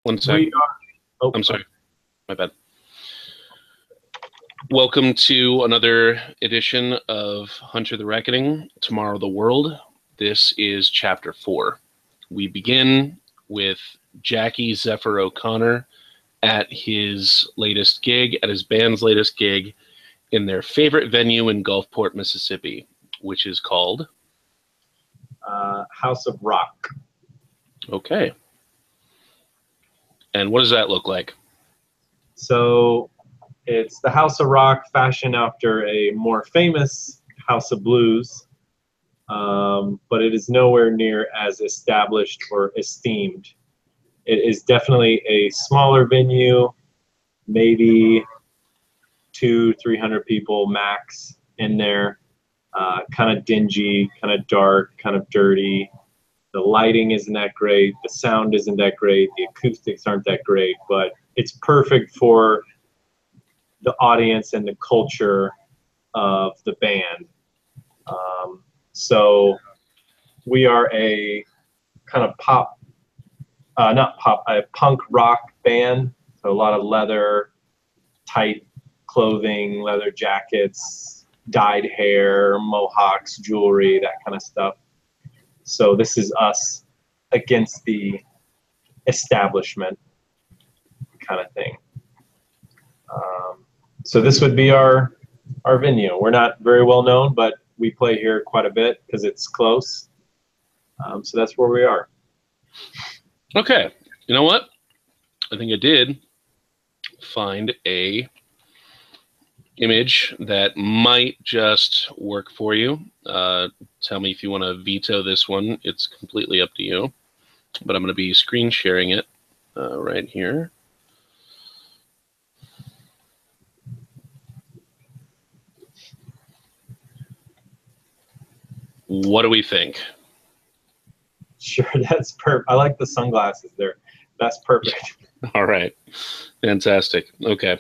One sec. We are. Oh, I'm sorry. My bad. Welcome to another edition of Hunter the Reckoning, Tomorrow the World. This is Chapter 4. We begin with Jackie Zephyr O'Connor at his latest gig, at his band's latest gig, in their favorite venue in Gulfport, Mississippi, which is called House of Rock. Okay. And what does that look like? So it's the House of Rock fashioned after a more famous House of Blues, but it is nowhere near as established or esteemed. It is definitely a smaller venue, maybe 200-300 people max in there. Kind of dingy, kind of dark, kind of dirty. The lighting isn't that great. The sound isn't that great. The acoustics aren't that great, but it's perfect for the audience and the culture of the band. So we are a kind of a punk rock band. So a lot of leather, tight clothing, leather jackets, dyed hair, mohawks, jewelry, that kind of stuff. So this is us against the establishment kind of thing. So this would be our venue. We're not very well known, but we play here quite a bit because it's close. So that's where we are. Okay. You know what? I think I did find a image that might just work for you. Tell me if you want to veto this one. It's completely up to you. But I'm going to be screen sharing it right here. What do we think? Sure, that's perfect. I like the sunglasses there. That's perfect. All right. Fantastic. Okay.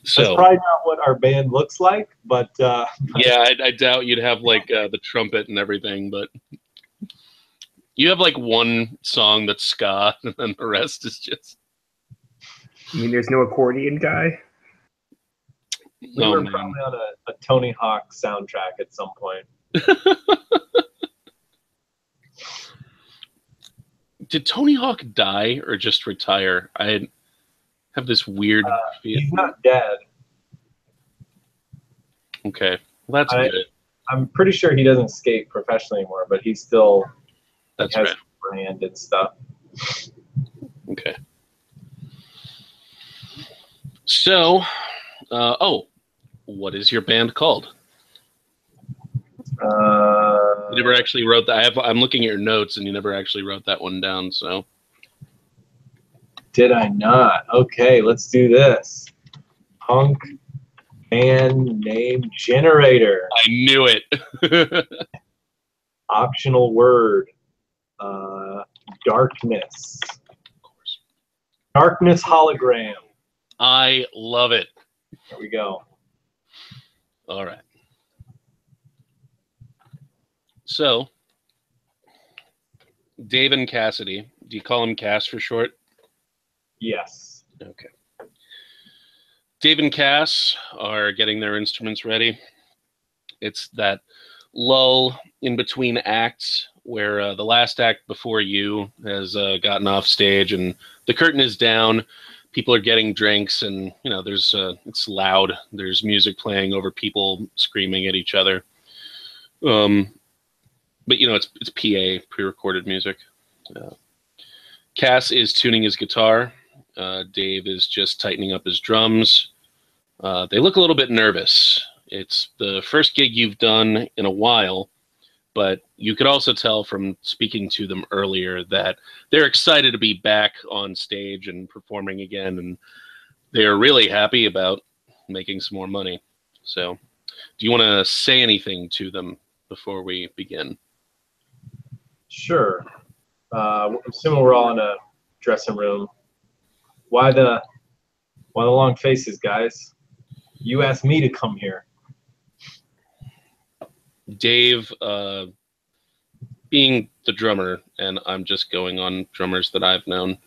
So that's probably not what our band looks like, but yeah, I doubt you'd have like the trumpet and everything, but you have like one song that's ska, and then the rest is just. You mean there's no accordion guy? We were probably on a Tony Hawk soundtrack at some point. Did Tony Hawk die or just retire? I have this weird feeling. He's not dead. Okay, well, that's good. I'm pretty sure he doesn't skate professionally anymore, but he still has a brand and stuff. Okay. So, what is your band called? You never actually wrote that. I'm looking at your notes, and you never actually wrote that one down. So, did I not? Okay, let's do this. Punk band name generator. I knew it. Optional word. Darkness. Of course. Darkness hologram. I love it. There we go. All right. So, Dave and Cassidy, do you call him Cass for short? Yes. Okay. Dave and Cass are getting their instruments ready. It's that lull in between acts where the last act before you has gotten off stage and the curtain is down. People are getting drinks and, you know, there's it's loud. There's music playing over people screaming at each other. But, you know, it's PA, pre-recorded music. Cass is tuning his guitar. Dave is just tightening up his drums. They look a little bit nervous. It's the first gig you've done in a while, but you could also tell from speaking to them earlier that they're excited to be back on stage and performing again, and they're really happy about making some more money. So, do you want to say anything to them before we begin? Sure. Assuming we're all in a dressing room. Why the long faces, guys? You asked me to come here. Dave, being the drummer, and I'm just going on drummers that I've known,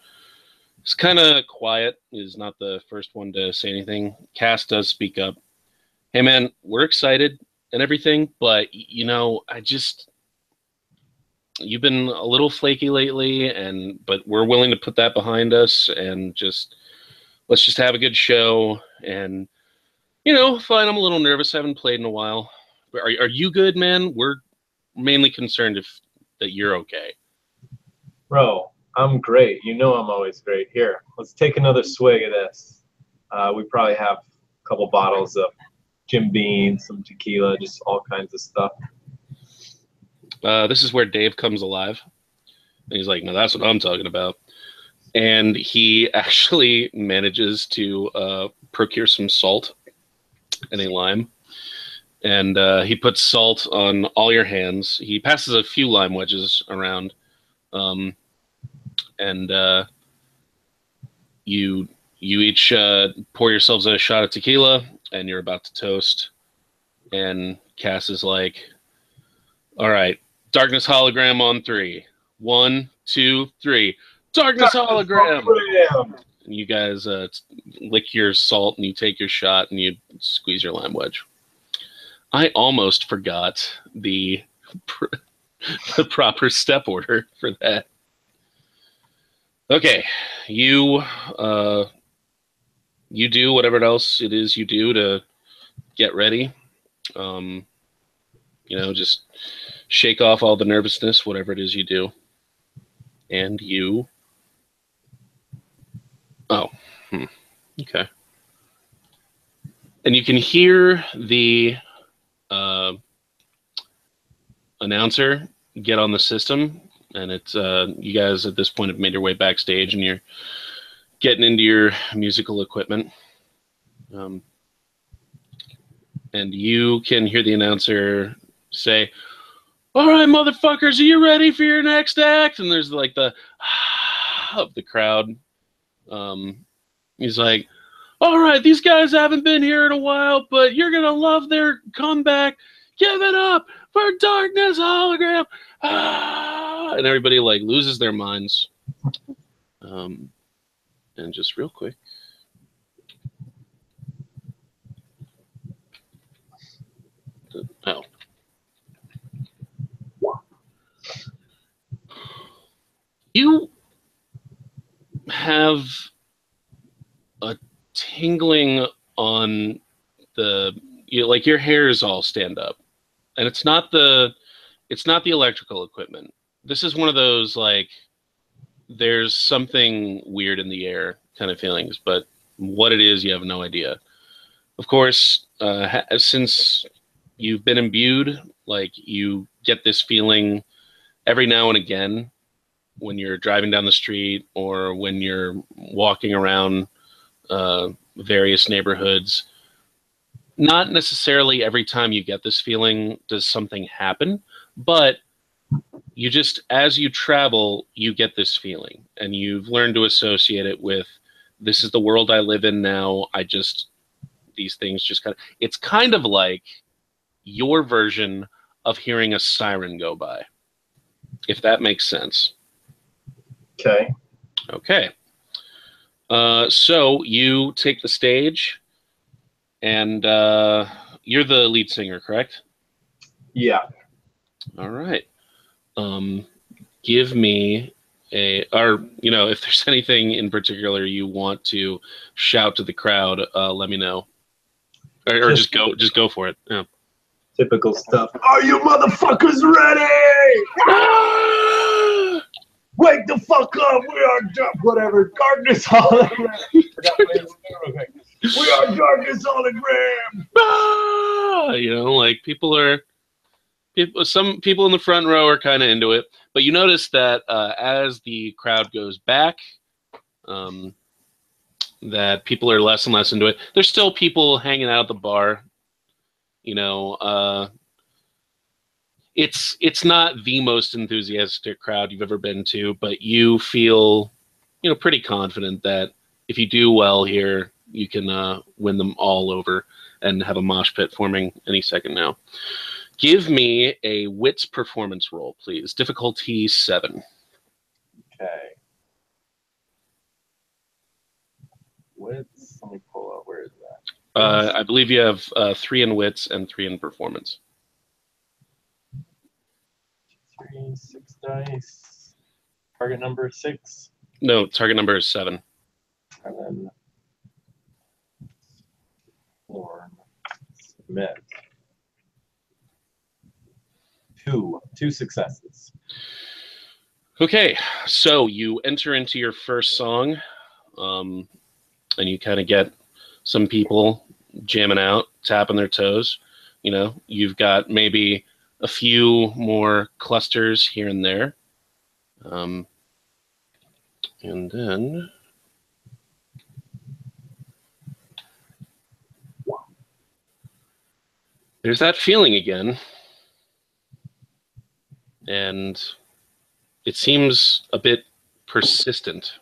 It's kind of quiet. Is not the first one to say anything. Cass does speak up. Hey, man, we're excited and everything, but you've been a little flaky lately, but we're willing to put that behind us and let's just have a good show. And fine. I'm a little nervous. I haven't played in a while. But are you good, man? We're mainly concerned that you're okay. Bro, I'm great. You know I'm always great. Here, let's take another swig of this. We probably have a couple bottles of Jim Beam, some tequila, just all kinds of stuff. This is where Dave comes alive. And he's like, no, that's what I'm talking about. And he actually manages to procure some salt and a lime. And he puts salt on all your hands. He passes a few lime wedges around. And you each pour yourselves a shot of tequila, and you're about to toast. And Cass is like, all right, Darkness Hologram on 3. 1, 2, 3. Darkness Hologram! And you guys lick your salt, and you take your shot, and you squeeze your lime wedge. I almost forgot the proper step order for that. Okay, you do whatever else it is you do to get ready. Just shake off all the nervousness, whatever it is you do. And you... Oh, okay. And you can hear the announcer get on the system, and it's you guys at this point have made your way backstage, and you're getting into your musical equipment. And you can hear the announcer say, all right, motherfuckers, are you ready for your next act? And there's like the of the crowd. He's like, all right, these guys haven't been here in a while, but you're going to love their comeback. Give it up for Darkness Hologram. And everybody like loses their minds. And just real quick. Oh. You have a tingling on your hairs all stand up, and it's not the electrical equipment. This is one of those like there's something weird in the air kind of feelings, but what it is you have no idea. Of course, since you've been imbued, like you get this feeling every now and again when you're driving down the street or when you're walking around various neighborhoods. Not necessarily every time you get this feeling does something happen, but you just, as you travel, you get this feeling, and you've learned to associate it with, this is the world I live in now. These things just it's kind of like your version of hearing a siren go by, if that makes sense. Okay. Okay. So you take the stage, and you're the lead singer, correct? Yeah. All right. Give me if there's anything in particular you want to shout to the crowd, let me know. Or just go for it. Yeah. Typical stuff. Are you motherfuckers ready? Wake the fuck up! We are whatever. Darkness Hologram. We are Darkness Hologram. Some people in the front row are kind of into it, but you notice that as the crowd goes back, that people are less and less into it. There's still people hanging out at the bar. It's not the most enthusiastic crowd you've ever been to, but you feel, pretty confident that if you do well here, you can win them all over and have a mosh pit forming any second now. Give me a wits performance roll, please. Difficulty 7. Okay. wits. Let me pull up. Where is that? I believe you have 3 in wits and 3 in performance. 3, 6 dice. Target number 6. No, target number is 7. And then form. Submit. 2 successes. Okay, so you enter into your first song, and you kind of get some people jamming out, tapping their toes. You know, you've got maybe a few more clusters here and there. And then there's that feeling again. And it seems a bit persistent.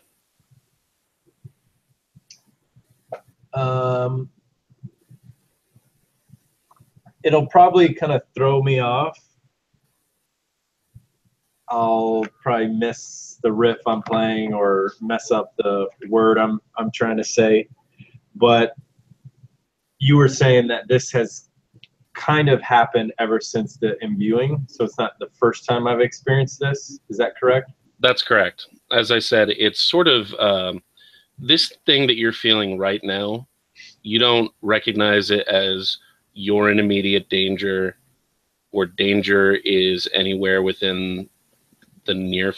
It'll probably kind of throw me off. I'll probably miss the riff I'm playing or mess up the word I'm trying to say. But you were saying that this has kind of happened ever since the imbuing, so it's not the first time I've experienced this. Is that correct? That's correct. As I said, it's sort of this thing that you're feeling right now. You don't recognize it as you're in immediate danger or danger is anywhere within the near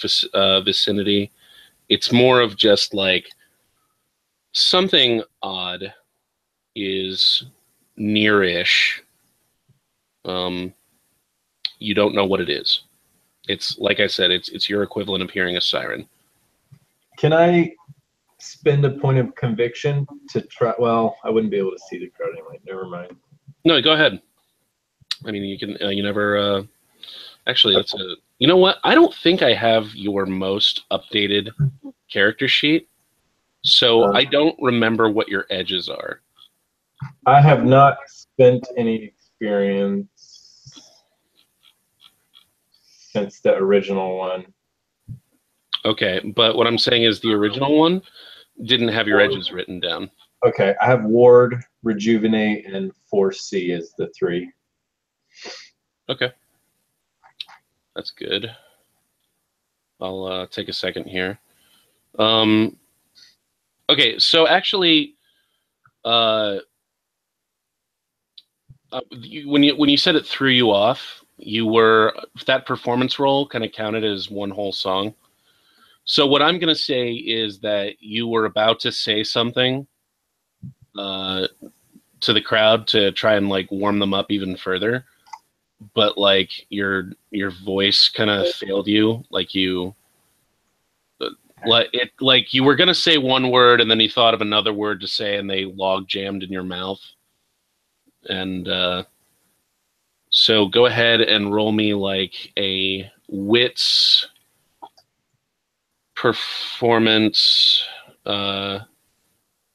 vicinity. It's more of just like something odd is near-ish. You don't know what it is. It's like I said, it's your equivalent of hearing a siren. Can I spend a point of conviction to try? Well, I wouldn't be able to see the crowd anyway. Never mind. No, go ahead. I mean, you can. You never. Actually, that's a. You know what? I don't think I have your most updated character sheet, so I don't remember what your edges are. I have not spent any experience since the original one. Okay, but what I'm saying is the original one didn't have your edges written down. Okay, I have Ward, Rejuvenate, and Foresee as the 3. Okay. That's good. I'll take a second here. Okay, so actually, when you said it threw you off, you were that performance roll kind of counted as one whole song. So what I'm gonna say is that you were about to say something to the crowd to try and like warm them up even further, but like your voice kind of failed you. Like you were gonna say one word and then you thought of another word to say and they log jammed in your mouth. And so go ahead and roll me like a wits performance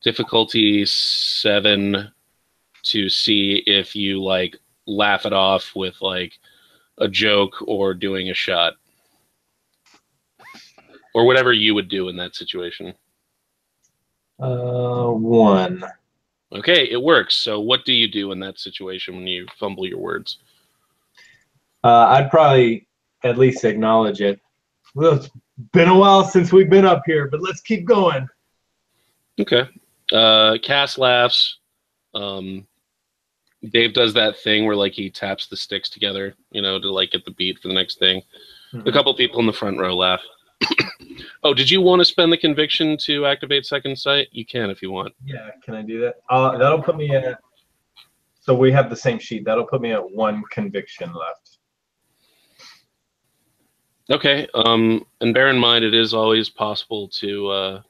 difficulty 7 to see if you like laugh it off with like a joke or doing a shot or whatever you would do in that situation. 1. Okay, it works. So what do you do in that situation when you fumble your words? I'd probably at least acknowledge it. Well, it's been a while since we've been up here, but let's keep going. Okay. Cass laughs. Dave does that thing where like he taps the sticks together, you know, to like get the beat for the next thing. A couple people in the front row laugh. Oh, did you want to spend the conviction to activate second sight? You can if you want. Yeah, can I do that? That'll put me at. So we have the same sheet. That'll put me at 1 conviction left. Okay. And bear in mind, it is always possible to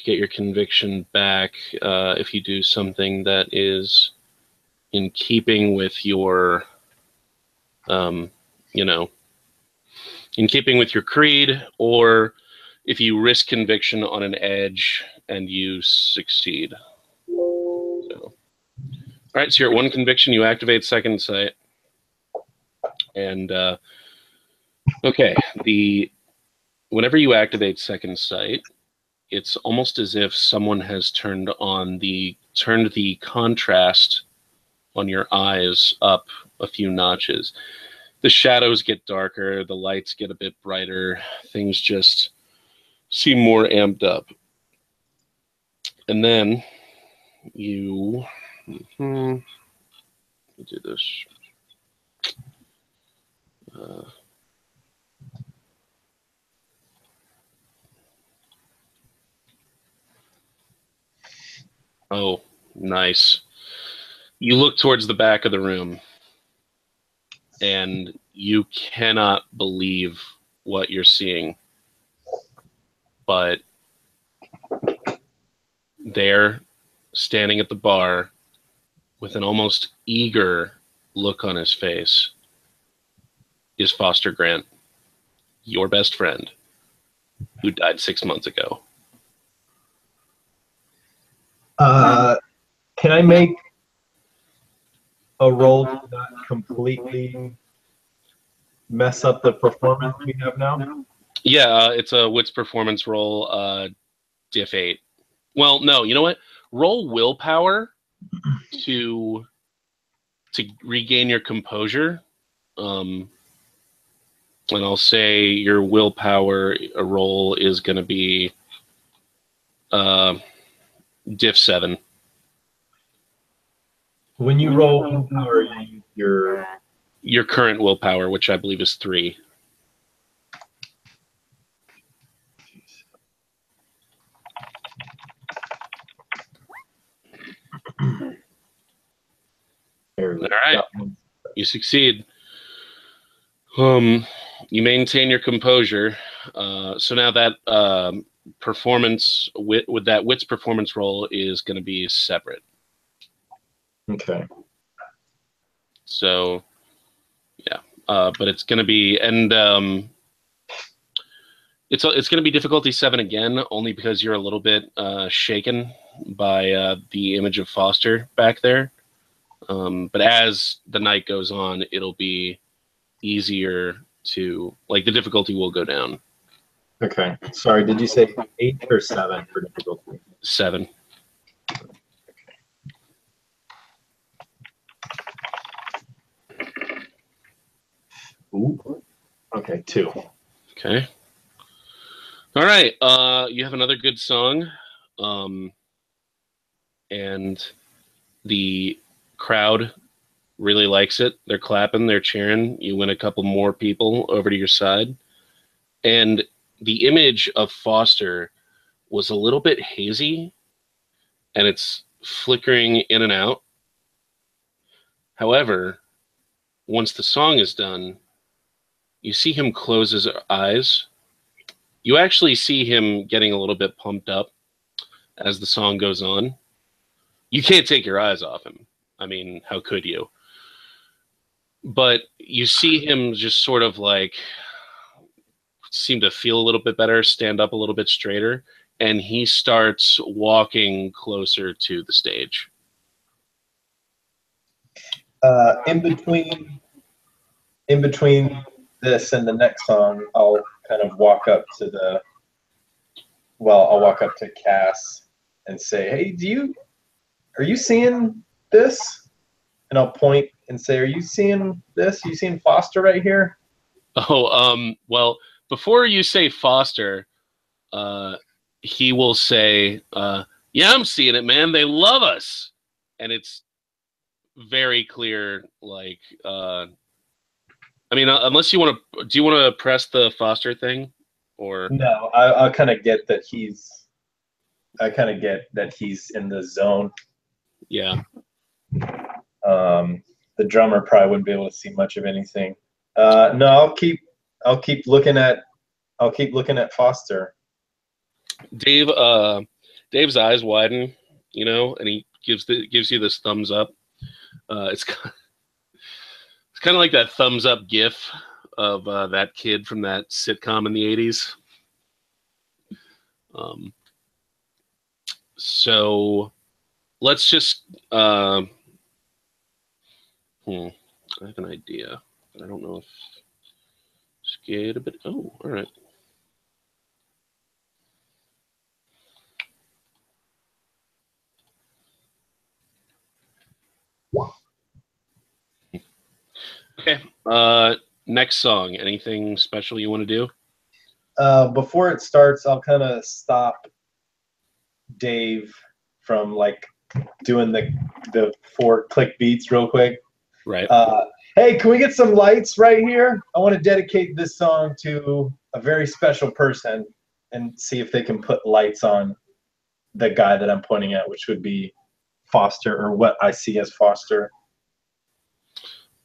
get your conviction back if you do something that is in keeping with your, you know, in keeping with your creed, or if you risk conviction on an edge and you succeed. So, all right, so you're at 1 conviction. You activate second sight, and okay, whenever you activate second sight, it's almost as if someone has turned the contrast on your eyes up a few notches. The shadows get darker, the lights get a bit brighter, things just seem more amped up. And then you let me do this. Oh, nice. You look towards the back of the room, and you cannot believe what you're seeing. But there, standing at the bar, with an almost eager look on his face, is Foster Grant, your best friend, who died 6 months ago. Can I make a roll to not completely mess up the performance we have now? Yeah, it's a wits performance roll, diff 8. Well, no, you know what? Roll willpower to regain your composure. And I'll say your willpower roll is going to be diff 7. When you roll willpower, you use your current willpower, which I believe is 3. All right, you succeed. You maintain your composure. So now that performance with that wits performance roll is going to be separate. Okay. So, yeah, but it's going to be it's going to be difficulty 7 again, only because you're a little bit shaken by the image of Foster back there. But as the night goes on, it'll be easier to, like, the difficulty will go down. Okay. Sorry, did you say 8 or 7 for difficulty? 7. Ooh. Okay, 2. Okay. All right. You have another good song. And the crowd really likes it. They're clapping, they're cheering. You win a couple more people over to your side. And the image of Foster was a little bit hazy, and it's flickering in and out. However, once the song is done, you see him close his eyes. You actually see him getting a little bit pumped up as the song goes on. You can't take your eyes off him. I mean, how could you? But you see him just sort of like seem to feel a little bit better, stand up a little bit straighter, and he starts walking closer to the stage. In between this and the next song, I'll kind of walk up to I'll walk up to Cass and say, "Hey, are you seeing this?" And I'll point and say, "Are you seeing this? You seeing Foster right here?" Oh, well, before you say Foster, he will say, "Yeah, I'm seeing it, man. They love us," and it's very clear. Like, I mean, unless you want to, do you want to press the Foster thing, or no? I kind of get that he's. I kind of get that he's in the zone. Yeah. The drummer probably wouldn't be able to see much of anything. No, I'll keep looking at Foster. Dave's eyes widen, and he gives you this thumbs up. It's kind of like that thumbs up gif of that kid from that sitcom in the 80s. So let's just I have an idea, but I don't know if scared a bit. Oh, all right. Okay. Next song. Anything special you want to do? Before it starts, I'll kind of stop Dave from like doing the 4 click beats real quick. Right. Hey, can we get some lights right here? I want to dedicate this song to a very special person and see if they can put lights on the guy that I'm pointing at, which would be Foster, or what I see as Foster.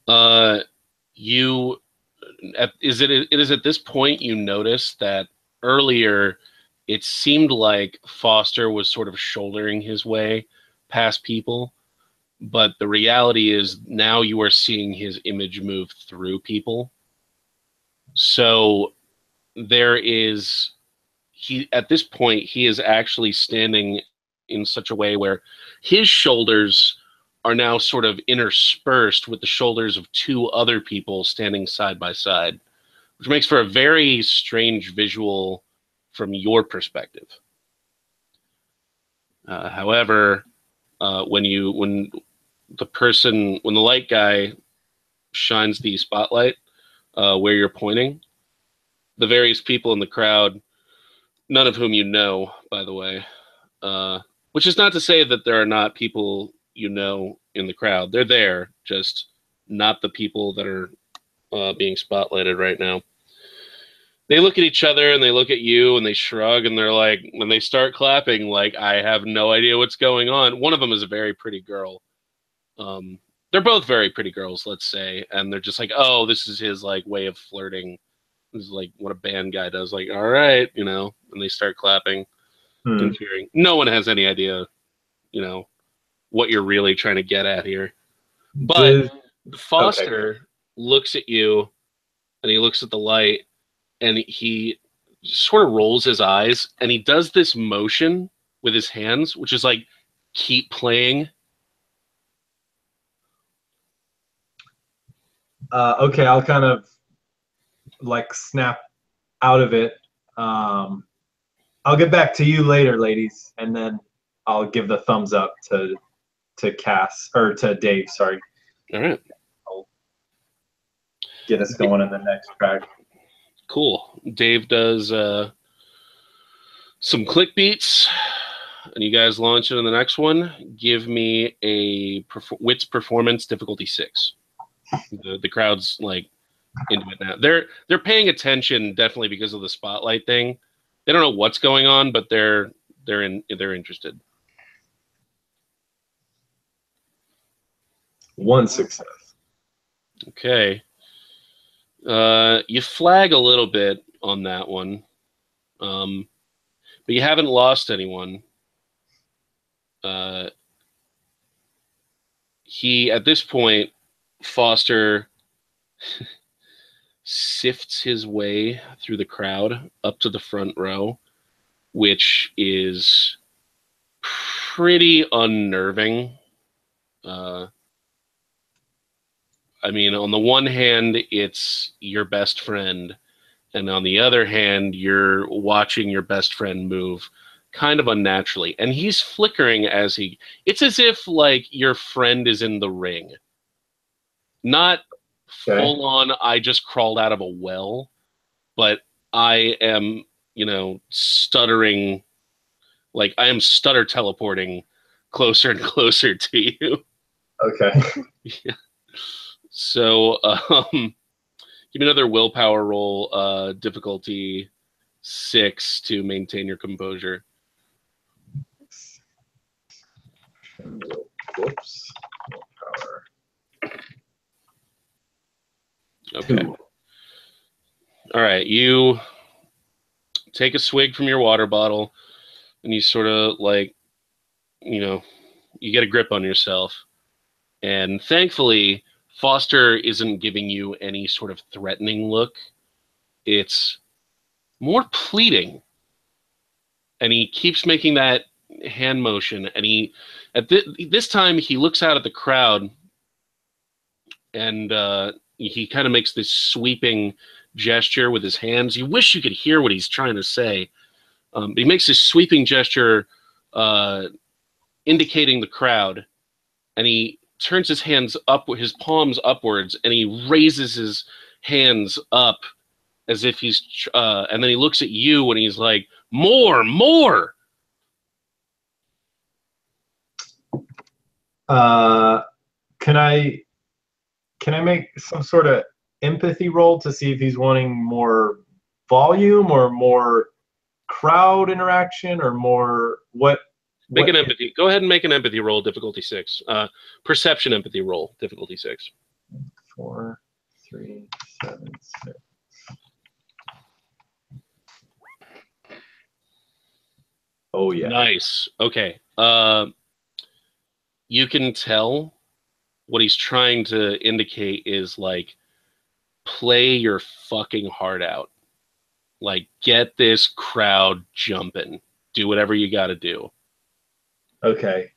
It is at this point you notice that earlier it seemed like Foster was sort of shouldering his way past people, but the reality is now you are seeing his image move through people. So at this point he is actually standing in such a way where his shoulders are now sort of interspersed with the shoulders of 2 other people standing side by side, which makes for a very strange visual from your perspective. However, when the light guy shines the spotlight where you're pointing, the various people in the crowd, none of whom you know, by the way, which is not to say that there are not people you know in the crowd. They're there, just not the people that are being spotlighted right now. They look at each other and they look at you and they shrug and they're like, when they start clapping, like, I have no idea what's going on. One of them is a very pretty girl. They're both very pretty girls, let's say, and they're just like, oh, this is his like way of flirting. This is like what a band guy does, like, all right, you know, and they start clapping and cheering. No one has any idea, you know, what you're really trying to get at here. But Foster looks at you and he looks at the light and he sort of rolls his eyes and he does this motion with his hands, which is like, keep playing. Okay, I'll kind of like snap out of it. I'll get back to you later, ladies, and then I'll give the thumbs up to Cass, or to Dave, sorry. All right. I'll get us going in the next track. Cool. Dave does some click beats, and you guys launch into the next one. Give me a Wits performance difficulty 6. The crowd's like into it now. They're paying attention definitely because of the spotlight thing. They don't know what's going on, but they're interested. 1 success. Okay. You flag a little bit on that one, but you haven't lost anyone. At this point, Foster sifts his way through the crowd up to the front row, which is pretty unnerving. I mean, on the one hand, it's your best friend, and on the other hand, you're watching your best friend move kind of unnaturally, and he's flickering as it's as if like your friend is in the ring. Not full on, I just crawled out of a well, but I am, stuttering, like I am stutter teleporting closer and closer to you. Okay. Yeah. So, give me another willpower roll, difficulty 6 to maintain your composure. Whoops. Willpower. Okay. 2. All right. You take a swig from your water bottle and you sort of like, you get a grip on yourself. And thankfully, Foster isn't giving you any sort of threatening look. It's more pleading. And he keeps making that hand motion. And this time he looks out at the crowd and he kind of makes this sweeping gesture with his hands. You wish you could hear what he's trying to say. But he makes this sweeping gesture indicating the crowd. And he turns his hands up, his palms upwards, and he raises his hands up as if he's, and then he looks at you and he's like, more. Can I make some sort of empathy roll to see if he's wanting more volume or more crowd interaction or more what? Make an empathy. Go ahead and make an empathy roll, difficulty 6. Perception empathy roll, difficulty 6. 4, 3, 7, 6. Oh yeah. Nice. Okay. You can tell what he's trying to indicate is like, play your fucking heart out. Like, get this crowd jumping. Do whatever you got to do. Okay.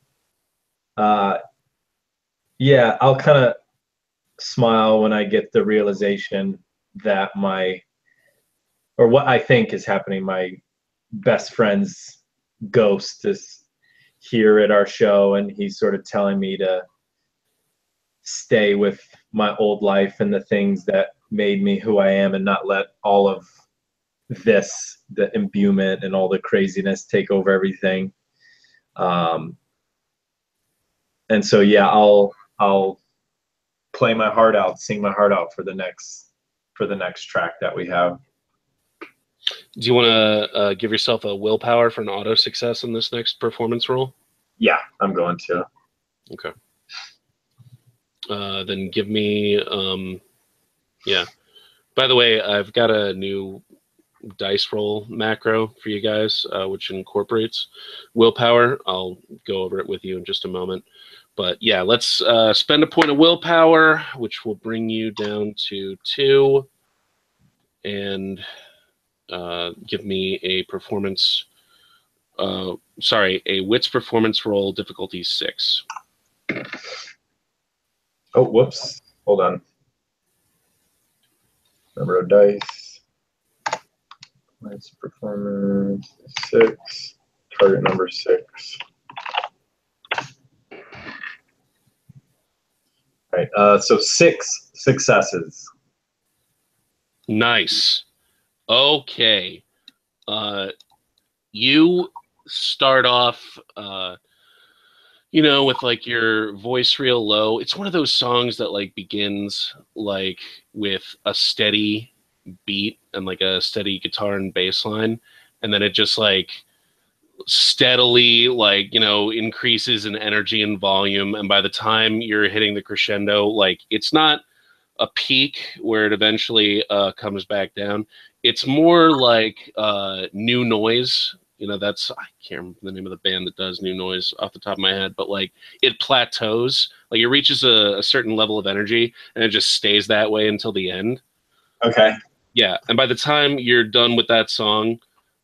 Yeah, I'll kind of smile when I get the realization that what I think is happening, my best friend's ghost is here at our show, and he's sort of telling me to stay with my old life and the things that made me who I am and not let all of this, the imbuement and all the craziness, take over everything. And so, yeah, I'll play my heart out, sing my heart out for the next track that we have. Do you want to give yourself a willpower for an auto success in this next performance roll? Yeah, I'm going to. Okay. Then give me, yeah. By the way, I've got a new dice roll macro for you guys, which incorporates willpower. I'll go over it with you in just a moment. But yeah, let's spend a point of willpower, which will bring you down to 2. And give me a performance, a wits performance roll, difficulty 6. Oh, whoops. Hold on. Number of dice. Wits performance 6. Target number 6. All right. So 6 successes. Nice. Okay. You start off, with like your voice real low. It's one of those songs that like begins like with a steady beat and like a steady guitar and bass line, and then it just like steadily like increases in energy and volume, and by the time you're hitting the crescendo, like it's not a peak where it eventually comes back down. It's more like New Noise. That's, I can't remember the name of the band that does New Noise off the top of my head, but like it plateaus, like it reaches a certain level of energy and it just stays that way until the end. Okay. Yeah. And by the time you're done with that song,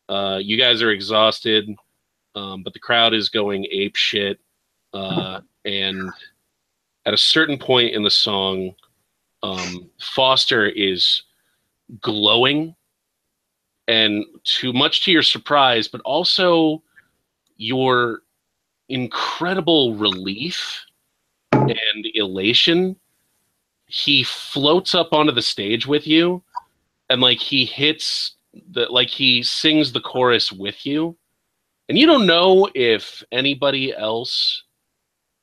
you guys are exhausted, but the crowd is going ape shit. And at a certain point in the song, Foster is glowing, and much to your surprise, but also your incredible relief and elation, he floats up onto the stage with you, and like he sings the chorus with you, and you don't know if anybody else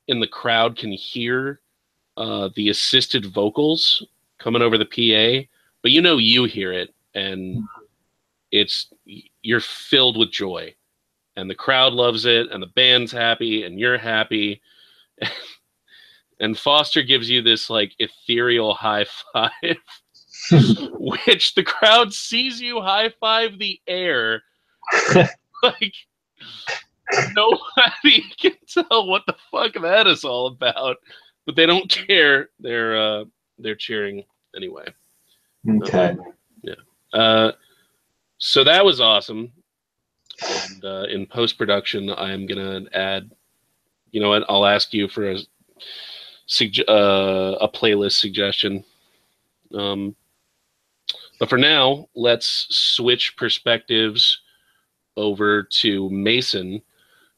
in the crowd can hear the assisted vocals coming over the PA, but you hear it, and you're filled with joy, and the crowd loves it, and the band's happy, and you're happy. And Foster gives you this like ethereal high five, which the crowd sees you high five the air. Like nobody can tell what the fuck that is all about, but they don't care. They're cheering anyway. Okay. Yeah. So that was awesome. And in post-production, I'm going to add, you know what, I'll ask you for a playlist suggestion. But for now, let's switch perspectives over to Mason,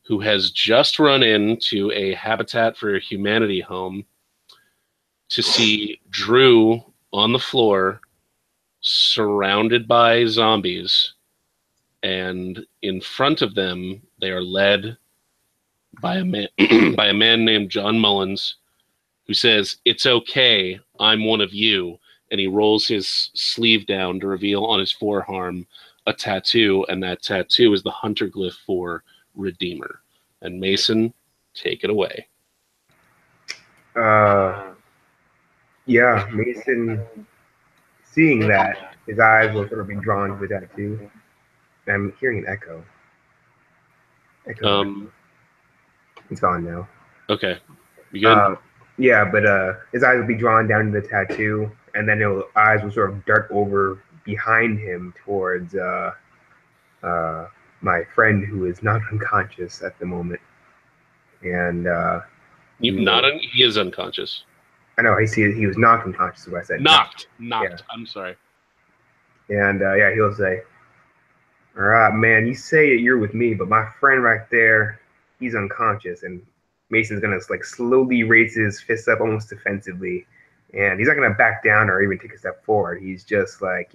who has just run into a Habitat for Humanity home to see Drew on the floor, surrounded by zombies, and in front of them, they are led by a man, by a man named John Mullins, who says, "It's okay, I'm one of you." And he rolls his sleeve down to reveal on his forearm a tattoo, and that tattoo is the hunter glyph for Redeemer. And Mason, take it away. Yeah, Mason, seeing that, his eyes will sort of be drawn to the tattoo. I'm hearing an echo. It's gone now. Okay. You good? Yeah, but his eyes will be drawn down to the tattoo, and then eyes will sort of dart over behind him towards my friend who is not unconscious at the moment. And he is unconscious. I know. I see. He was knocked unconscious. What I said. Knocked. Yeah. I'm sorry. And yeah, he'll say, "All right, man. You say you're with me, but my friend right there, he's unconscious." And Mason's gonna like slowly raise his fist up, almost defensively, and he's not gonna back down or even take a step forward. He's just like,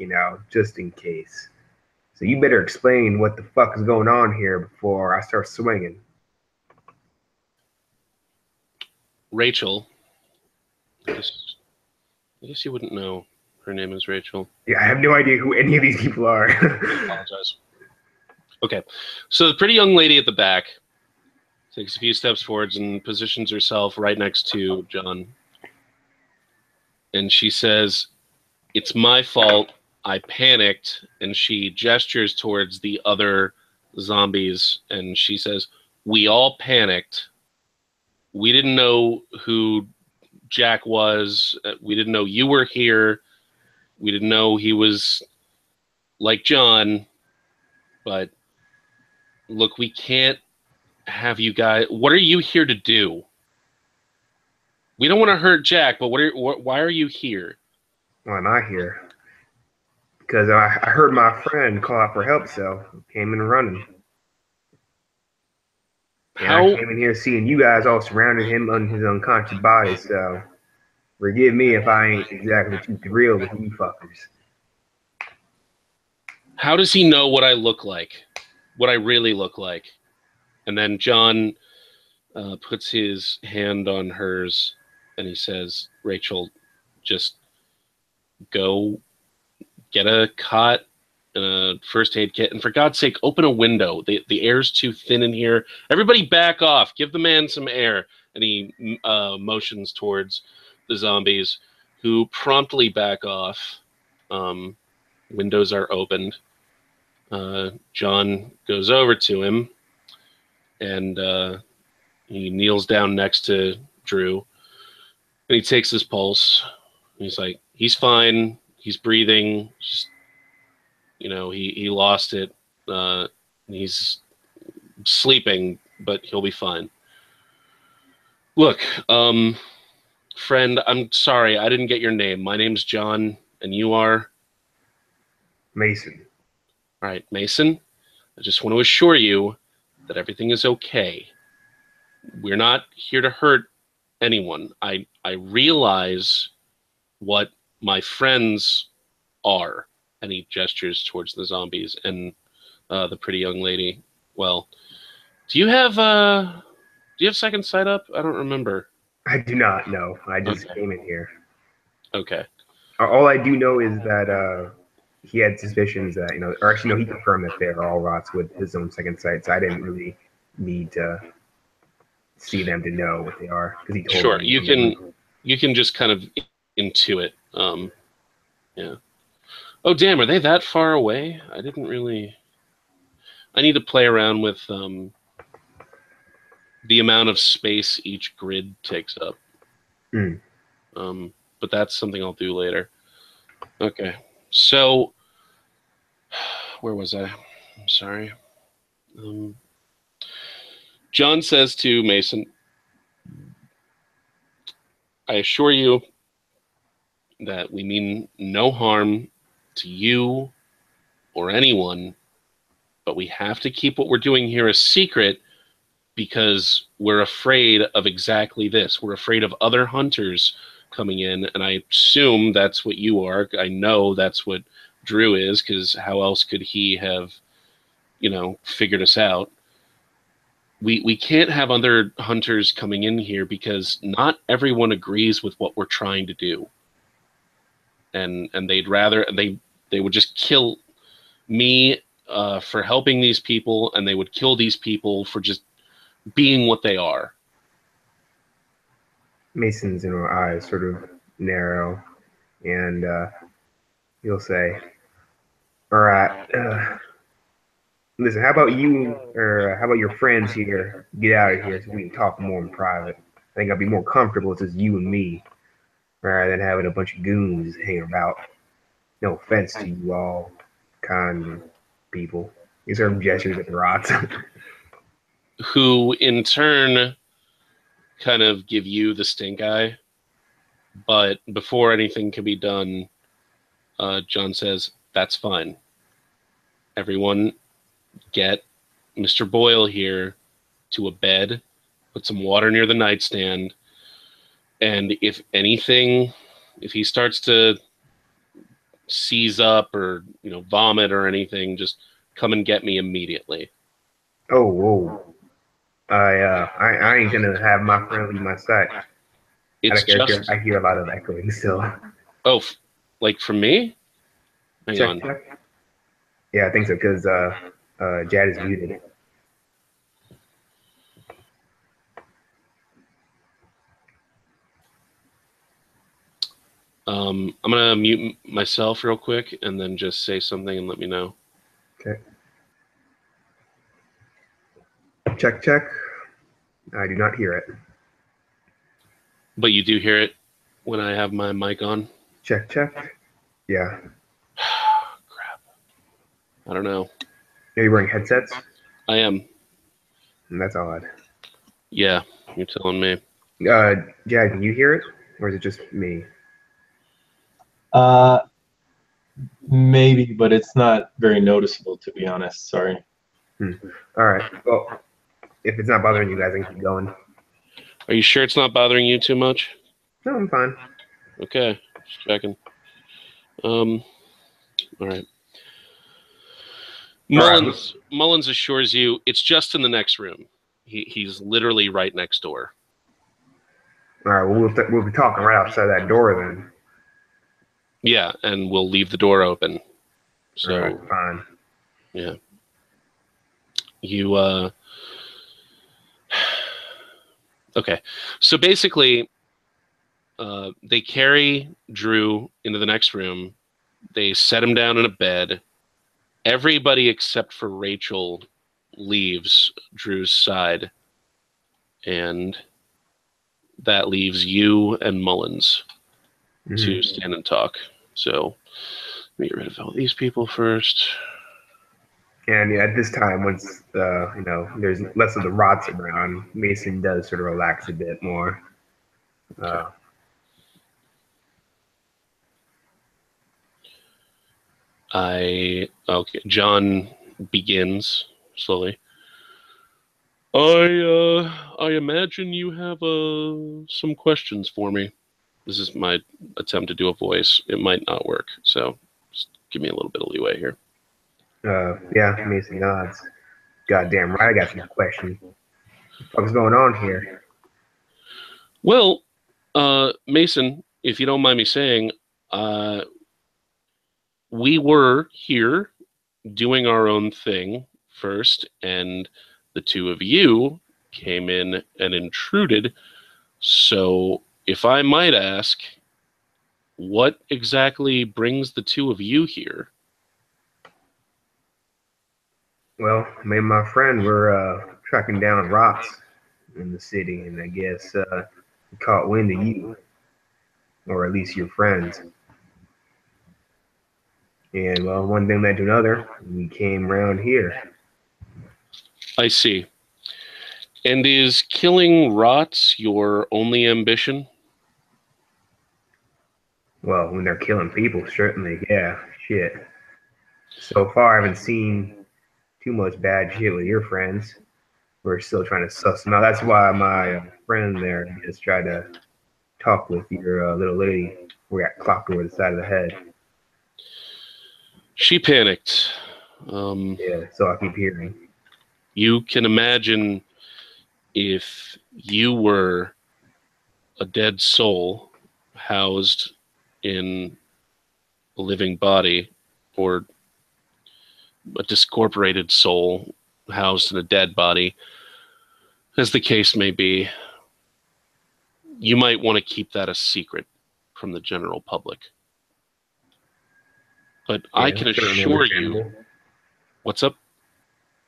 just in case. So you better explain what the fuck is going on here before I start swinging. Rachel. I guess you wouldn't know her name is Rachel. Yeah, I have no idea who any of these people are. I apologize. Okay, so the pretty young lady at the back takes a few steps forwards and positions herself right next to John. And she says, "It's my fault. I panicked." And she gestures towards the other zombies. And she says, "We all panicked. We didn't know who Jack was. We didn't know you were here. We didn't know he was like John. But look, we can't have you guys. What are you here to do? We don't want to hurt Jack, but why are you here?" Why am I here? Because I heard my friend call out for help, so I came in running. And I came in here seeing you guys all surrounded him on his unconscious body, so forgive me if I ain't exactly too thrilled with you fuckers. How does he know what I look like? What I really look like? And then John puts his hand on hers and he says, "Rachel, just go get a cot and a first aid kit. And for God's sake, open a window. The air's too thin in here. Everybody back off. Give the man some air." And he motions towards the zombies, who promptly back off. Windows are opened. John goes over to him and he kneels down next to Drew. And he takes his pulse. He's like, "He's fine. He's breathing. Just, he lost it. He's sleeping, but he'll be fine. Look, friend, I'm sorry. I didn't get your name. My name's John, and you are?" Mason. All right, Mason. I just want to assure you that everything is okay. We're not here to hurt anyone. I realize what my friends are. And he gestures towards the zombies and the pretty young lady. Well, do you have second sight up? I don't remember. I do not know. I just came in here. Okay. All I do know is that he had suspicions that, or actually, no, he confirmed that they're all rots with his own second sight. So I didn't really need to see them to know what they are, because he told Sure, me. you can just kind of intuit. Yeah. Oh damn, are they that far away? I didn't really. I need to play around with the amount of space each grid takes up. But that's something I'll do later. Okay, so where was I? I'm sorry. John says to Mason, "I assure you that we mean no harm to you or anyone, but we have to keep what we're doing here a secret because we're afraid of exactly this. We're afraid of other hunters coming in, and I assume that's what you are. I know that's what Drew is, because how else could he have, figured us out? We can't have other hunters coming in here because not everyone agrees with what we're trying to do. And they'd rather, they would just kill me for helping these people, and they would kill these people for just being what they are. Mason's eyes sort of narrow, and he'll say, all right, listen, how about your friends here get out of here so we can talk more in private? I think I'd be more comfortable if it's just you and me rather than having a bunch of goons hanging about. No offense to you all kind people. These are gestures at the rots. Who in turn kind of give you the stink eye. But before anything can be done, John says, that's fine. Everyone get Mr. Boyle here to a bed, put some water near the nightstand, and if he starts to seize up or vomit or anything, just come and get me immediately. Oh, whoa. I ain't gonna have my friend leave my side. I hear a lot of echoing still. Oh, like from me? Hang on. Check. Yeah, I think so, because Jad is muted. I'm gonna mute myself real quick and then just say something and let me know. Okay. Check. I do not hear it. But you do hear it when I have my mic on? Check. Yeah. Crap. I don't know. Are you wearing headsets? I am. That's odd. Yeah, you're telling me. Jad, can you hear it? Or is it just me? Maybe, but it's not very noticeable, to be honest. Sorry. All right. Well, if it's not bothering you guys, I can keep going. Are you sure it's not bothering you too much? No, I'm fine. Okay, just checking. All right. Mullins assures you it's just in the next room. He's literally right next door. All right. Well, we'll be talking right outside that door then. Yeah, and we'll leave the door open. So all right, fine. Yeah. You okay. So basically, they carry Drew into the next room. They set him down in a bed. Everybody except for Rachel leaves Drew's side. And that leaves you and Mullins to stand and talk. So let me get rid of all these people first. And yeah, at this time, once there's less of the rots around, Mason does sort of relax a bit more. Okay. John begins slowly. I imagine you have some questions for me. This is my attempt to do a voice. It might not work, so just give me a little bit of leeway here. Yeah, Mason nods. Goddamn right, I got some questions. What's going on here? Well, Mason, if you don't mind me saying, we were here doing our own thing first, and the two of you came in and intruded. So, if I might ask, what exactly brings the two of you here? Well, me and my friend were tracking down rots in the city, and I guess we caught wind of you, or at least your friends. And well, one thing led to another. We came around here. I see. And is killing rots your only ambition? Well, when they're killing people, certainly, yeah, shit. So far, I haven't seen too much bad shit with your friends. We're still trying to suss them out. That's why my friend there just tried to talk with your little lady who got clocked over the side of the head. She panicked. Yeah, so I keep hearing. You can imagine if you were a dead soul housed in a living body, or a discorporated soul housed in a dead body, as the case may be, you might want to keep that a secret from the general public. But Yeah, I can certainly assure you, understandable. what's up?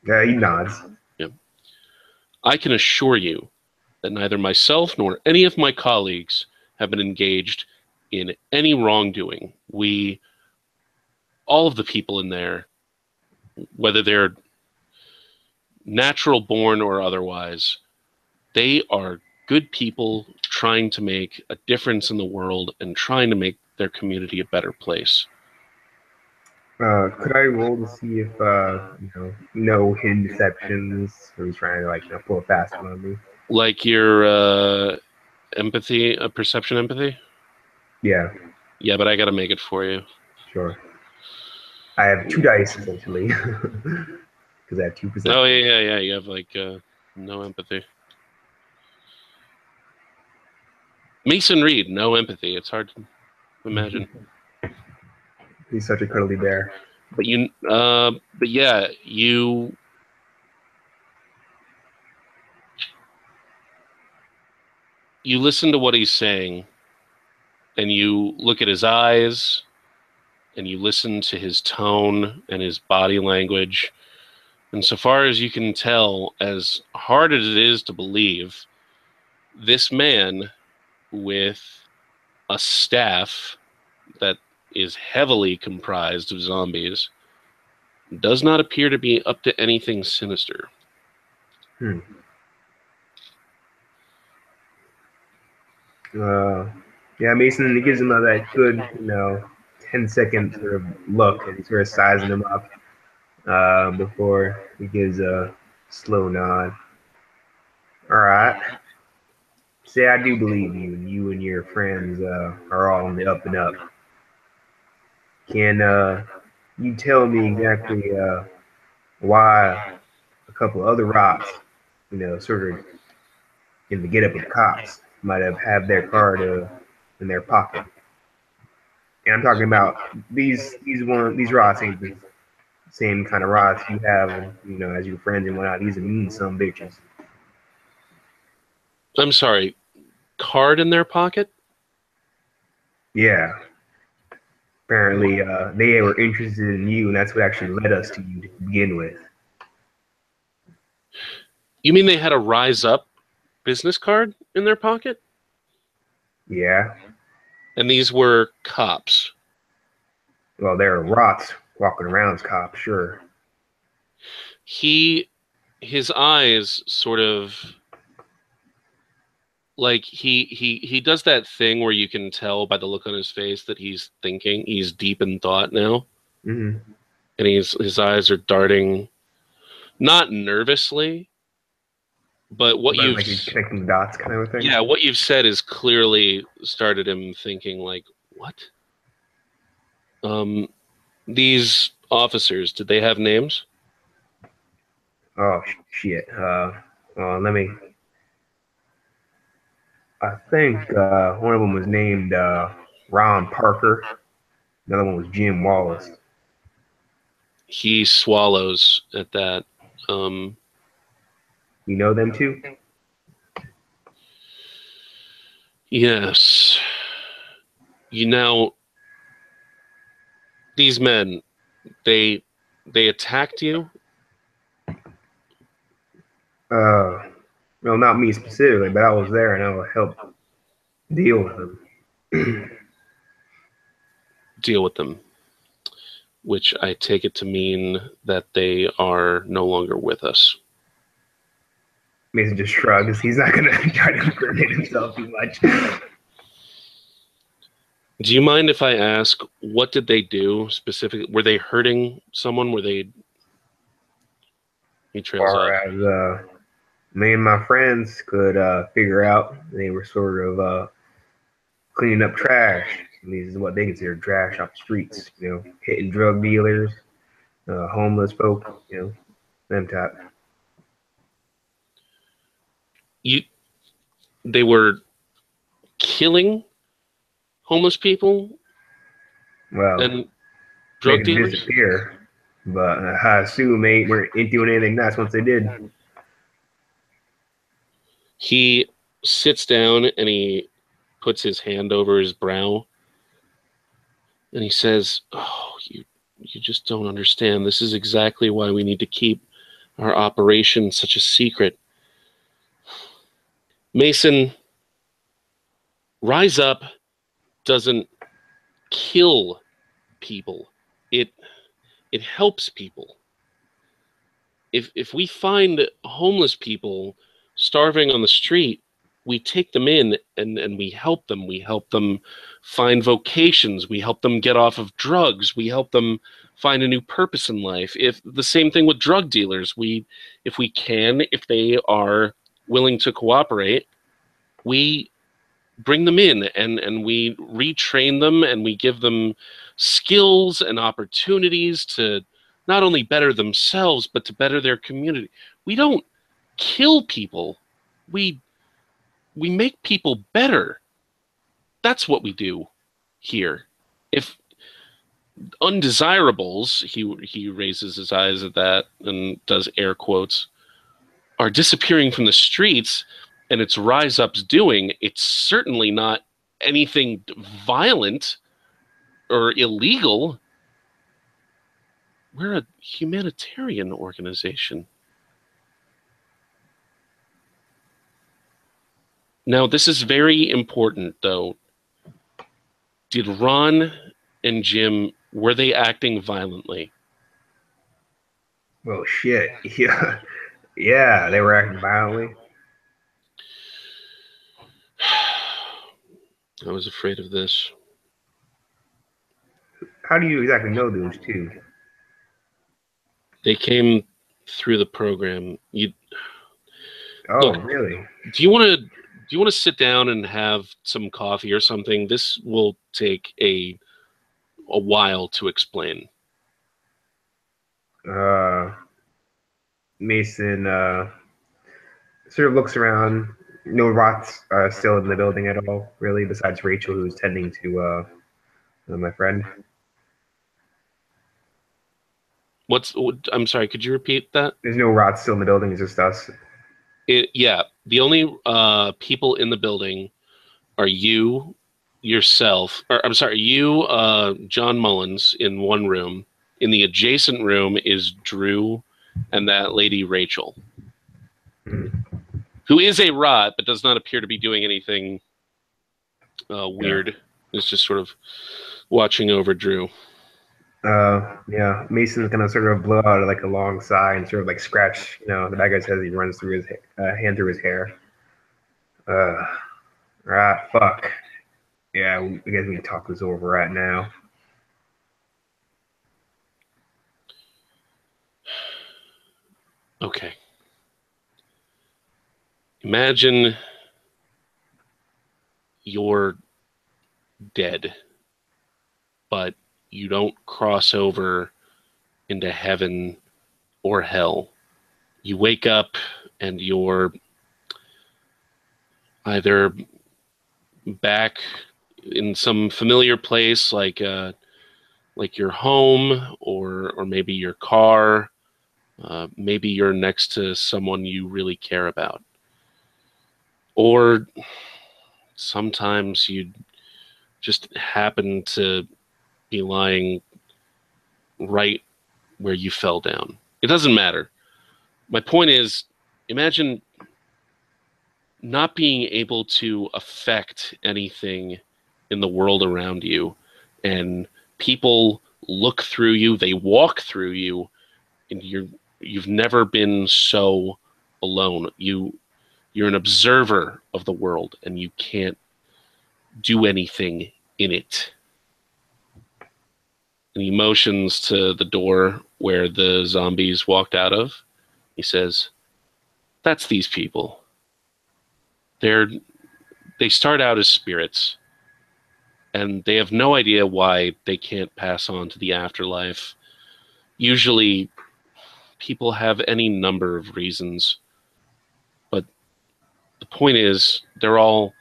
He nods. Yeah. I can assure you that neither myself nor any of my colleagues have been engaged in any wrongdoing. All of the people in there, whether they're natural born or otherwise, they are good people trying to make a difference in the world and trying to make their community a better place. Could I roll to see if no hidden deceptions, or he's trying to pull a fast one on me? Like your empathy, perception empathy? Yeah, Yeah, but I got to make it for you. sure. I have 2 dice essentially because I have 2%. Oh yeah. You have no empathy. Mason Reed, no empathy. It's hard to imagine. He's such a cuddly bear. But yeah, you listen to what he's saying, and you look at his eyes, and you listen to his tone and his body language. And so far as you can tell, as hard as it is to believe, this man with a staff that is heavily comprised of zombies does not appear to be up to anything sinister. Yeah, Mason, he gives him that good 10-second sort of look, and he's sort of sizing him up before he gives a slow nod. All right. Say I do believe you, and you and your friends are all on the up and up. Can you tell me exactly why a couple other rots, sort of in the getup of cops, might have their card in their pocket? And I'm talking about these rots ain't the same kind of rots you have, as your friends and whatnot. These are mean some bitches. I'm sorry, card in their pocket? Yeah. Apparently, they were interested in you, and that's what actually led us to you to begin with. You mean they had a Rise Up business card in their pocket? Yeah. And these were cops? Well, there are rots walking around as cops, sure. His eyes sort of, like, he does that thing where you can tell by the look on his face that he's thinking. He's deep in thought now. Mm-hmm. And his eyes are darting, not nervously, but like he's connecting dots kind of a thing. Yeah, what you've said has clearly started him thinking, like, what? These officers, did they have names? Oh shit. Let me. I think one of them was named Ron Parker. Another one was Jim Wallace. He swallows at that. You know them too? Yes. These men, they attacked you? Well, not me specifically, but I was there and I will help deal with them. Deal with them. Which I take it to mean that they are no longer with us. Mason just shrugs. He's not going to try to incriminate himself too much. Do you mind if I ask, what did they do specifically? Were they hurting someone? Were they... He trails off. As me and my friends could figure out, they were sort of cleaning up trash. At least is what they consider trash off the streets. You know, hitting drug dealers, homeless folk. You know, them type. They were killing homeless people Well, and drug making them dealers. disappear. But I assume they weren't doing anything nice once they did. He sits down and he puts his hand over his brow and he says, "Oh, you just don't understand. This is exactly why we need to keep our operation such a secret. Mason, Rise Up doesn't kill people. It helps people. If we find homeless people starving on the street, we take them in and we help them. We help them find vocations. We help them get off of drugs. We help them find a new purpose in life. If the same thing with drug dealers, if they are willing to cooperate, we bring them in and we retrain them and we give them skills and opportunities to not only better themselves, but to better their community. We don't kill people. We make people better. That's what we do here. If undesirables, he raises his eyes at that and does air quotes, are disappearing from the streets, and it's Rise Up's doing, it's certainly not anything violent or illegal. We're a humanitarian organization. Now, this is very important, though. Did Ron and Jim, were they acting violently? Well, shit. Yeah. Yeah, they were acting violently. I was afraid of this. How do you exactly know those two? They came through the program. Look, really? Do you want to sit down and have some coffee or something? This will take a while to explain. Mason sort of looks around. No Roths still in the building at all, really, besides Rachel, who's tending to my friend. I'm sorry, could you repeat that? There's no Roths still in the building, it's just us. Yeah, the only people in the building are you, yourself, or I'm sorry, you, John Mullins in one room. In the adjacent room is Drew and that lady Rachel, who is a Roth, but does not appear to be doing anything weird. It's just sort of watching over Drew. Yeah, Mason's gonna sort of blow out like a long sigh and sort of like scratch, the bad guy's head as he runs through his hand through his hair. Right, fuck. Yeah, I guess we can talk this over right now. Okay. Imagine you're dead, but you don't cross over into heaven or hell. You wake up and you're either back in some familiar place like your home or maybe your car. Maybe you're next to someone you really care about. Or sometimes you just happen to be lying right where you fell down. It doesn't matter. My point is, imagine not being able to affect anything in the world around you, and people look through you, they walk through you, and you've never been so alone. You're an observer of the world, and you can't do anything in it. And he motions to the door where the zombies walked out of. He says, "That's these people. They start out as spirits, and they have no idea why they can't pass on to the afterlife. Usually, people have any number of reasons, but the point is, they're all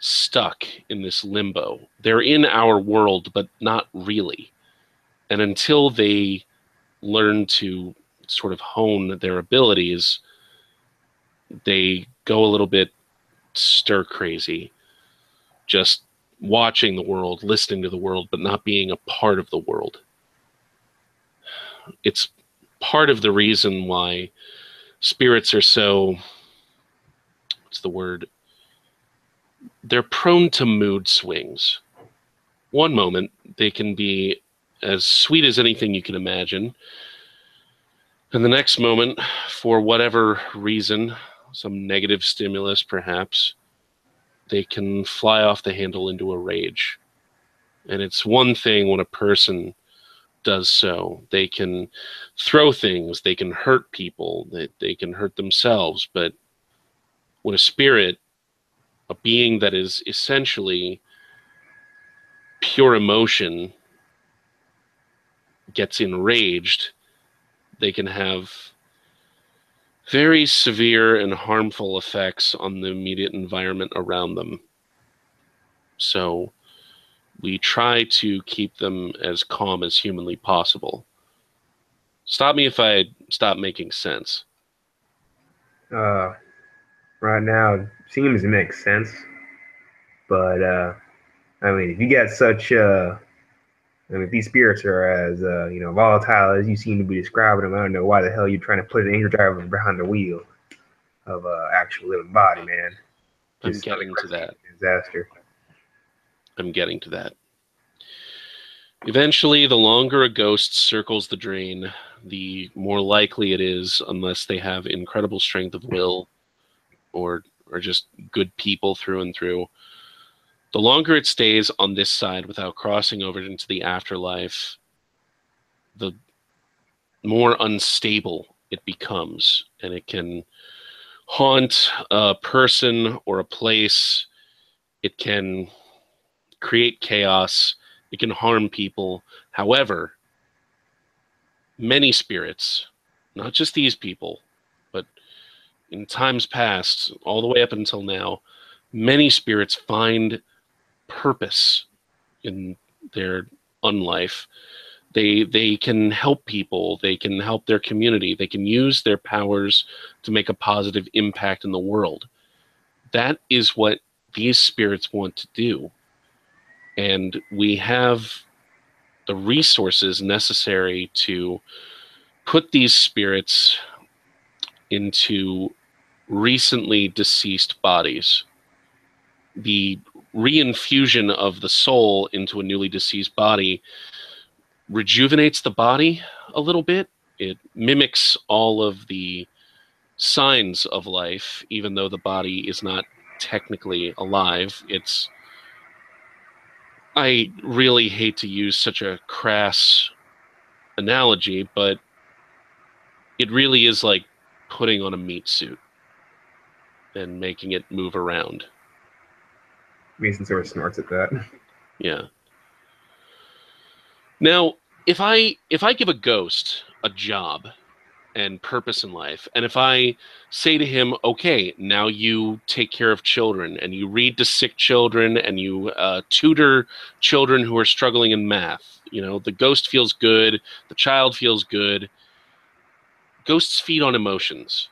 stuck in this limbo. They're in our world, but not really. And until they learn to sort of hone their abilities, they go a little bit stir crazy, just watching the world, listening to the world, but not being a part of the world. It's part of the reason why spirits are so, what's the word? They're prone to mood swings. One moment, they can be as sweet as anything you can imagine. And the next moment, for whatever reason, some negative stimulus perhaps, they can fly off the handle into a rage. And it's one thing when a person does so. They can throw things, they can hurt people, they can hurt themselves. But when a spirit, a being that is essentially pure emotion, gets enraged, they can have very severe and harmful effects on the immediate environment around them. So we try to keep them as calm as humanly possible. Stop me if I stop making sense. Right now, it seems to make sense. But, I mean, if you got such, I mean, if these spirits are as, volatile as you seem to be describing them, I don't know why the hell you're trying to put an English driver behind the wheel of actual living body, man. I'm getting to that. Disaster. I'm getting to that. Eventually, the longer a ghost circles the drain, the more likely it is, unless they have incredible strength of will or are just good people through and through, the longer it stays on this side without crossing over into the afterlife, the more unstable it becomes, and it can haunt a person or a place. It can create chaos. It can harm people. However, many spirits, not just these people, but in times past, all the way up until now, many spirits find purpose in their unlife. They can help people. They can help their community. They can use their powers to make a positive impact in the world. That is what these spirits want to do. And we have the resources necessary to put these spirits into recently deceased bodies. The reinfusion of the soul into a newly deceased body rejuvenates the body a little bit. It mimics all of the signs of life, even though the body is not technically alive. I really hate to use such a crass analogy, but it really is like putting on a meat suit and making it move around. Mason sort of snorts at that. Yeah. Now, if I give a ghost a job and purpose in life, and if I say to him, okay, now you take care of children, and you read to sick children, and you tutor children who are struggling in math, the ghost feels good, the child feels good. Ghosts feed on emotions.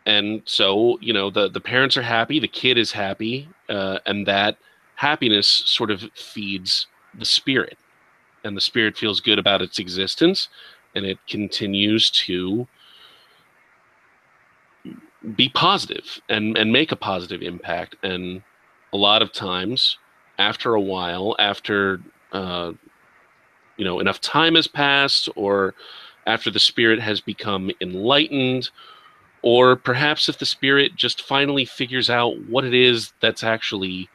And so, the parents are happy, the kid is happy, and that happiness sort of feeds the spirit. And the spirit feels good about its existence, and it continues to be positive and make a positive impact. And a lot of times, after a while, after enough time has passed, or after the spirit has become enlightened, or perhaps if the spirit just finally figures out what it is that's actually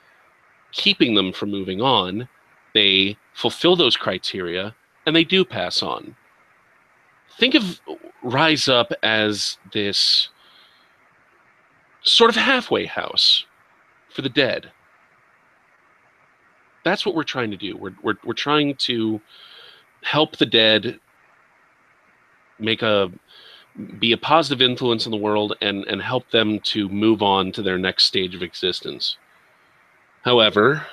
keeping them from moving on, they fulfill those criteria and they do pass on. Think of Rise Up as this sort of halfway house for the dead. That's what we're trying to do. We're trying to help the dead be a positive influence in the world and help them to move on to their next stage of existence. However,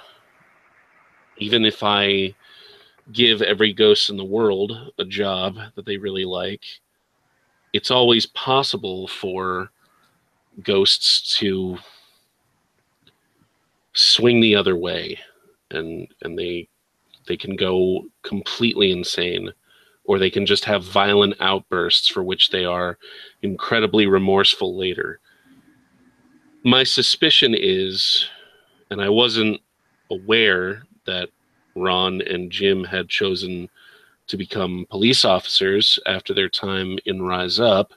even if I give every ghost in the world a job that they really like, it's always possible for ghosts to swing the other way, and they can go completely insane, or they can just have violent outbursts for which they are incredibly remorseful later. My suspicion is, and I wasn't aware that Ron and Jim had chosen to become police officers after their time in Rise Up,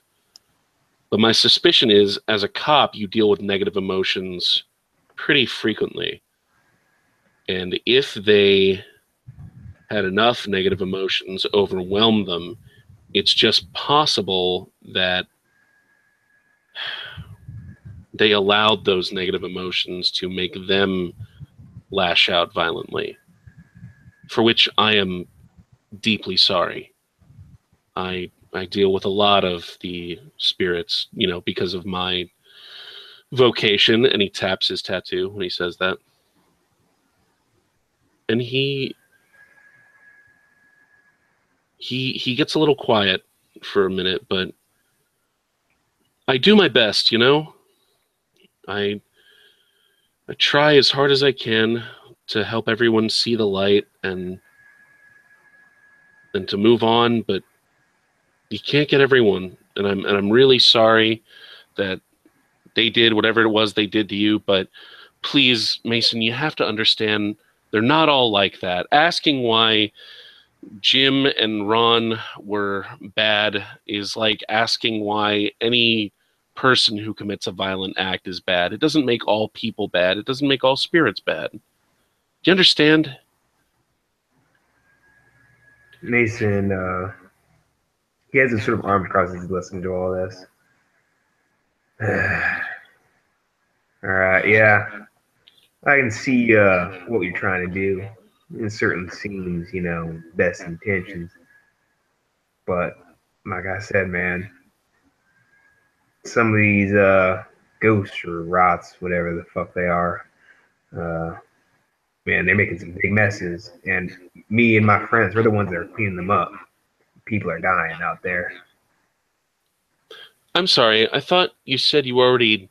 but my suspicion is, as a cop, you deal with negative emotions pretty frequently. And if they had enough negative emotions overwhelm them, it's just possible that they allowed those negative emotions to make them lash out violently, for which I am deeply sorry. I deal with a lot of the spirits, because of my vocation, and he taps his tattoo when he says that. And he gets a little quiet for a minute, but I do my best, I try as hard as I can to help everyone see the light and to move on, but you can't get everyone, and I'm really sorry that they did whatever it was they did to you, but please, Mason, you have to understand they're not all like that. Asking why Jim and Ron were bad is like asking why any person who commits a violent act is bad. It doesn't make all people bad. It doesn't make all spirits bad. Do you understand? Mason, he has his sort of arms crossed as he's listening to all this. All right, yeah. I can see what you're trying to do in certain scenes, best intentions. But like I said, man, some of these ghosts or rots, whatever the fuck they are, uh, man, they're making some big messes. And me and my friends, we're the ones that are cleaning them up. People are dying out there. I'm sorry. I thought you said you already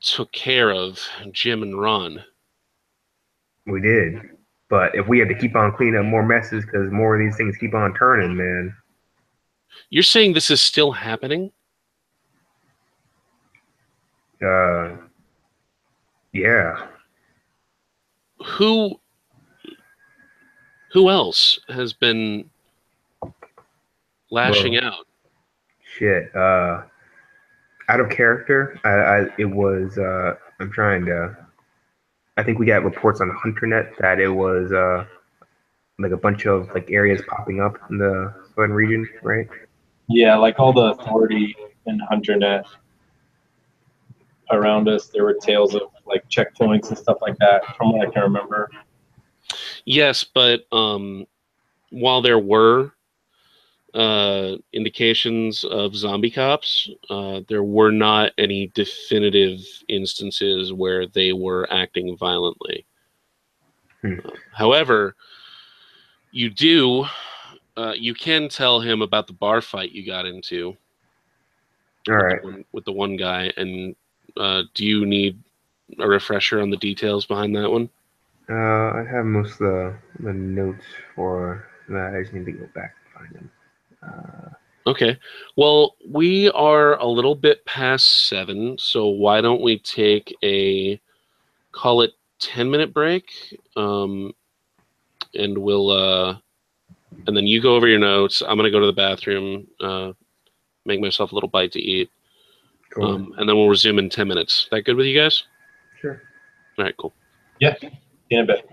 took care of Jim and Ron. We did. But if we had to keep on cleaning up more messes because more of these things keep on turning, man. You're saying this is still happening? Yeah. Who else has been lashing out? Shit. Out of character, it was, I'm trying to, I think we got reports on HunterNet that it was, like a bunch of like areas popping up in the southern region, right? Yeah, like all the authority and HunterNet around us, there were tales of like checkpoints and stuff like that, from what I can remember. Yes, but while there were indications of zombie cops, there were not any definitive instances where they were acting violently. However, you can tell him about the bar fight you got into. All right. With the one guy, and do you need a refresher on the details behind that one? I have most of the notes for that. I just need to go back and find them. Okay. Well, we are a little bit past 7, so why don't we take call it 10-minute break, and and then you go over your notes. I'm gonna go to the bathroom, make myself a little bite to eat, Cool. and then we'll resume in 10 minutes. That good with you guys? Sure. All right, cool. Yeah, in a bit.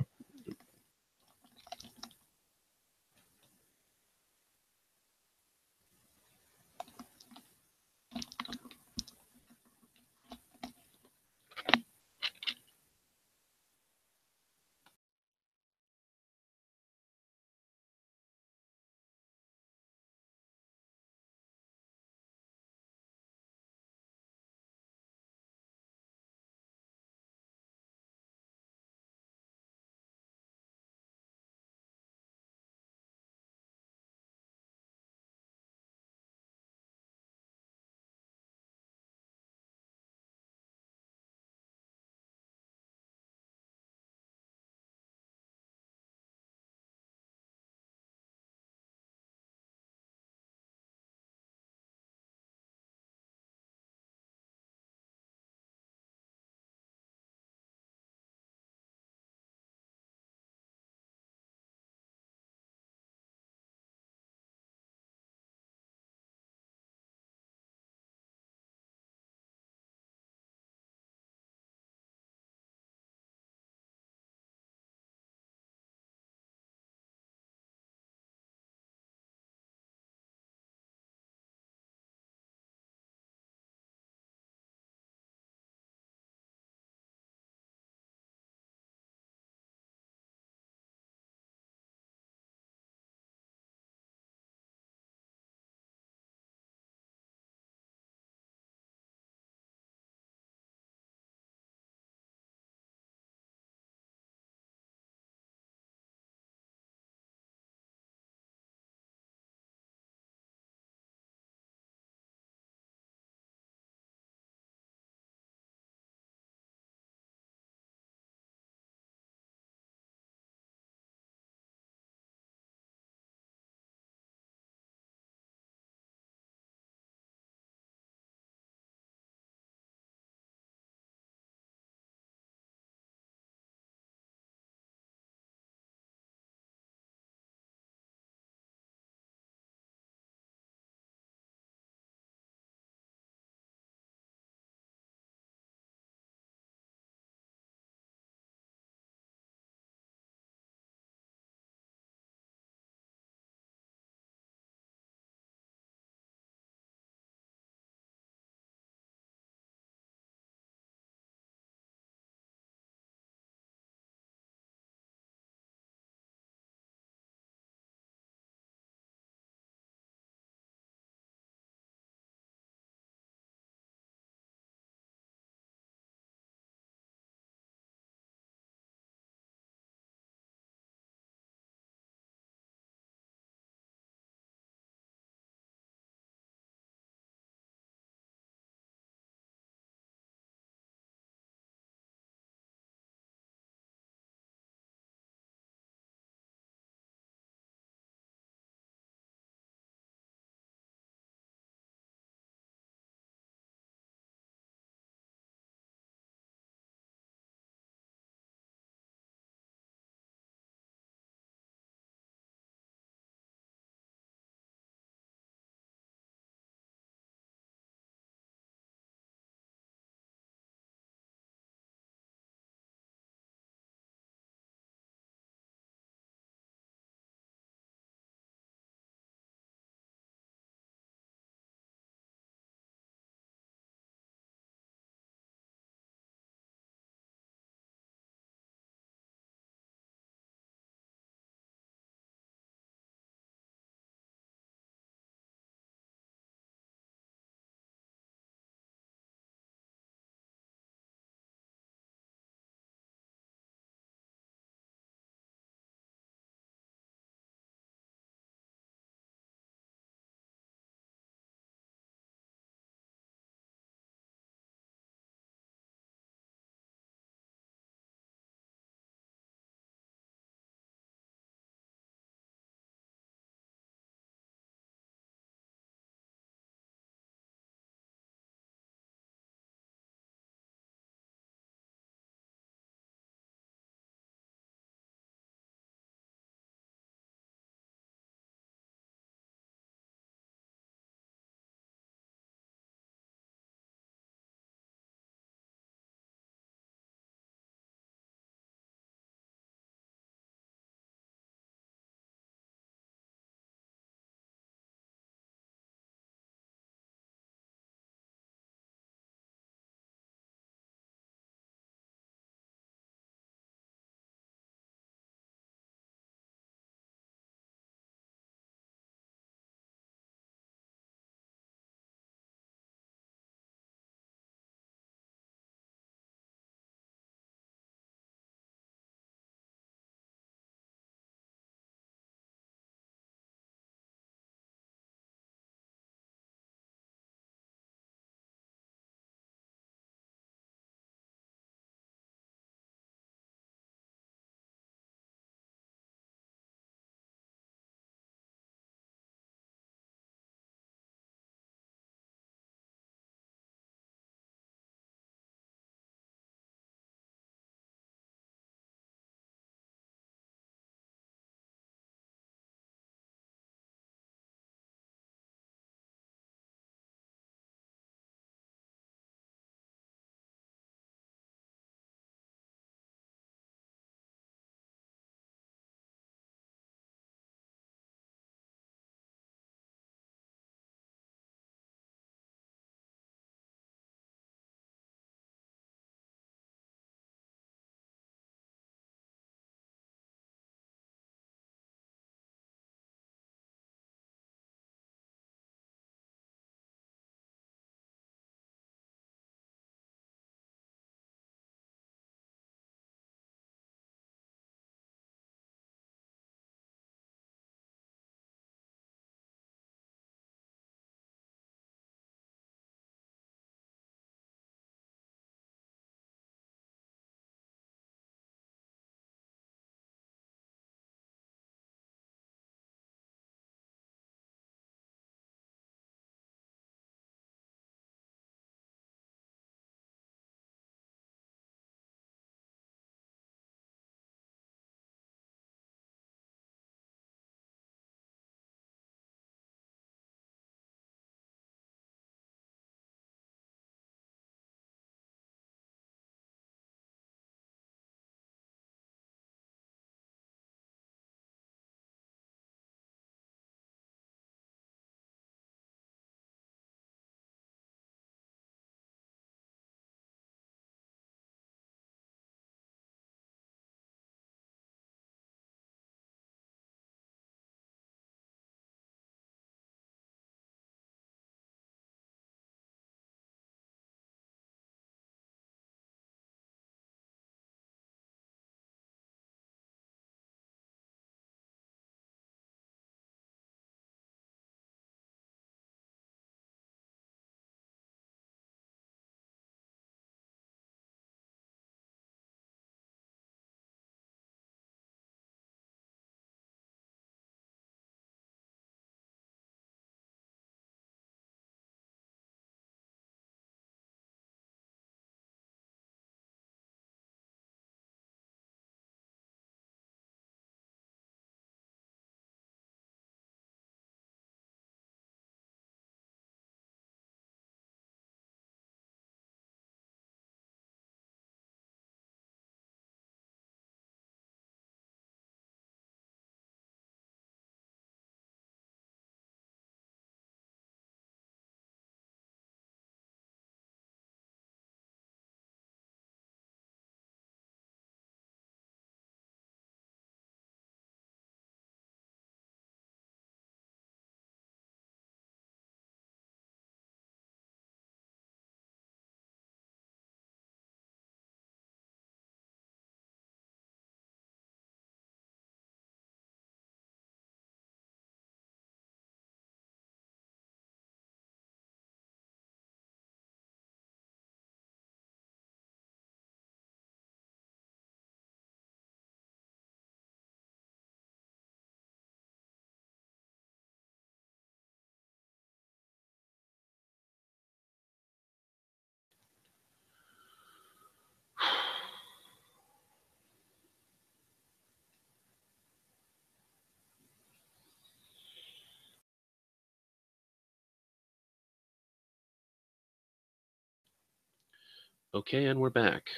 Okay, and we're back.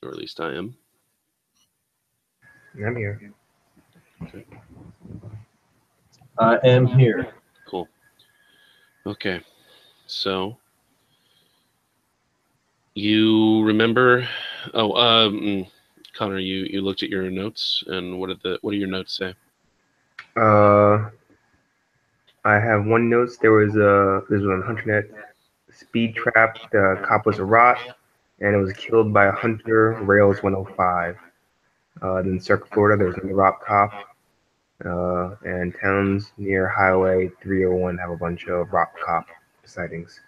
Or at least I am. I'm here. I am here. Cool. Okay, so you remember? Oh, Connor, you looked at your notes, and what do your notes say? I have one note. This was on HunterNet. Speed Trap. The cop was a rot, and it was killed by a hunter. Rails 105. Then Circle, Florida. There was another rot cop. And towns near Highway 301 have a bunch of rot cop sightings.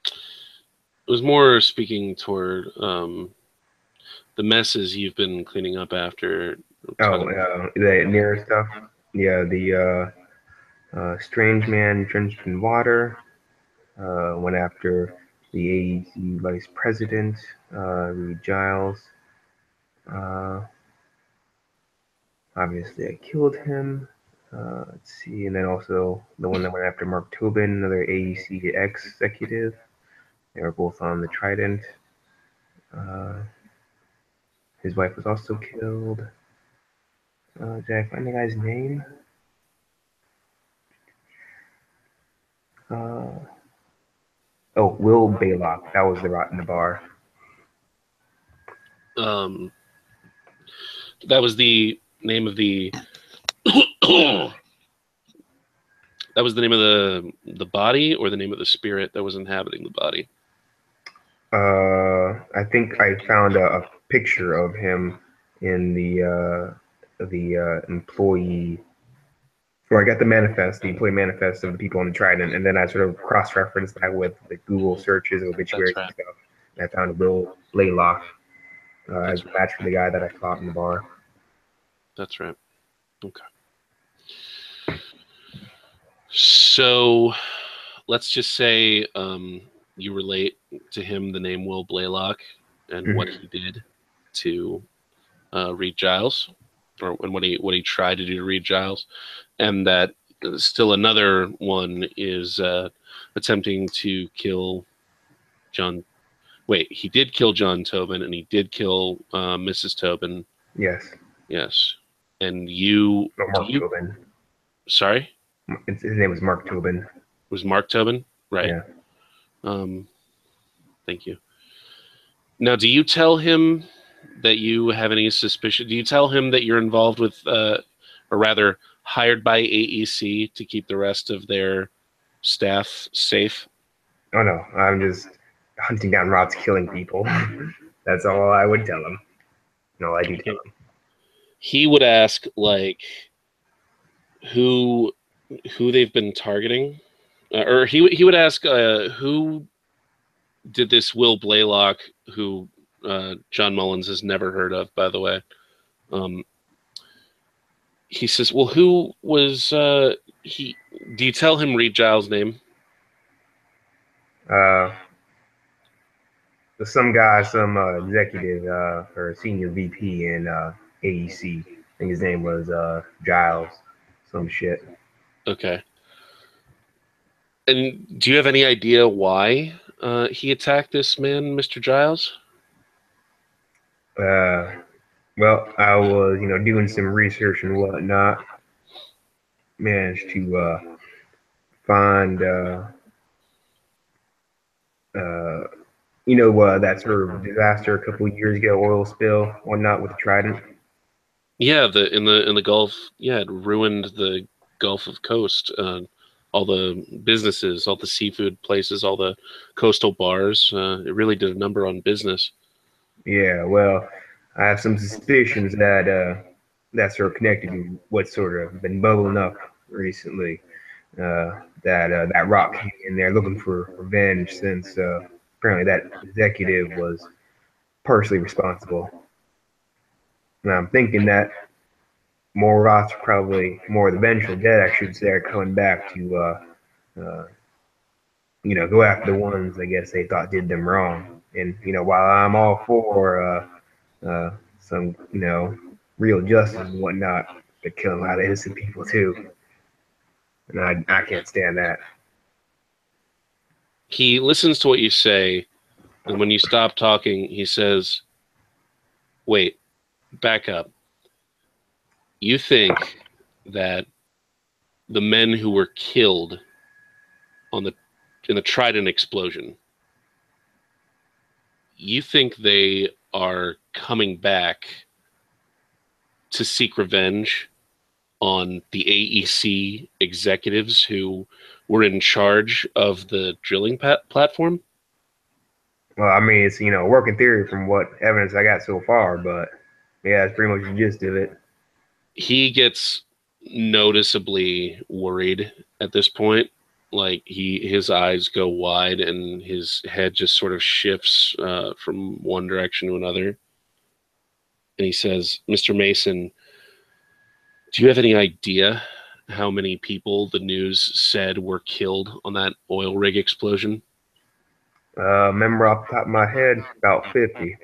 It was more speaking toward the messes you've been cleaning up after. The near stuff. Yeah, the strange man drenched in water. Went after the AEC vice president, Reed Giles. Obviously, I killed him. Let's see, and then also the one that went after Mark Tobin, another AEC executive. They were both on the Trident. His wife was also killed. Did I find the guy's name? Will Baylock. That was the rot in the bar. That was the name of the. That was the name of the body, or the name of the spirit that was inhabiting the body. I think I found a picture of him in the employee. Or I got the employee manifest of the people on the Trident, and then I sort of cross-referenced that with the Google searches of obituaries and stuff. And I found Will Blaylock as a match for the guy that I fought in the bar. That's right. Okay. So let's just say you relate to him the name Will Blaylock and what he did to Reed Giles, and what he tried to do to Reed Giles, and that still another one is attempting to kill John. Wait, he did kill John Tobin, and he did kill Mrs. Tobin. Yes. Yes. And you... Mark Tobin. Sorry? His name was Mark Tobin. It was Mark Tobin? Right. Yeah. Thank you. Now, do you tell him that you have any suspicion? Do you tell him that you're involved with, or rather, hired by AEC to keep the rest of their staff safe? Oh, no. I'm just hunting down rots, killing people. That's all I would tell him. No, I do tell him. He would ask, like, who they've been targeting, or he would ask who did this Will Blaylock, who John Mullins has never heard of, by the way. He says, well, who was he? Do you tell him Reed Giles' name? Some guy, some executive or senior VP in AEC. I think his name was Giles. Some shit. Okay. And do you have any idea why he attacked this man, Mr. Giles? Well, I was, doing some research and whatnot. Managed to find, that sort of disaster a couple of years ago, oil spill, whatnot with the Trident. Yeah, in the Gulf. Yeah, it ruined the Gulf of Coast. All the businesses, all the seafood places, all the coastal bars. It really did a number on business. Yeah, well, I have some suspicions that that's sort of connected to what's sort of been bubbling up recently. That rock came in there looking for revenge since apparently that executive was partially responsible. And I'm thinking that more rots, probably more of the vengeful dead, I should say, are coming back to, go after the ones I guess they thought did them wrong. And while I'm all for some real justice and whatnot, they're killing a lot of innocent people too, and I can't stand that. He listens to what you say, And when you stop talking, he says, wait, back up. You think that the men who were killed in the Trident explosion, you think they are coming back to seek revenge on the AEC executives who were in charge of the drilling platform? Well, I mean, it's working theory from what evidence I got so far, but yeah, that's pretty much the gist of it. He gets noticeably worried at this point. Like his eyes go wide and his head just sort of shifts from one direction to another. And he says, "Mr. Mason, do you have any idea how many people the news said were killed on that oil rig explosion?" Remember off the top of my head, about 50.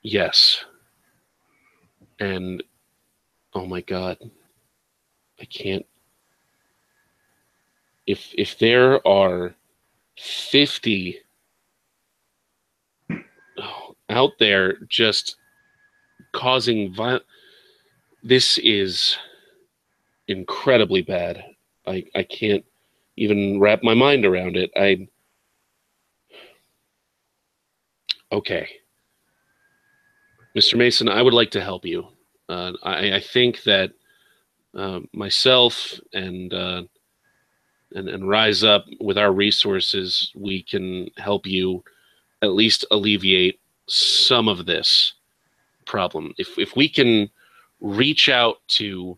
Yes. And oh my God, I can't. If there are 50 out there just causing violence, this is incredibly bad. I can't even wrap my mind around it. Okay. Mr. Mason, I would like to help you. I think that myself and Rise Up, with our resources, we can help you at least alleviate some of this problem. If we can reach out to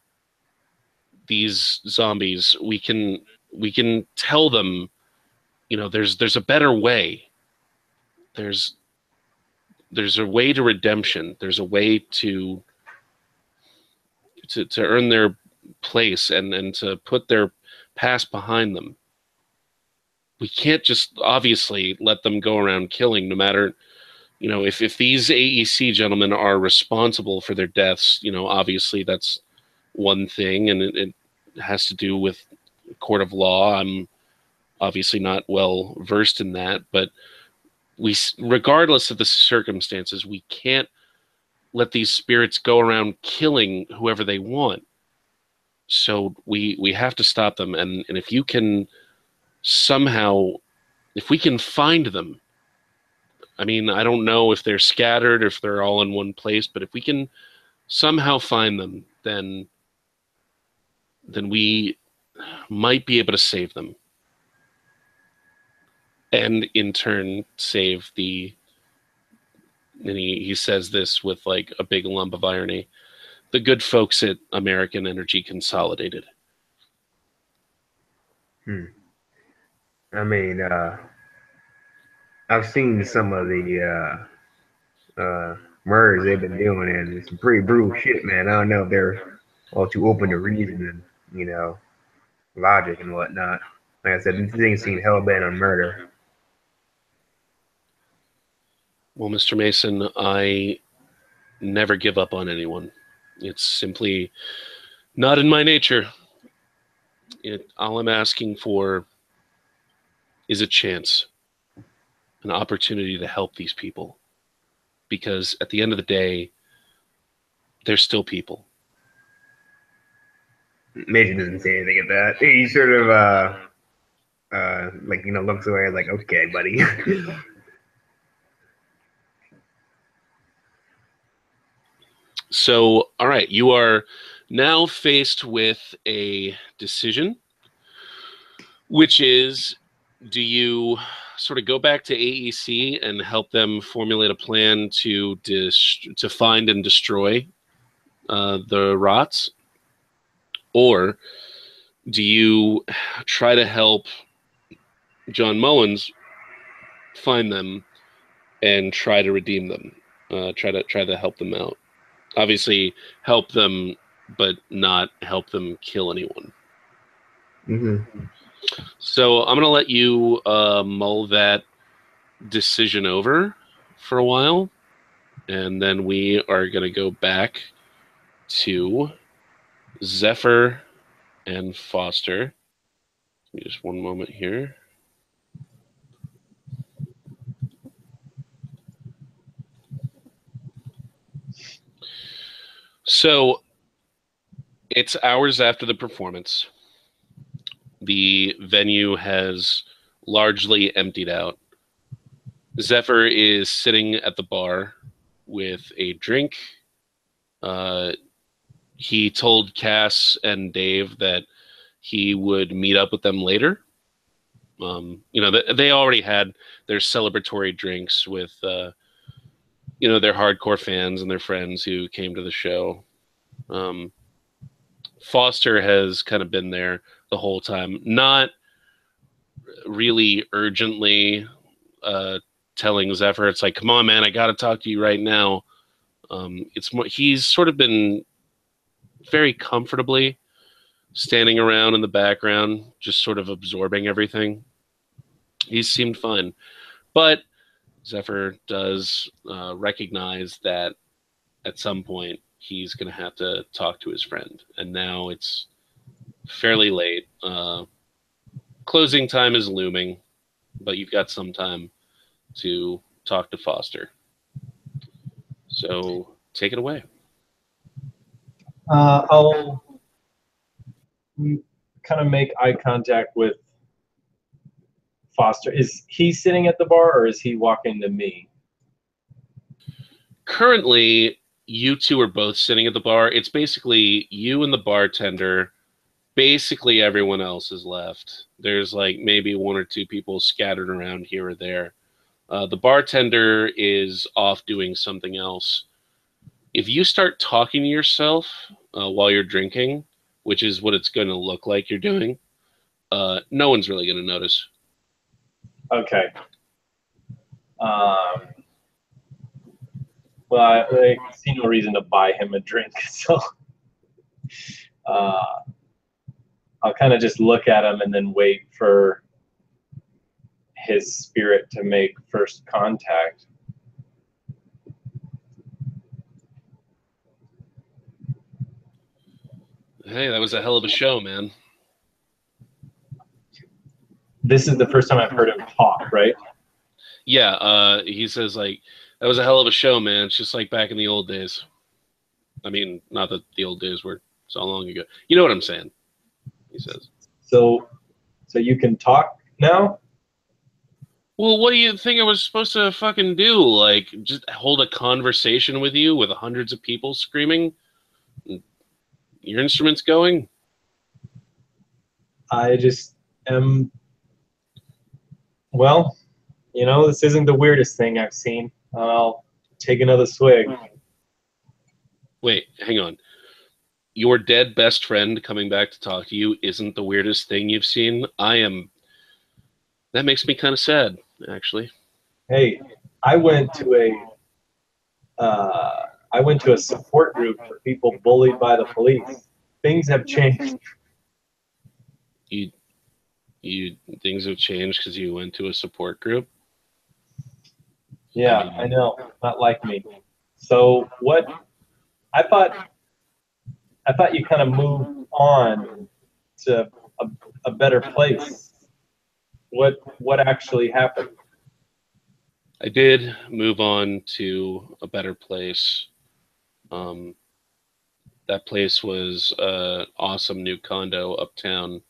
these zombies, we can tell them, there's a better way. There's a way to redemption. There's a way to earn their place and to put their past behind them. We can't just obviously let them go around killing, no matter, if these AEC gentlemen are responsible for their deaths, obviously that's one thing, and it has to do with court of law. I'm obviously not well versed in that, but regardless of the circumstances, we can't let these spirits go around killing whoever they want. So we have to stop them. And if you can somehow, if we can find them, I mean, I don't know if they're scattered, if they're all in one place, but if we can somehow find them, then we might be able to save them. And in turn, save and he says this with like a big lump of irony, the good folks at American Energy Consolidated. I mean, I've seen some of the murders they've been doing, and it's some pretty brutal shit, man. I don't know if they're all too open to reason and, logic and whatnot. Like I said, these things seem hell-bent on murder. Well, Mr. Mason, I never give up on anyone. It's simply not in my nature. All I'm asking for is a chance, an opportunity to help these people. Because at the end of the day, they're still people. Mason doesn't say anything at that. He sort of, looks away like, okay, buddy. So, all right, you are now faced with a decision, which is, do you sort of go back to AEC and help them formulate a plan to find and destroy the rots? Or do you try to help John Mullins find them and try to redeem them? Try to help them out. Obviously, help them, but not help them kill anyone. Mm-hmm. So I'm going to let you mull that decision over for a while, and then we are going to go back to Zephyr and Foster. Give me just one moment here. So it's hours after the performance. The venue has largely emptied out. Zephyr is sitting at the bar with a drink. He told Cass and Dave that he would meet up with them later. They already had their celebratory drinks with, their hardcore fans and their friends who came to the show. Foster has kind of been there the whole time, not really urgently telling Zephyr, it's like, come on, man, I got to talk to you right now. It's more, he's sort of been very comfortably standing around in the background, just sort of absorbing everything. He's seemed fine. But Zephyr does recognize that at some point he's going to have to talk to his friend. And now it's fairly late. Closing time is looming, but you've got some time to talk to Foster. So take it away. I'll kind of make eye contact with Foster. Is he sitting at the bar or is he walking to me? Currently, you two are both sitting at the bar. It's basically you and the bartender. Basically, everyone else is left. There's like maybe one or two people scattered around here or there. The bartender is off doing something else. If you start talking to yourself while you're drinking, which is what it's going to look like you're doing, no one's really going to notice. Okay. Well, I see no reason to buy him a drink, so I'll kind of just look at him and then wait for his spirit to make first contact. Hey, that was a hell of a show, man. This is the first time I've heard him talk, right? Yeah, he says, like, that was a hell of a show, man. It's just like back in the old days. I mean, not that the old days were so long ago. You know what I'm saying, he says. So you can talk now? Well, what do you think I was supposed to fucking do? Like, just hold a conversation with you with hundreds of people screaming? Your instrument's going? I just am... Well, this isn't the weirdest thing I've seen. I'll take another swig. Wait, hang on. Your dead best friend coming back to talk to you isn't the weirdest thing you've seen? That makes me kind of sad, actually. Hey, I went to a support group for people bullied by the police. Things have changed. Things have changed because you went to a support group? Yeah, I know. Not like me. So what? I thought you kind of moved on to a better place. What actually happened? I did move on to a better place. That place was an awesome new condo uptown,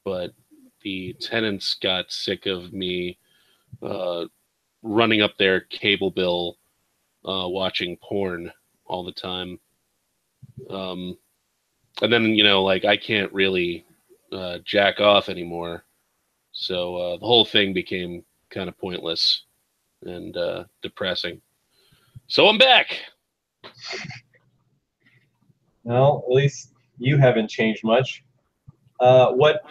but the tenants got sick of me running up their cable bill, watching porn all the time. And then, I can't really jack off anymore. So the whole thing became kind of pointless and depressing. So I'm back. Well, at least you haven't changed much. What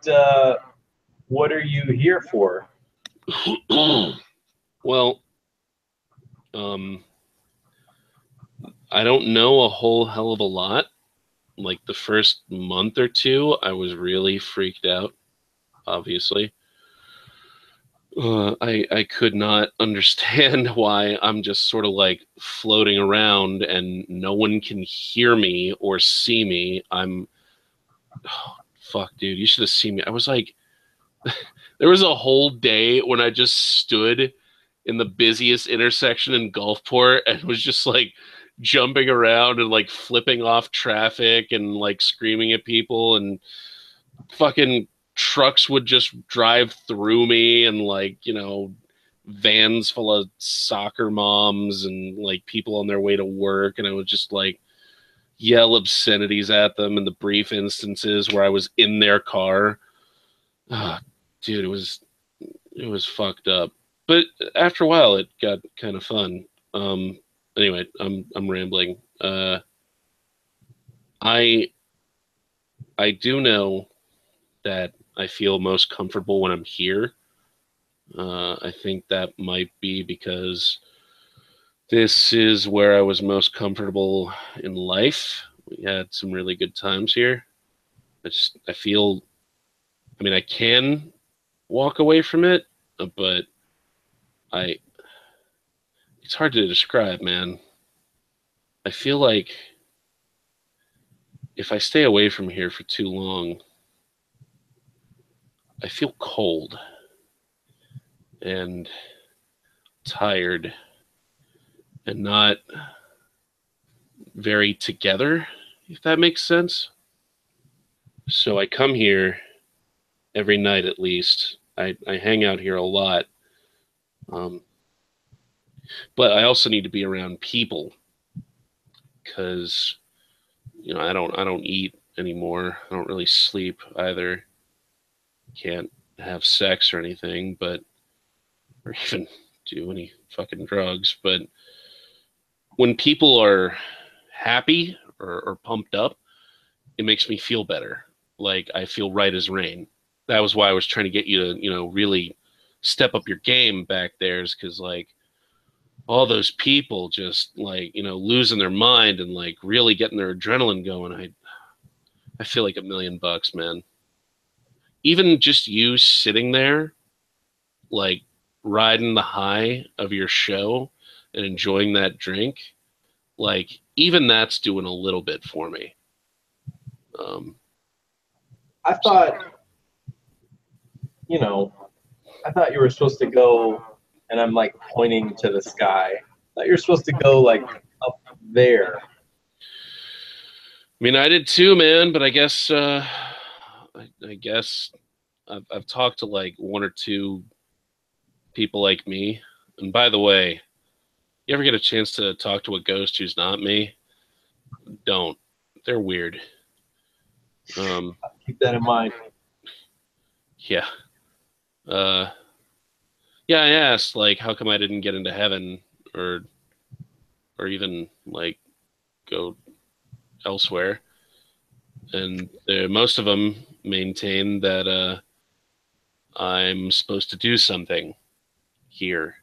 are you here for? Well, I don't know a whole hell of a lot. Like the first month or two, I was really freaked out, obviously. I could not understand why I'm just sort of like floating around and no one can hear me or see me. Fuck, dude, you should have seen me. I was like, there was a whole day when I just stood in the busiest intersection in Gulfport and was just like jumping around and like flipping off traffic and like screaming at people, and fucking trucks would just drive through me, and like, you know, vans full of soccer moms and like people on their way to work, and I would just like yell obscenities at them in the brief instances where I was in their car. Ah, dude, it was fucked up. But after a while, it got kind of fun. Anyway, I'm rambling. I do know that I feel most comfortable when I'm here. I think that might be because this is where I was most comfortable in life. We had some really good times here. I feel, I mean, I can walk away from it, but it's hard to describe, man. I feel like if I stay away from here for too long, I feel cold and tired and not very together, if that makes sense. So I come here every night at least. I hang out here a lot. But I also need to be around people because, you know, I don't eat anymore. I don't really sleep either. Can't have sex or anything, or even do any fucking drugs. But when people are happy or pumped up, it makes me feel better. Like I feel right as rain. That was why I was trying to get you to, you know, really step up your game back there, is because like all those people just like, you know, losing their mind and like really getting their adrenaline going. I feel like $1,000,000, man. Even just you sitting there, like riding the high of your show and enjoying that drink, like even that's doing a little bit for me. I thought, you know, I thought you were supposed to go, and I'm like pointing to the sky. I thought you were supposed to go like up there. I mean, I did too, man, but I guess I guess I've talked to like one or two people like me. And by the way, you ever get a chance to talk to a ghost who's not me? Don't. They're weird. Keep that in mind. Yeah. Yeah, I asked like how come I didn't get into heaven or even like go elsewhere. And most of them maintain that I'm supposed to do something here.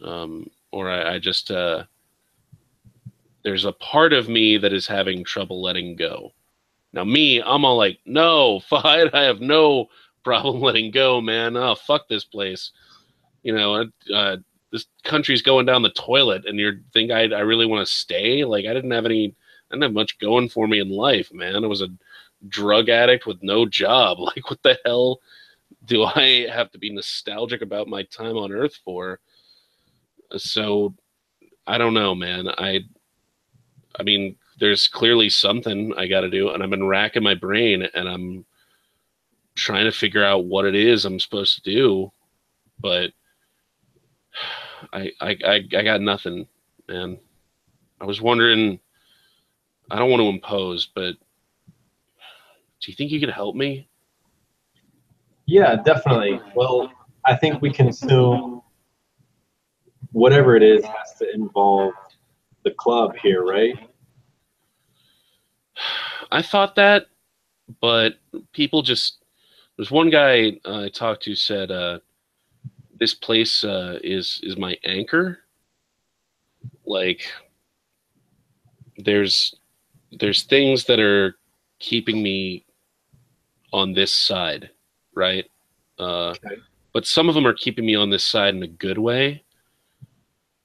Or I just there's a part of me that is having trouble letting go. Now me, I'm all like, no, Fahad, I have no problem letting go, man. Oh, fuck this place. You know, this country's going down the toilet, and you think I really want to stay? Like, I didn't have much going for me in life, man. I was a drug addict with no job. Like, what the hell do I have to be nostalgic about my time on Earth for? So, I don't know, man. I mean, there's clearly something I got to do, and I've been racking my brain, and I'm trying to figure out what it is I'm supposed to do, but I got nothing, man. I was wondering, I don't want to impose, but do you think you could help me? Yeah, definitely. Well, I think we can assume whatever it is has to involve the club here, right? I thought that, but people just, there's one guy I talked to said, this place is my anchor. Like, there's things that are keeping me on this side, right? Okay. But some of them are keeping me on this side in a good way.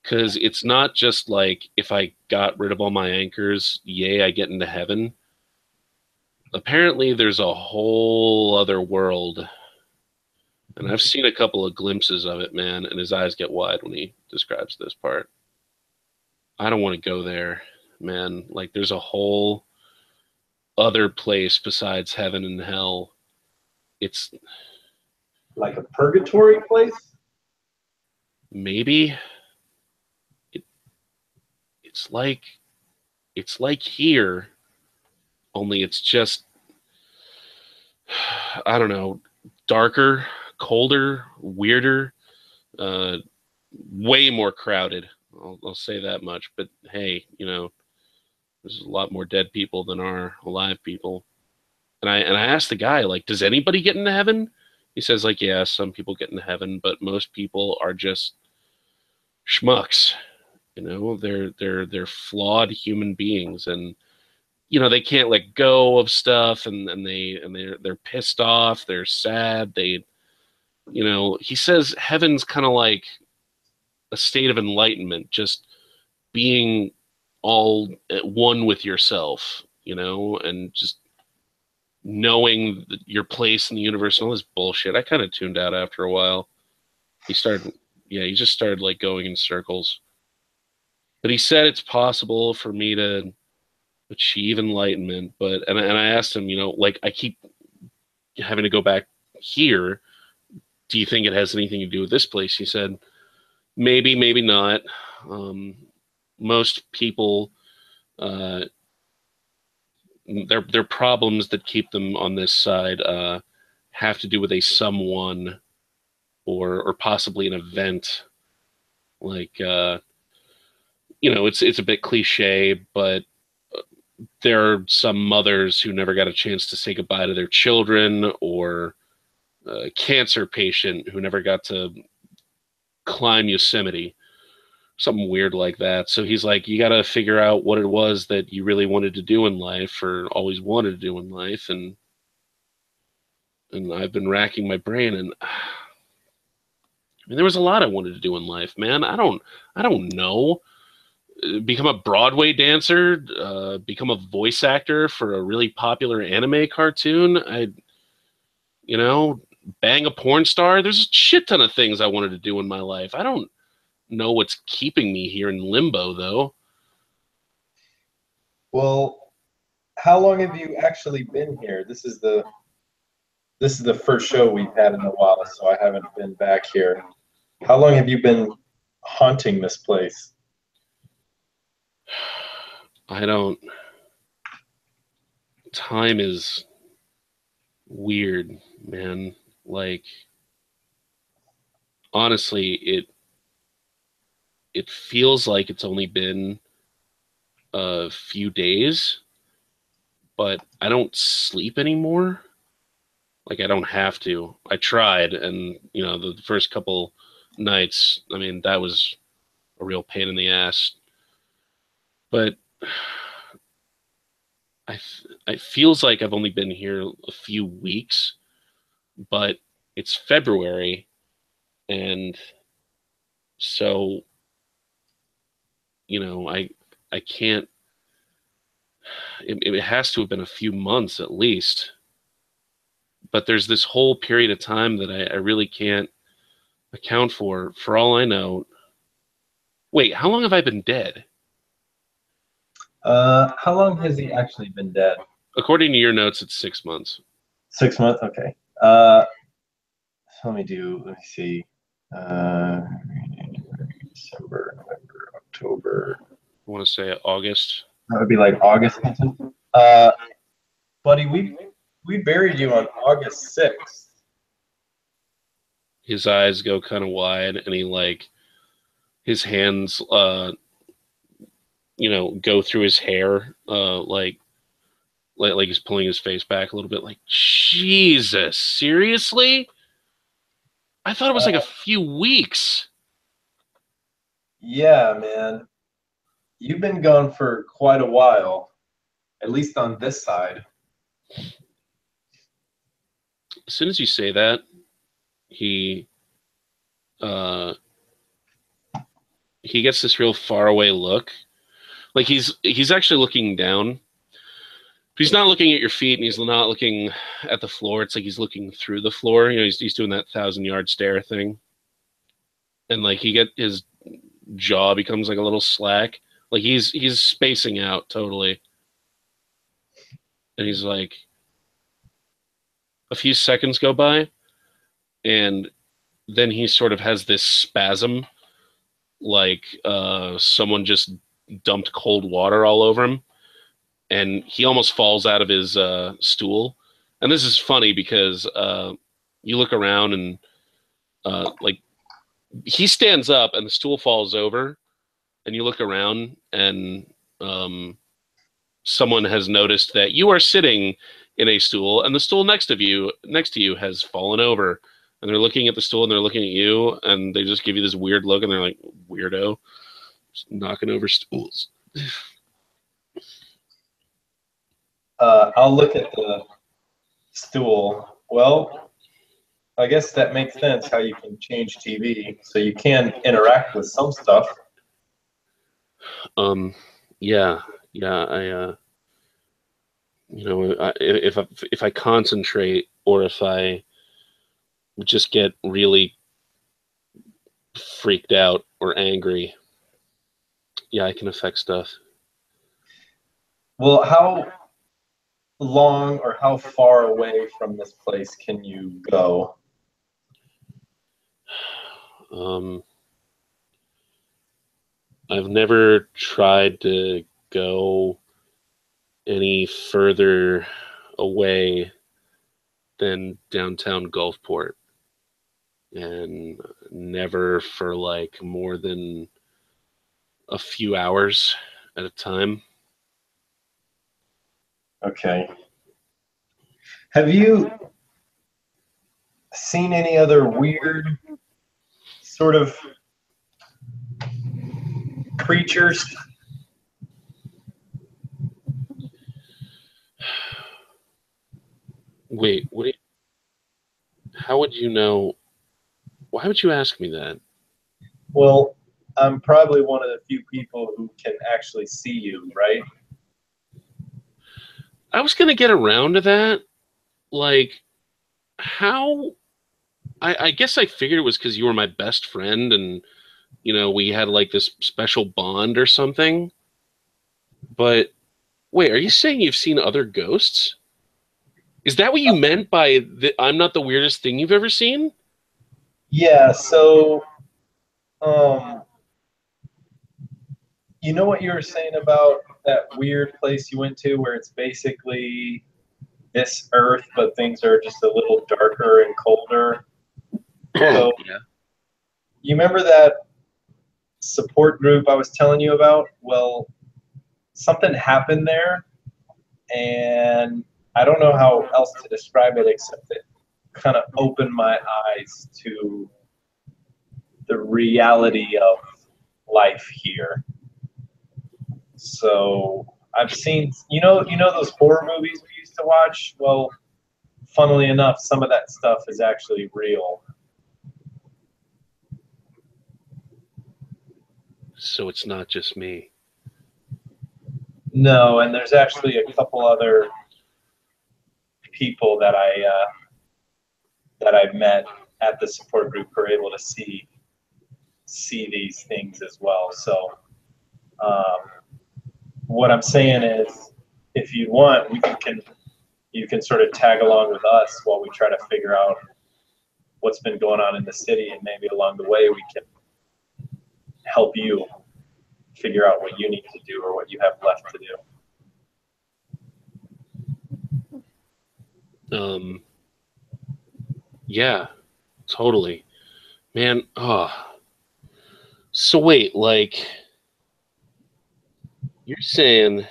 Because it's not just like if I got rid of all my anchors, yay, I get into heaven. Apparently, there's a whole other world. And I've seen a couple of glimpses of it, man, and his eyes get wide when he describes this part. I don't want to go there, man. Like, there's a whole other place besides heaven and hell. It's Like a purgatory place? maybe it's like here, only it's just I don't know, darker, colder, weirder, uh, way more crowded. I'll say that much. But hey, there's a lot more dead people than are alive people. And I asked the guy, like, does anybody get into heaven? He says, like, yeah, some people get into heaven, but most people are just schmucks. They're flawed human beings, and they can't let go of stuff, and they're pissed off, they're sad, he says heaven's kind of like a state of enlightenment, just being all at one with yourself, and just knowing your place in the universe and all this bullshit. I kind of tuned out after a while. He just started like going in circles. But he said it's possible for me to achieve enlightenment. And I asked him, like, I keep having to go back here. Do you think it has anything to do with this place? He said, maybe, maybe not. Most people, their problems that keep them on this side have to do with a someone or possibly an event. Like, it's a bit cliche, but there are some mothers who never got a chance to say goodbye to their children, or a cancer patient who never got to climb Yosemite, something weird like that. So he's like, you got to figure out what it was that you really wanted to do in life, or always wanted to do in life. And I've been racking my brain, and there was a lot I wanted to do in life, man. I don't know. Become a Broadway dancer, become a voice actor for a really popular anime cartoon. Bang a porn star. There's a shit ton of things I wanted to do in my life. I don't know what's keeping me here in limbo, though. Well, how long have you actually been here? This is the first show we've had in a while, so I haven't been back here. How long have you been haunting this place? Time is weird, man. Like, honestly, it feels like it's only been a few days, but I don't sleep anymore. Like, I don't have to. I tried, and the first couple nights, that was a real pain in the ass. But it feels like I've only been here a few weeks, but it's February, and so I can't. It has to have been a few months at least. But there's this whole period of time that I really can't account for. For all I know, wait, how long have I been dead? How long has he actually been dead? According to your notes, it's 6 months. 6 months? Okay. Let me see. December, November, October. I want to say August. That would be like August. Buddy, we buried you on August 6th. His eyes go kind of wide, and his hands, go through his hair, like he's pulling his face back a little bit. Like, Jesus, seriously? I thought it was like a few weeks. Yeah, man. You've been gone for quite a while, at least on this side. As soon as you say that, he gets this real far away look. Like he's actually looking down. He's not looking at your feet, and he's not looking at the floor. It's like he's looking through the floor. He's doing that 1,000-yard stare thing. And like his jaw becomes like a little slack. Like he's spacing out totally. And he's like, a few seconds go by, and then he sort of has this spasm, like someone just dumped cold water all over him, and he almost falls out of his stool. And this is funny because you look around and like he stands up and the stool falls over, and you look around and someone has noticed that you are sitting in a stool, and the stool next to you has fallen over, and they're looking at the stool and they're looking at you, and they just give you this weird look, and they're like, weirdo, just knocking over stools. I'll look at the stool. Well, I guess that makes sense how you can change TV, so you can interact with some stuff. Yeah, I if I concentrate, or if I just get really freaked out or angry, yeah, I can affect stuff. Well, how long or how far away from this place can you go? I've never tried to go any further away than downtown Gulfport, and never for like more than a few hours at a time. Okay. Have you seen any other weird sort of creatures? Wait, how would you know? Why would you ask me that? Well, I'm probably one of the few people who can actually see you, right? I was going to get around to that. Like, how? I guess I figured it was because you were my best friend, and, we had like this special bond or something. But wait, are you saying you've seen other ghosts? Is that what you meant by I'm not the weirdest thing you've ever seen? Yeah, so, you know what you were saying about that weird place you went to where it's basically this Earth, but things are just a little darker and colder? So, Yeah. you remember that support group I was telling you about? Well, something happened there, and I don't know how else to describe it except it kind of opened my eyes to the reality of life here. So I've seen, those horror movies we used to watch? Well, funnily enough, some of that stuff is actually real. So it's not just me. No, and there's actually a couple other people that I've met at the support group who are able to see these things as well. So what I'm saying is, if you want, you can sort of tag along with us while we try to figure out what's been going on in the city, and maybe along the way we can help you figure out what you need to do or what you have left to do. Yeah, totally. Man, so wait, like, you're saying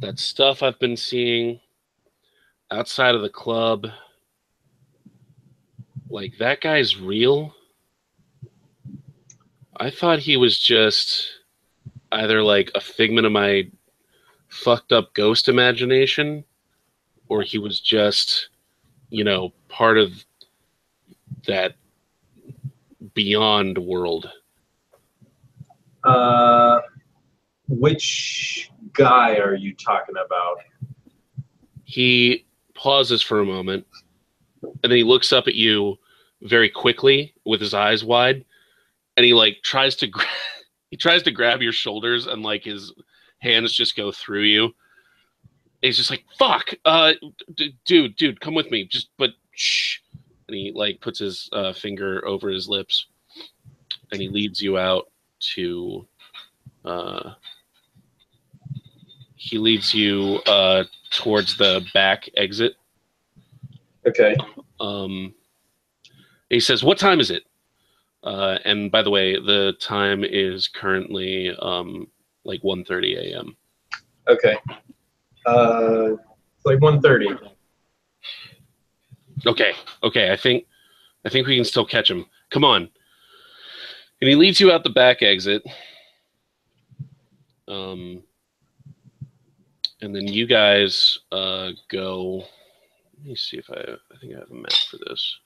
that stuff I've been seeing outside of the club, like, that guy's real? I thought he was just either like a figment of my fucked up ghost imagination, or he was just, part of that beyond world. Which guy are you talking about? He pauses for a moment, and then he looks up at you very quickly with his eyes wide, and he like tries to He tries to grab your shoulders, and like his hands just go through you. He's just like, "Fuck, dude, come with me." But shh. And he like puts his finger over his lips, and he leads you out to. He leads you towards the back exit. Okay. He says, "What time is it?" And by the way, the time is currently like 1:30 a.m. Okay. It's like 1:30. Okay. I think we can still catch him. Come on. And he leads you out the back exit. And then you guys go. Let me see if I think I have a map for this.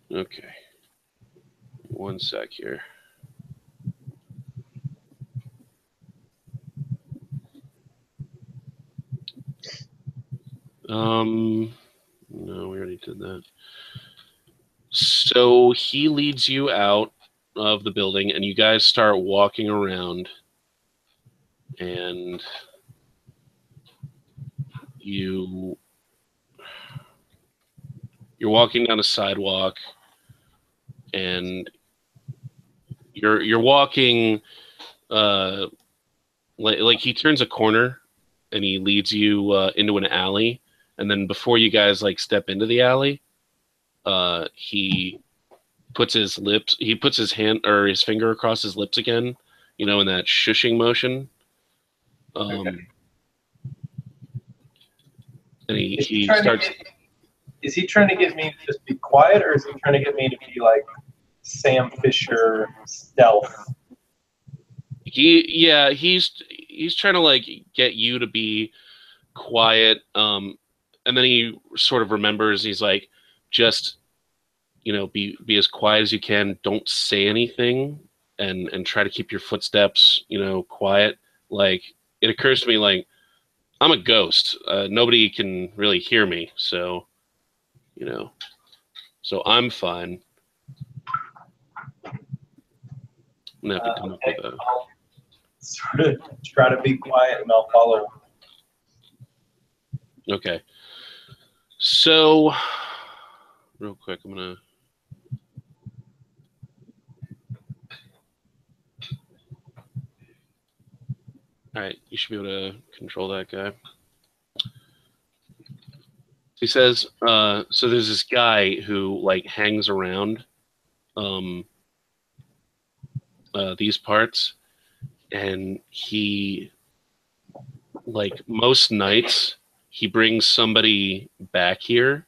Okay. One sec here. No, we already did that. So he leads you out of the building, and you guys start walking around, and you're walking down a sidewalk, and you're walking like he turns a corner, and he leads you into an alley. And then before you guys like step into the alley, he puts his hand or his finger across his lips again, in that shushing motion. Okay. And he starts. Is he trying to get me to just be quiet, or is he trying to get me to be like Sam Fisher stealth? He's trying to like get you to be quiet. And then he sort of remembers. He's like, just be as quiet as you can. Don't say anything, and try to keep your footsteps quiet. Like, it occurs to me, like, I'm a ghost. Nobody can really hear me, so so I'm fine. I'm gonna have to come up with a. I'll sort of try to be quiet, and I'll follow. Okay. So, real quick, I'm gonna. All right, you should be able to control that guy. He says, so there's this guy who like hangs around these parts, and he, like, most nights he brings somebody back here,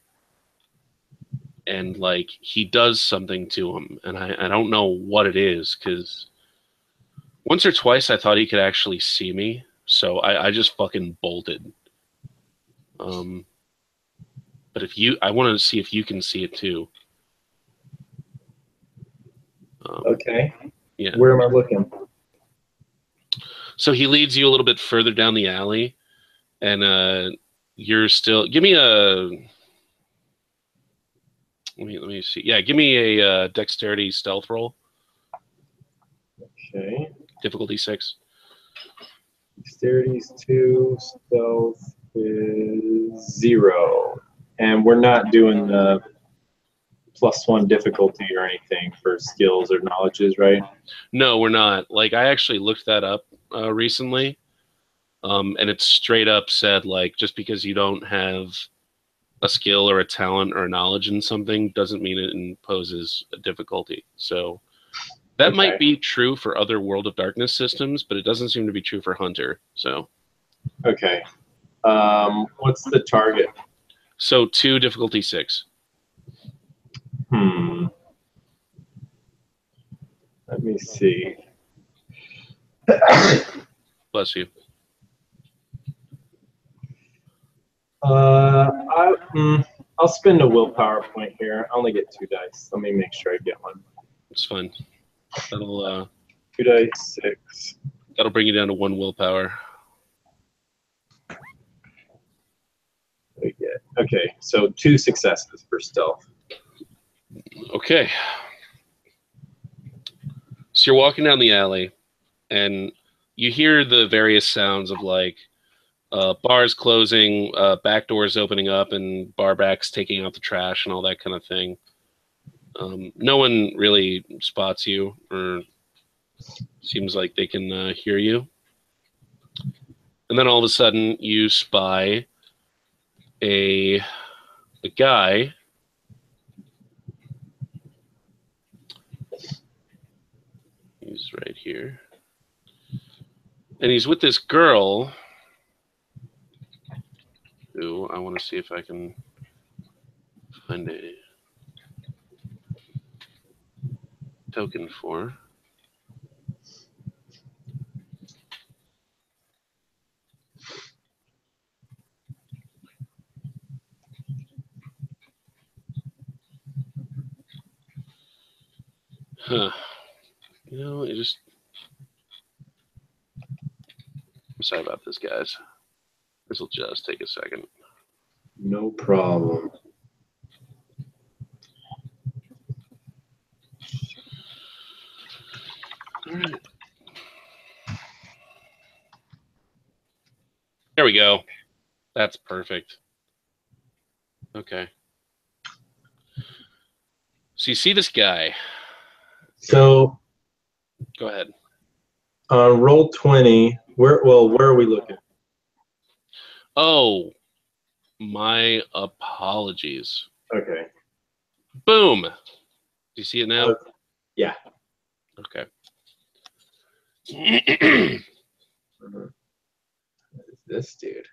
and like he does something to him, and I don't know what it is, because once or twice I thought he could actually see me, so I just fucking bolted. But I want to see if you can see it too. Okay. Yeah. Where am I looking? So he leads you a little bit further down the alley, and you're still. Give me a. Let me see. Yeah, give me a dexterity stealth roll. Okay. Difficulty 6. Dexterity's 2. Stealth is 0. And we're not doing the +1 difficulty or anything for skills or knowledges, right? No, we're not. Like, I actually looked that up recently, and it straight up said, like, just because you don't have a skill or a talent or a knowledge in something doesn't mean it imposes a difficulty. So that might be true for other World of Darkness systems, but it doesn't seem to be true for Hunter. So okay. What's the target? So 2, difficulty 6. Let me see. Bless you. I'll spend a willpower point here. I only get 2 dice. Let me make sure I get one. It's fine. That'll 2 dice, 6. that'll bring you down to 1 willpower. we get? Okay, so 2 successes for stealth. Okay. So you're walking down the alley, and you hear the various sounds of like bars closing, back doors opening up, and bar backs taking out the trash and all that kind of thing. No one really spots you or seems like they can hear you. And then all of a sudden, you spy a guy. He's right here. And he's with this girl who I want to see if I can find a token for. Huh. You know, it just... I'm sorry about this, guys. This will just take a second. No problem. All right. There we go. That's perfect. Okay. So you see this guy. So Go ahead. on roll 20, where are we looking? Oh, my apologies. Okay. Boom. Do you see it now? Yeah. Okay. What is this dude?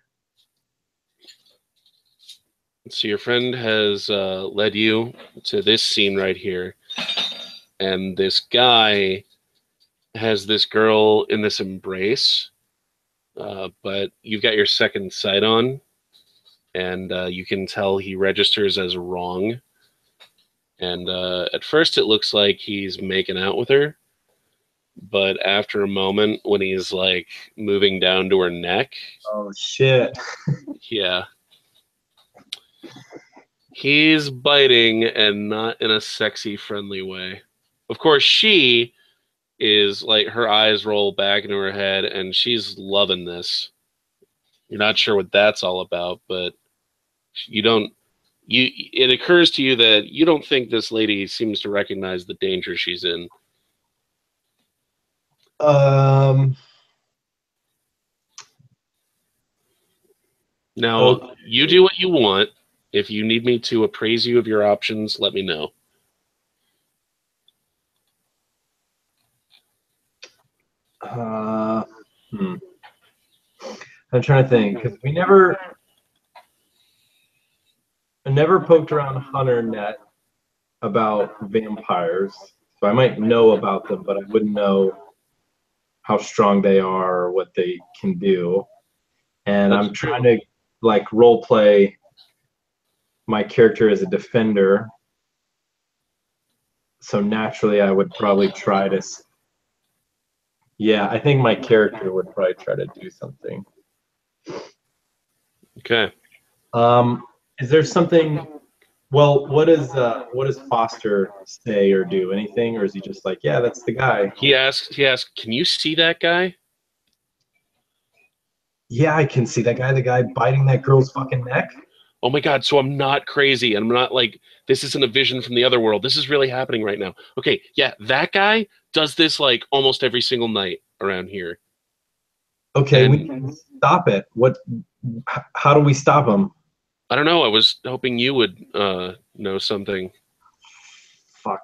So your friend has led you to this scene right here. And this guy has this girl in this embrace. But you've got your second sight on. And you can tell he registers as wrong. And at first it looks like he's making out with her. But after a moment, when he's like moving down to her neck, Oh shit. yeah, he's biting and not in a sexy, friendly way. Of course, she is like, her eyes roll back into her head and she's loving this. You're not sure what that's all about, but it occurs to you that you don't think this lady seems to recognize the danger she's in. Now, you do what you want. If you need me to appraise you of your options, let me know. I'm trying to think, because I never poked around Hunter Net about vampires, so I might know about them, but I wouldn't know how strong they are or what they can do. And I'm trying to like role play my character as a defender, so naturally I would probably try to. Yeah, I think my character would probably try to do something. Okay. Is there something? Well, what does Foster say or do? Anything, or is he just like, yeah, that's the guy? He asks, can you see that guy? Yeah, I can see that guy. The guy biting that girl's fucking neck. Oh my God! So I'm not crazy, and I'm not like, this isn't a vision from the other world. This is really happening right now. Okay, yeah, that guy does this like almost every single night around here. Okay, we can stop it. How do we stop him? I don't know. I was hoping you would know something. Fuck.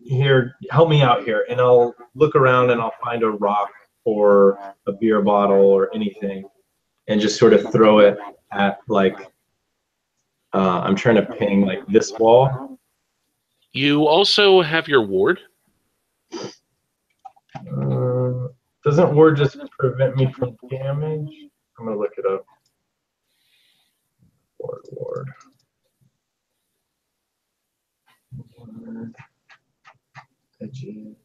Here, help me out here, and I'll look around and I'll find a rock or a beer bottle or anything, and just sort of throw it at like. I'm trying to ping like this wall. You also have your ward. Doesn't ward just prevent me from damage? I'm gonna look it up. Ward. Edges.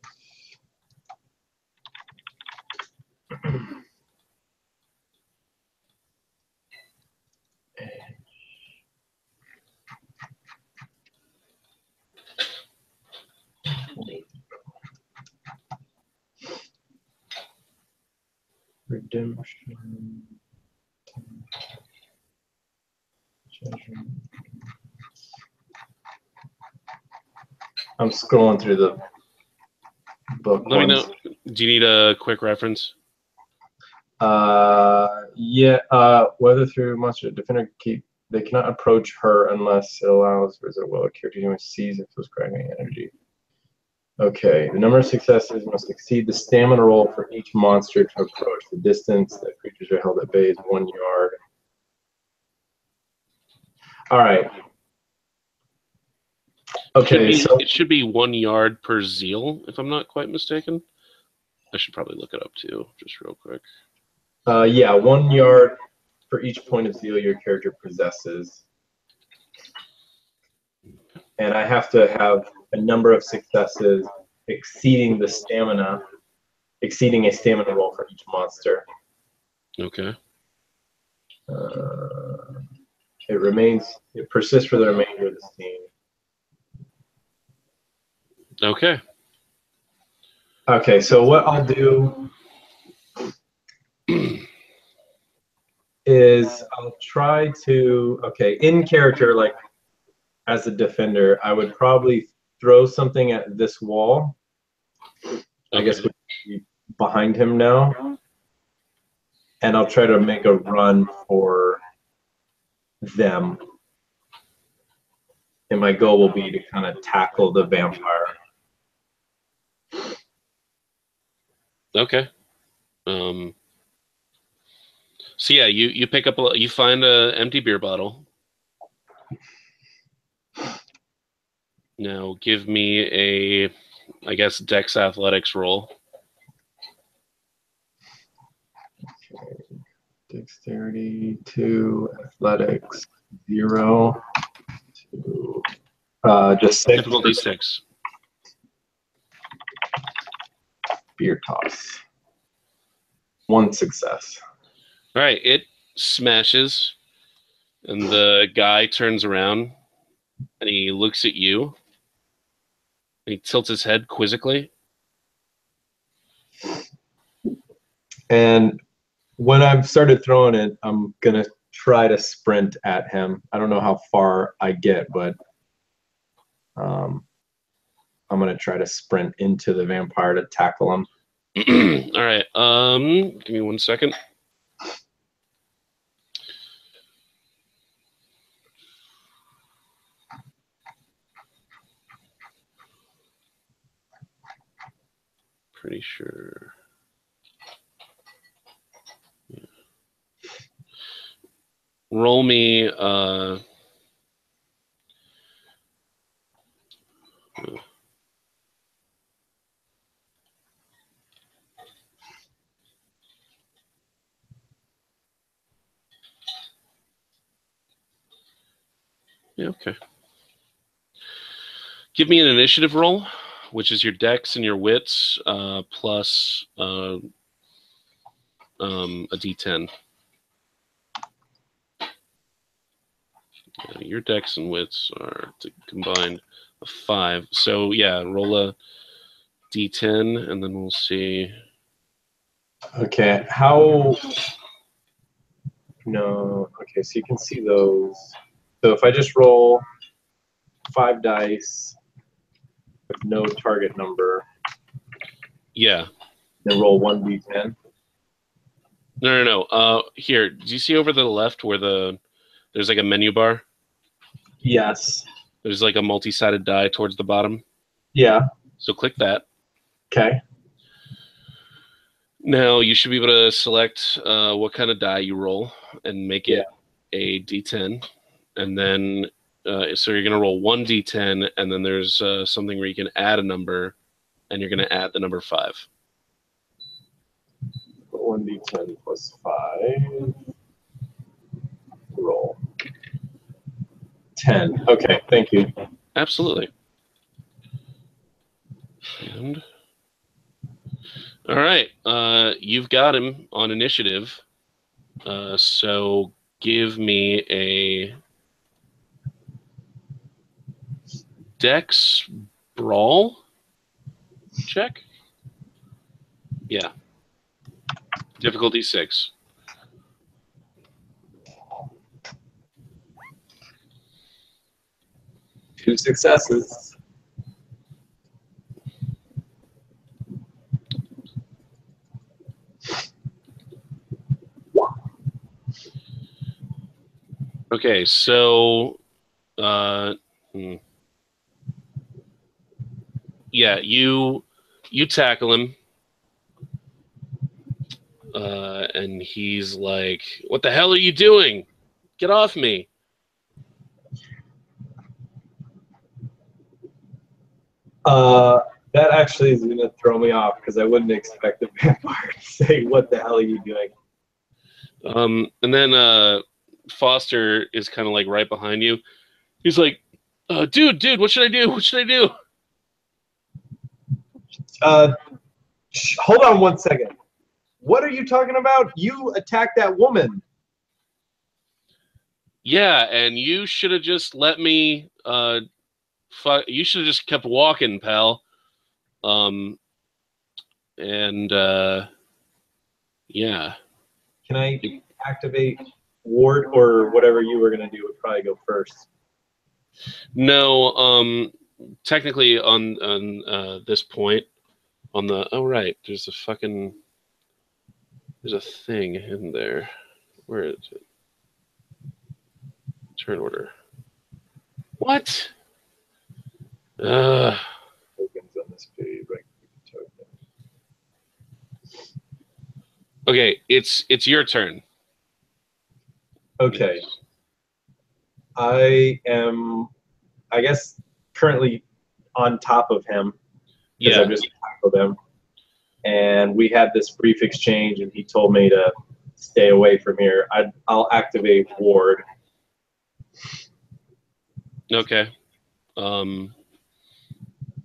Redemption. I'm scrolling through the book. Let me know. Do you need a quick reference? Whether through monster defender keep, they cannot approach her unless it allows for the will a character to seize if those cracking energy. Okay, the number of successes must exceed the stamina roll for each monster to approach. The distance that creatures are held at bay is 1 yard. All right. Okay, it should be 1 yard per zeal, if I'm not quite mistaken. I should probably look it up too, just real quick. Yeah, 1 yard for each point of zeal your character possesses. And I have to have a number of successes exceeding a stamina roll for each monster. Okay. It persists for the remainder of the scene. Okay. Okay, so what I'll do is I'll try to, in character, like as a defender, I would probably throw something at this wall. I guess would be behind him now. And I'll try to make a run for them. And my goal will be to kind of tackle the vampire. Okay. So yeah, you pick up you find an empty beer bottle. Now give me a, I guess, Dex Athletics roll. Okay. Dexterity 2, Athletics 0, 2, just 6. Difficulty 6. Beer toss. 1 success. All right, it smashes, and the guy turns around, and he looks at you, and he tilts his head quizzically. And when I've started throwing it, I'm going to try to sprint at him. I don't know how far I get, but I'm going to try to sprint into the vampire to tackle him. All right, give me 1 second. Pretty sure. Yeah. Roll me yeah, okay. Give me an initiative roll, which is your dex and your wits, plus a d10. Your dex and wits are combined a 5. So yeah, roll a d10, and then we'll see. Okay, how... No, okay, so you can see those. So if I just roll 5 dice with no target number. Yeah. Then roll 1d10. No. Here, do you see over to the left where there's like a menu bar? Yes. There's like a multi-sided die towards the bottom. Yeah. So click that. Okay. Now you should be able to select what kind of die you roll and make it a d10. And then, so you're going to roll 1d10, and then there's something where you can add a number, and you're going to add the number 5. 1d10 plus 5. Roll. 10. Okay, thank you. Absolutely. And all right, you've got him on initiative. So give me a Dex Brawl check. Yeah. Difficulty 6. Two successes. Okay, so yeah, you tackle him, and he's like, "What the hell are you doing? Get off me!" That actually is going to throw me off because I wouldn't expect a vampire to say, "What the hell are you doing?" And then Foster is kind of like right behind you. He's like, "Dude, what should I do? What should I do?" Hold on one second. What are you talking about? You attacked that woman. Yeah, and you should have just let me. You should have just kept walking, pal. And yeah. Can I activate ward or whatever you were going to do would probably go first? No, technically on this point, on the there's a thing in there. Where is it? Turn order. What? Tokens on this page, right? Okay, it's your turn. Okay. I am, I guess, currently on top of him because Yeah. I just tackled him. And we had this brief exchange, and he told me to stay away from here. I'll activate ward. Okay.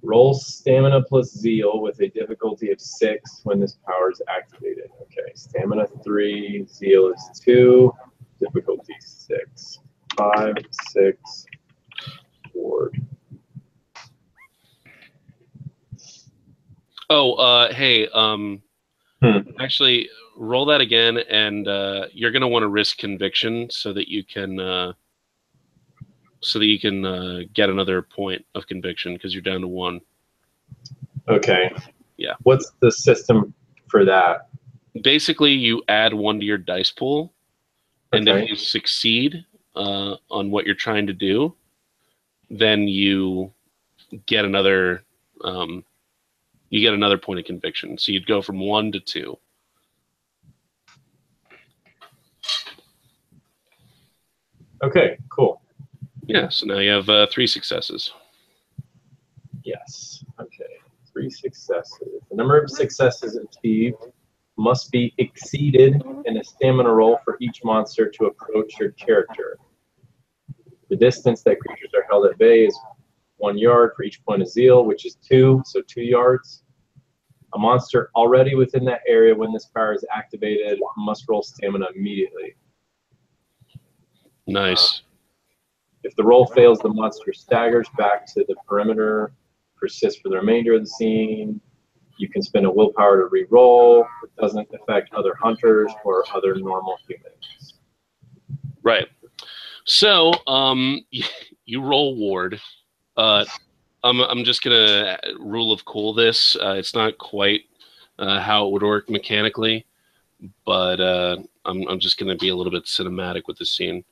Roll stamina plus zeal with a difficulty of 6 when this power is activated. Okay, stamina 3, zeal is 2, difficulty 6. 5, 6, ward. Oh, hey, actually, roll that again, and you're gonna want to risk conviction so that you can get another point of conviction because you're down to 1. Okay. Yeah. What's the system for that? Basically, you add 1 to your dice pool, and Okay. if you succeed on what you're trying to do, then you get another point of conviction. So you'd go from 1 to 2. Okay, cool. Yeah, so now you have 3 successes. Yes. Okay. 3 successes. The number of successes achieved must be exceeded in a stamina roll for each monster to approach your character. The distance that creatures are held at bay is 1 yard for each point of zeal, which is 2, so 2 yards. A monster already within that area when this power is activated must roll stamina immediately. Nice. If the roll fails, the monster staggers back to the perimeter, persists for the remainder of the scene. You can spend a willpower to re-roll. It doesn't affect other hunters or other normal humans. Right. So, you roll ward. I'm just gonna rule of cool this. It's not quite how it would work mechanically, but I'm just gonna be a little bit cinematic with the scene.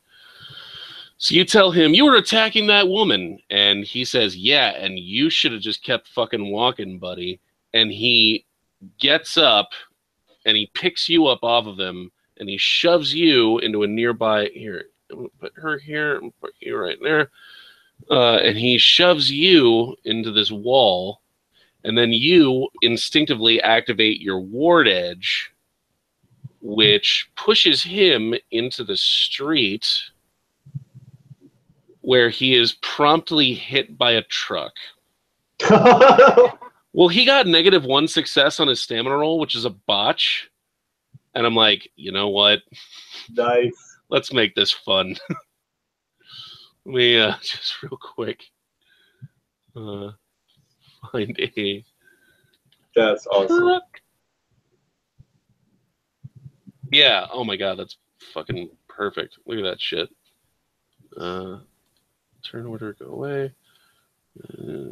So you tell him you were attacking that woman, and he says, "Yeah, and you should have just kept fucking walking, buddy." And he gets up and he picks you up off of him, and he shoves you into a nearby here. I'm gonna put her here. I'm gonna put you right there. And he shoves you into this wall, and then you instinctively activate your ward edge, which pushes him into the street, where he is promptly hit by a truck. Well, he got -1 success on his stamina roll, which is a botch. And I'm like, you know what? Nice. Let's make this fun. Let me just real quick find a That's awesome. truck. Yeah. Oh my god, that's fucking perfect. Look at that shit. Turn order, go away.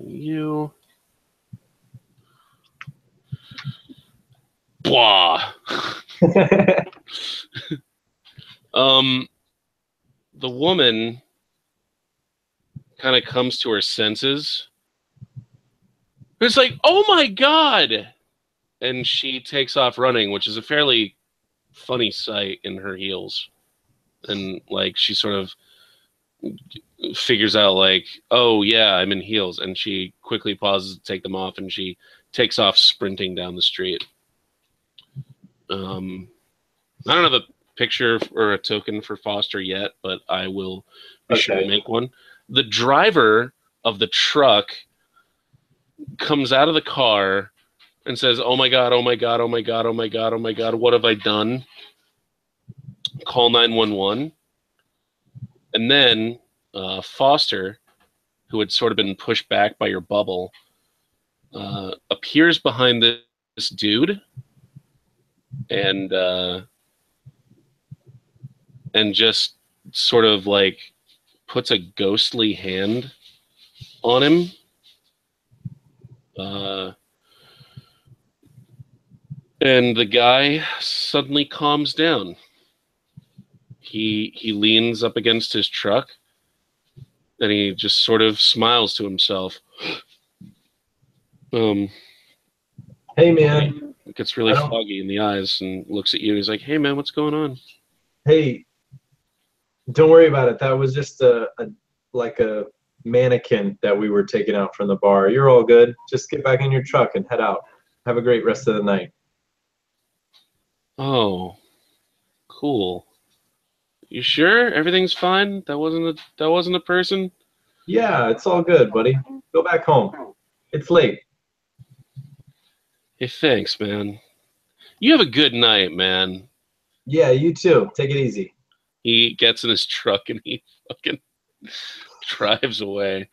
You. Blah. The woman kind of comes to her senses. It's like, oh my god! And she takes off running, which is a fairly funny sight in her heels. And like she sort of figures out like, oh yeah, I'm in heels, and she quickly pauses to take them off, and she takes off sprinting down the street. I don't have a picture or a token for Foster yet, but I will be sure to make one. The driver of the truck comes out of the car and says, oh my god, oh my god, oh my god, oh my god, oh my god, what have I done? Call 911. And then Foster, who had sort of been pushed back by your bubble, appears behind this dude and just sort of like puts a ghostly hand on him. And the guy suddenly calms down. He leans up against his truck and he just sort of smiles to himself. Hey man. It gets really foggy in the eyes and looks at you. He's like, hey man, what's going on? Hey, don't worry about it. That was just a mannequin that we were taking out from the bar. You're all good. Just get back in your truck and head out. Have a great rest of the night. Oh, cool. You sure everything's fine? That wasn't a person? Yeah, it's all good, buddy. Go back home. It's late. Hey, thanks, man. You have a good night, man. Yeah, you too. Take it easy. He gets in his truck and he fucking drives away.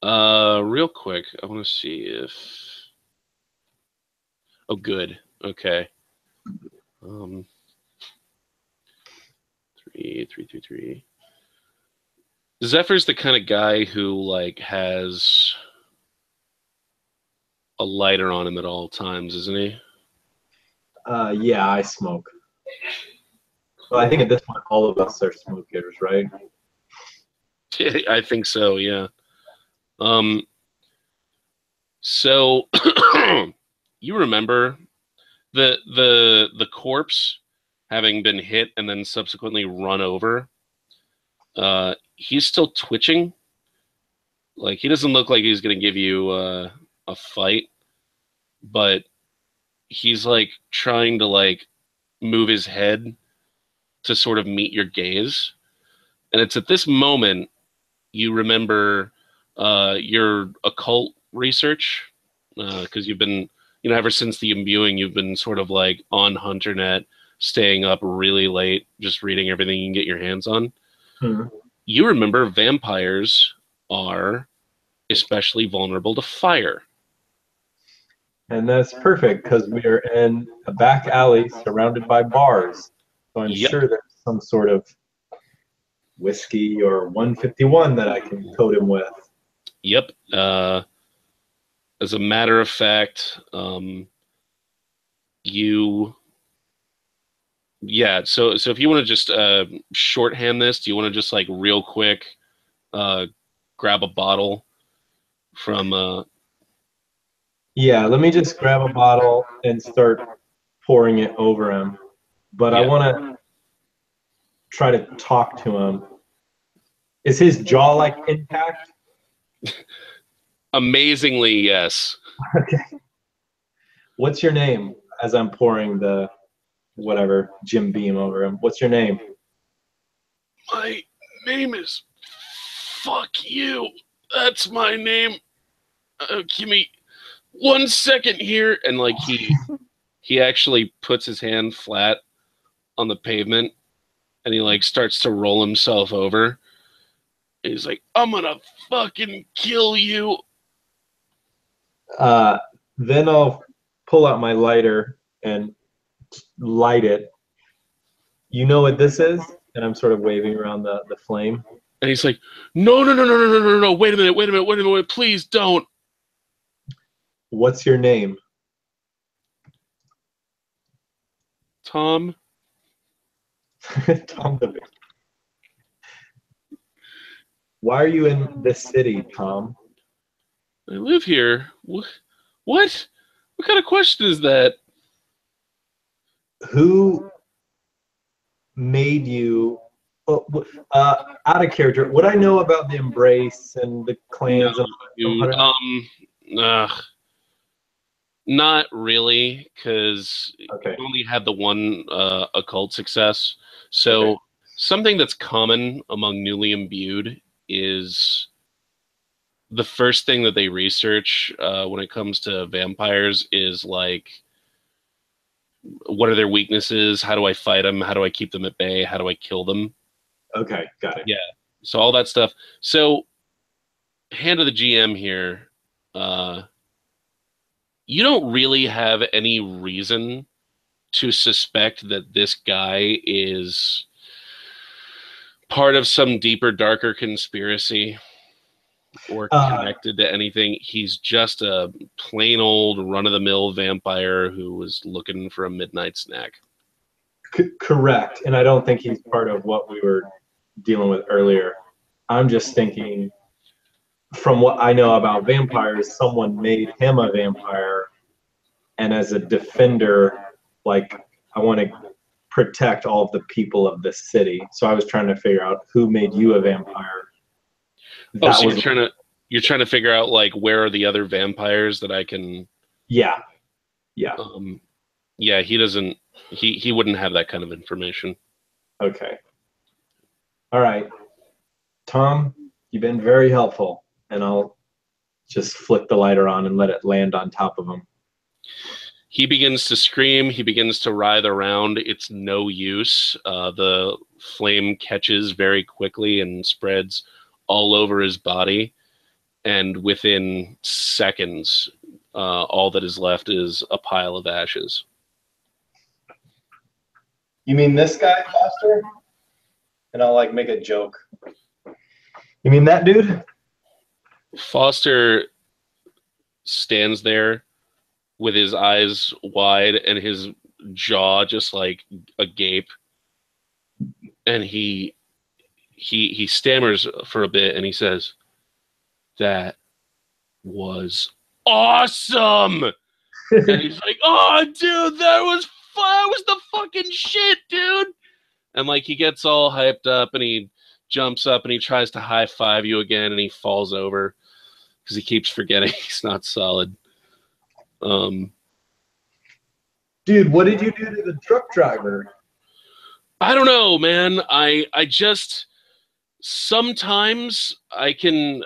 Real quick, I want to see if... Oh, good. Okay. 3. Zephyr's the kind of guy who like has a lighter on him at all times, isn't he? Yeah, I smoke. Well, I think at this point all of us are smokers, right? I think so, yeah. So you remember the corpse having been hit and then subsequently run over? He's still twitching. Like, he doesn't look like he's gonna give you a fight, but he's like trying to like move his head to sort of meet your gaze. And it's at this moment you remember your occult research, because you've been, ever since the imbuing, you've been sort of like on HunterNet, staying up really late, just reading everything you can get your hands on. Hmm. You remember vampires are especially vulnerable to fire. And that's perfect because we're in a back alley surrounded by bars. So I'm Yep. sure there's some sort of whiskey or 151 that I can coat him with. Yep. As a matter of fact, so if you want to just shorthand this, do you want to just like real quick grab a bottle from Yeah, let me just grab a bottle and start pouring it over him. But I Yeah. want to try to talk to him. Is his jaw like intact? Amazingly, yes. Okay. What's your name? As I'm pouring the whatever Jim Beam over him. What's your name? My name is Fuck You. That's my name. Give me 1 second here. And like he actually puts his hand flat on the pavement and he like starts to roll himself over. And he's like, I'm gonna fucking kill you. Then I'll pull out my lighter and light it. You know what this is? And I'm sort of waving around the flame. And he's like, no, no, no, no, no, no, no, no, wait a minute, wait a minute, wait a minute, please don't. What's your name? Tom. Tom the Bear. Why are you in this city, Tom? I live here. What? What kind of question is that? Who made you out of character? What I know about the Embrace and the clans? No, dude, not really, because okay. we only had the one occult success. So Okay. something that's common among newly imbued is the first thing that they research when it comes to vampires is like, what are their weaknesses? How do I fight them? How do I keep them at bay? How do I kill them? Okay, got it. Yeah. So all that stuff. So hand of the GM here. You don't really have any reason to suspect that this guy is part of some deeper, darker conspiracy or connected to anything. He's just a plain old run-of-the-mill vampire who was looking for a midnight snack. Correct. And I don't think he's part of what we were dealing with earlier. I'm just thinking, from what I know about vampires, someone made him a vampire, and as a defender, like, I want to protect all of the people of this city. So I was trying to figure out who made you a vampire. Oh, so you're trying to figure out, like, where are the other vampires that I can? Yeah. Yeah, he doesn't. He wouldn't have that kind of information. Okay. All right, Tom, you've been very helpful, and I'll just flick the lighter on and let it land on top of him. He begins to scream. He begins to writhe around. It's no use. The flame catches very quickly and spreads all over his body. And within seconds, all that is left is a pile of ashes. You mean this guy, Foster? And I'll, like, make a joke. You mean that dude? Foster stands there with his eyes wide and his jaw just like agape, and he stammers for a bit and he says, "That was awesome." And he's like, "Oh, dude, that was the fucking shit, dude." And like he gets all hyped up and he jumps up and he tries to high five you again and he falls over because he keeps forgetting he's not solid. Dude, what did you do to the truck driver? I don't know, man. I just sometimes I can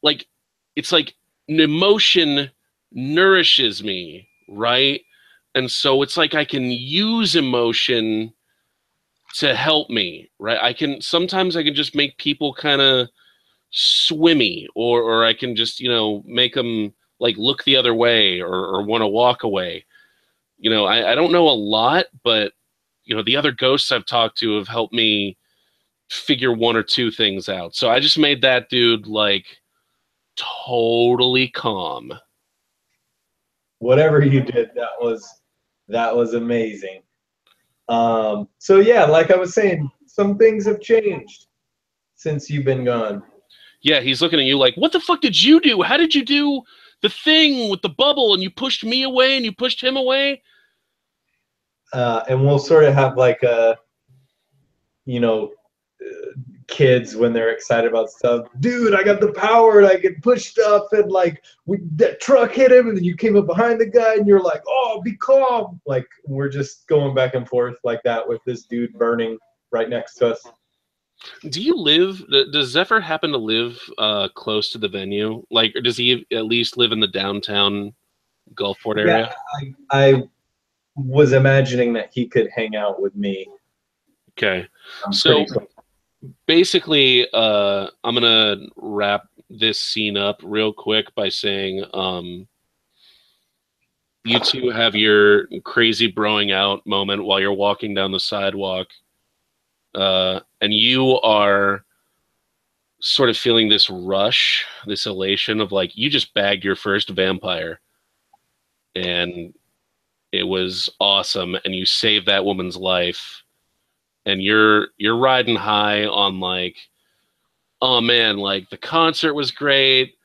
like, it's like an emotion nourishes me, right? And so it's like I can use emotion to help me, right? Sometimes I can just make people kind of swimmy, or I can just, make them like look the other way or want to walk away. I don't know a lot, but the other ghosts I've talked to have helped me figure one or two things out. So I just made that dude like totally calm. Whatever you did, that was amazing. So yeah, like I was saying, some things have changed since you've been gone. Yeah, he's looking at you like, what the fuck did you do? How did you do the thing with the bubble and you pushed me away and you pushed him away? And we'll sort of have like kids when they're excited about stuff. Dude, I got the power and I can push stuff, and like that truck hit him and then you came up behind the guy and you're like, oh, be calm. Like, we're just going back and forth like that with this dude burning right next to us. Does Zephyr happen to live close to the venue? Like, or does he at least live in the downtown Gulfport area? Yeah, I was imagining that he could hang out with me. Okay. So basically, I'm going to wrap this scene up real quick by saying you two have your crazy broing out moment while you're walking down the sidewalk, and you are sort of feeling this rush, this elation of like you just bagged your first vampire, and it was awesome, and you saved that woman's life, and you're riding high on like, oh man, like the concert was great.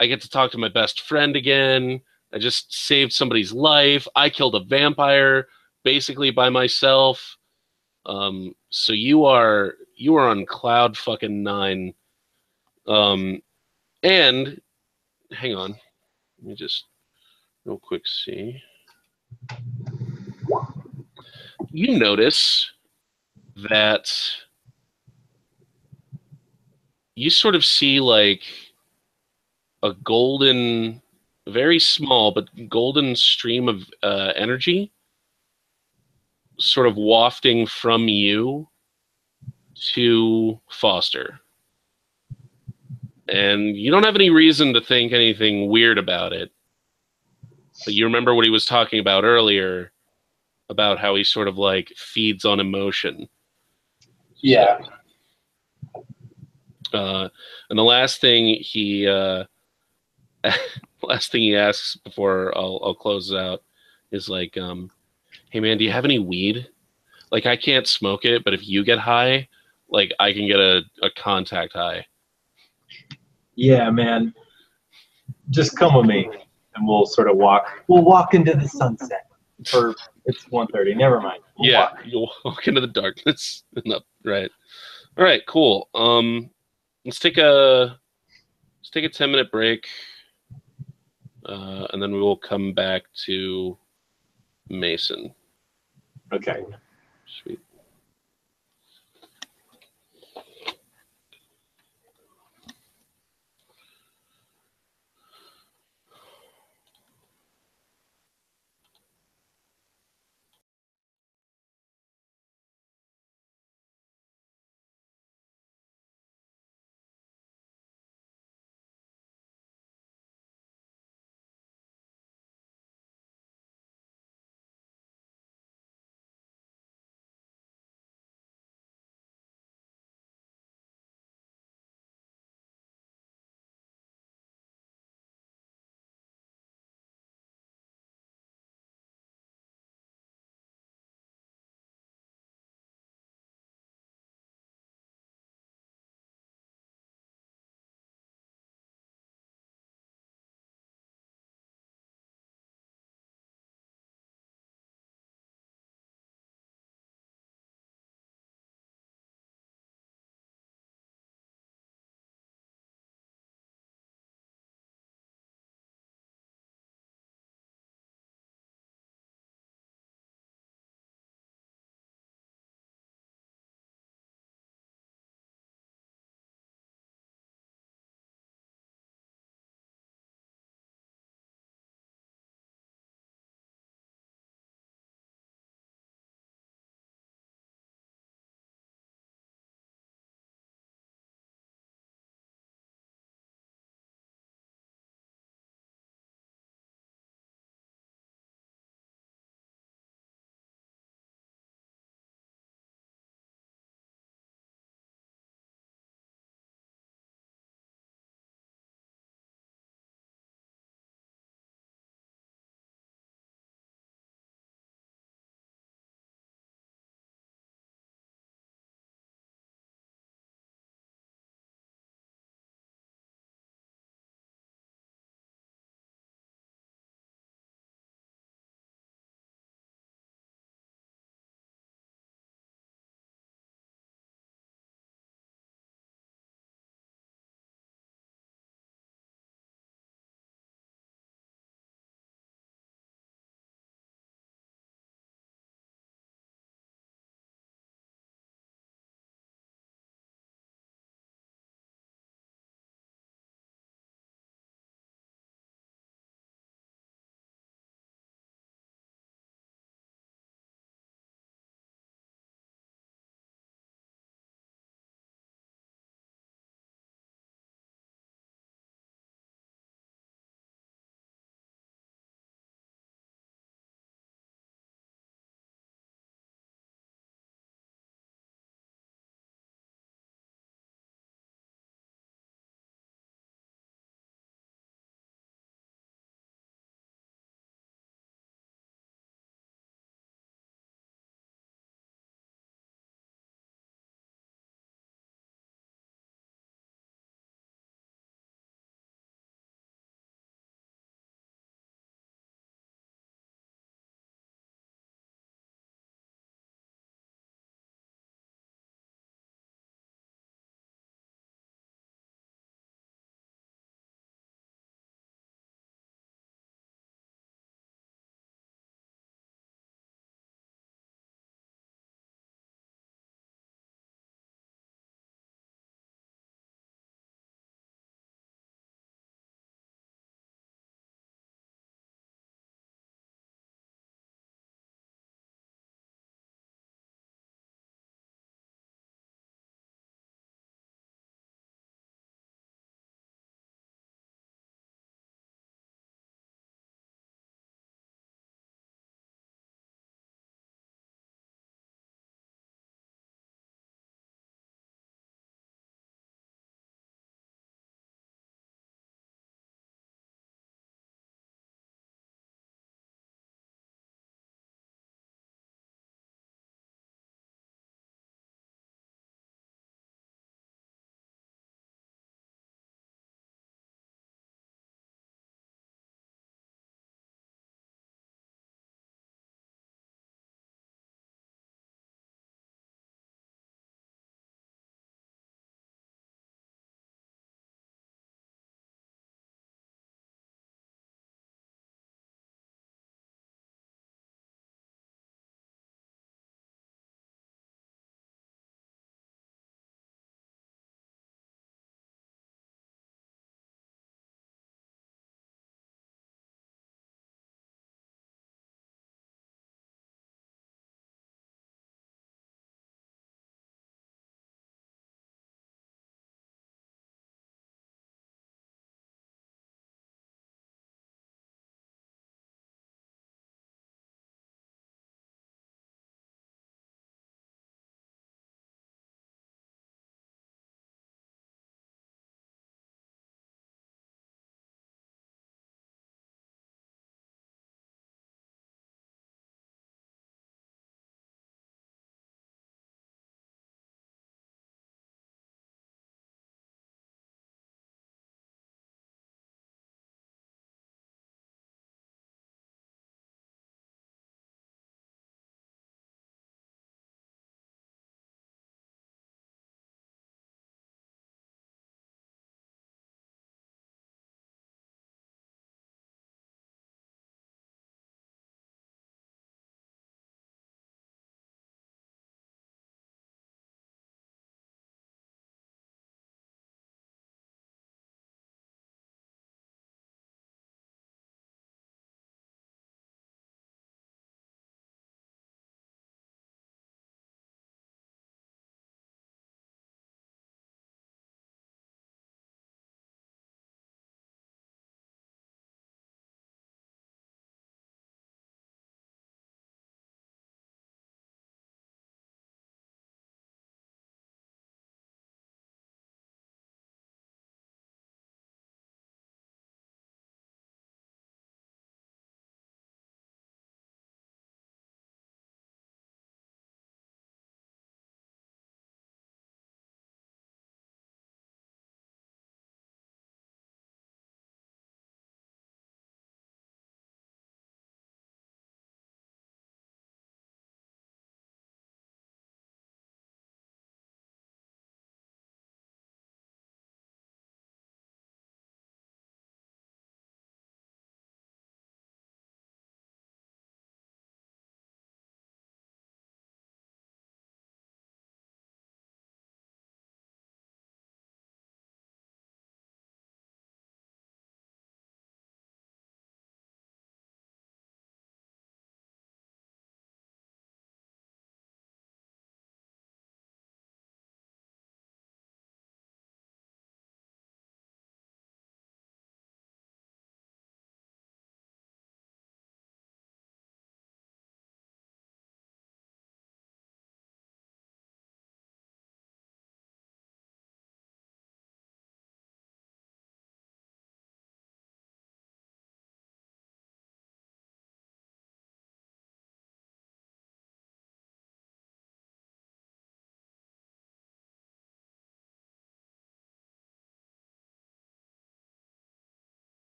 I get to talk to my best friend again. I just saved somebody's life. I killed a vampire basically by myself. So you are on cloud fucking nine. And hang on, let me just real quick see. You notice that you sort of see like a golden, very small but golden stream of energy sort of wafting from you to Foster. And you don't have any reason to think anything weird about it. But you remember what he was talking about earlier about how he sort of like feeds on emotion. Yeah. And the last thing he asks before I'll close it out is like, hey man, do you have any weed? Like I can't smoke it, but if you get high, like I can get a contact high. Yeah, man. Just come with me, and we'll sort of walk. We'll walk into the sunset. Or it's 1:30. Never mind. You'll walk into the darkness. Right. All right. Cool. Let's take a 10-minute break, and then we will come back to Mason. Okay. Sweet.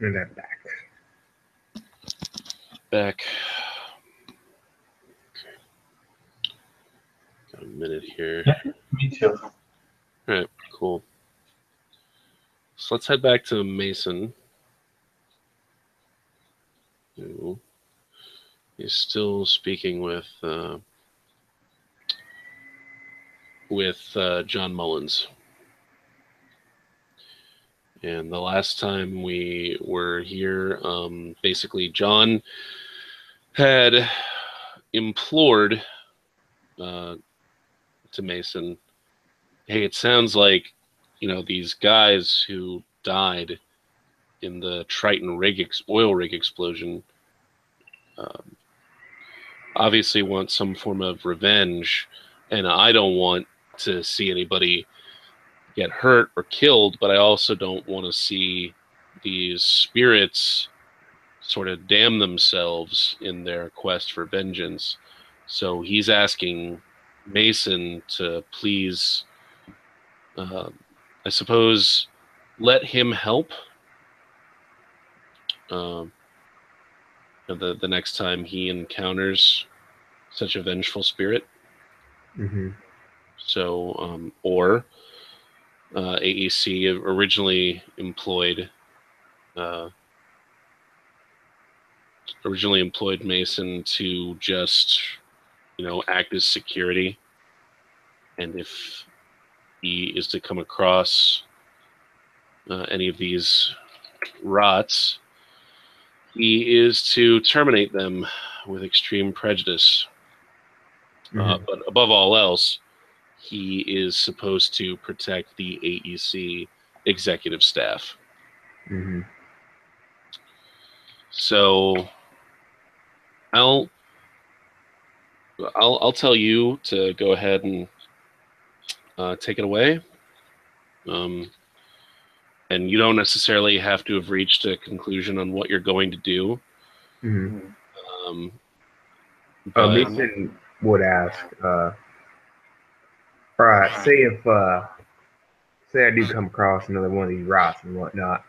And then back. Back. Got a minute here. Yeah, me too. All right, cool. So let's head back to Mason. Who is still speaking with John Mullins. And the last time we were here, basically John had implored to Mason, hey, it sounds like, these guys who died in the Triton oil rig explosion obviously want some form of revenge, and I don't want to see anybody get hurt or killed, but I also don't want to see these spirits sort of damn themselves in their quest for vengeance. So he's asking Mason to please, I suppose, let him help the next time he encounters such a vengeful spirit. Mm-hmm. So, or AEC originally employed Mason to just, act as security. And if he is to come across any of these rots, he is to terminate them with extreme prejudice. Mm-hmm. But above all else, he is supposed to protect the AEC executive staff. Mm-hmm. So I'll tell you to go ahead and take it away. And you don't necessarily have to have reached a conclusion on what you're going to do. Mm-hmm. But Mason would ask, all right, say I do come across another one of these rots and whatnot,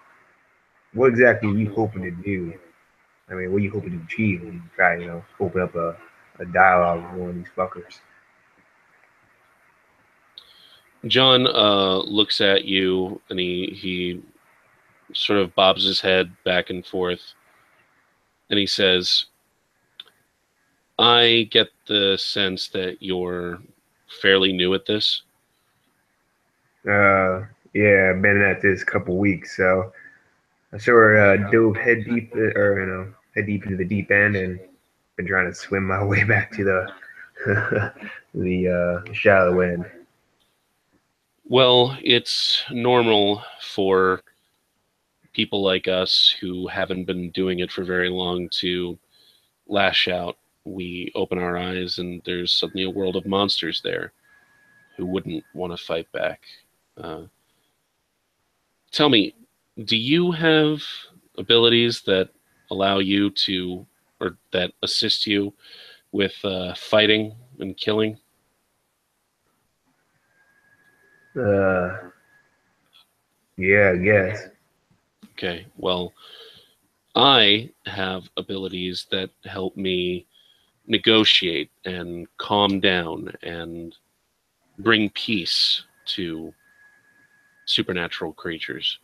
what exactly are you hoping to do? I mean, what are you hoping to achieve when you try, open up a dialogue with one of these fuckers? John looks at you, and he sort of bobs his head back and forth, and he says, I get the sense that you're fairly new at this. Yeah, I've been at this couple weeks, so I sort of dove head deep into the deep end, and been trying to swim my way back to the shallow end. Well, it's normal for people like us who haven't been doing it for very long to lash out. We open our eyes and there's suddenly a world of monsters there who wouldn't want to fight back. Tell me, do you have abilities that allow you to, or that assist you with fighting and killing? Yeah, I guess. Okay, well, I have abilities that help me negotiate and calm down and bring peace to supernatural creatures.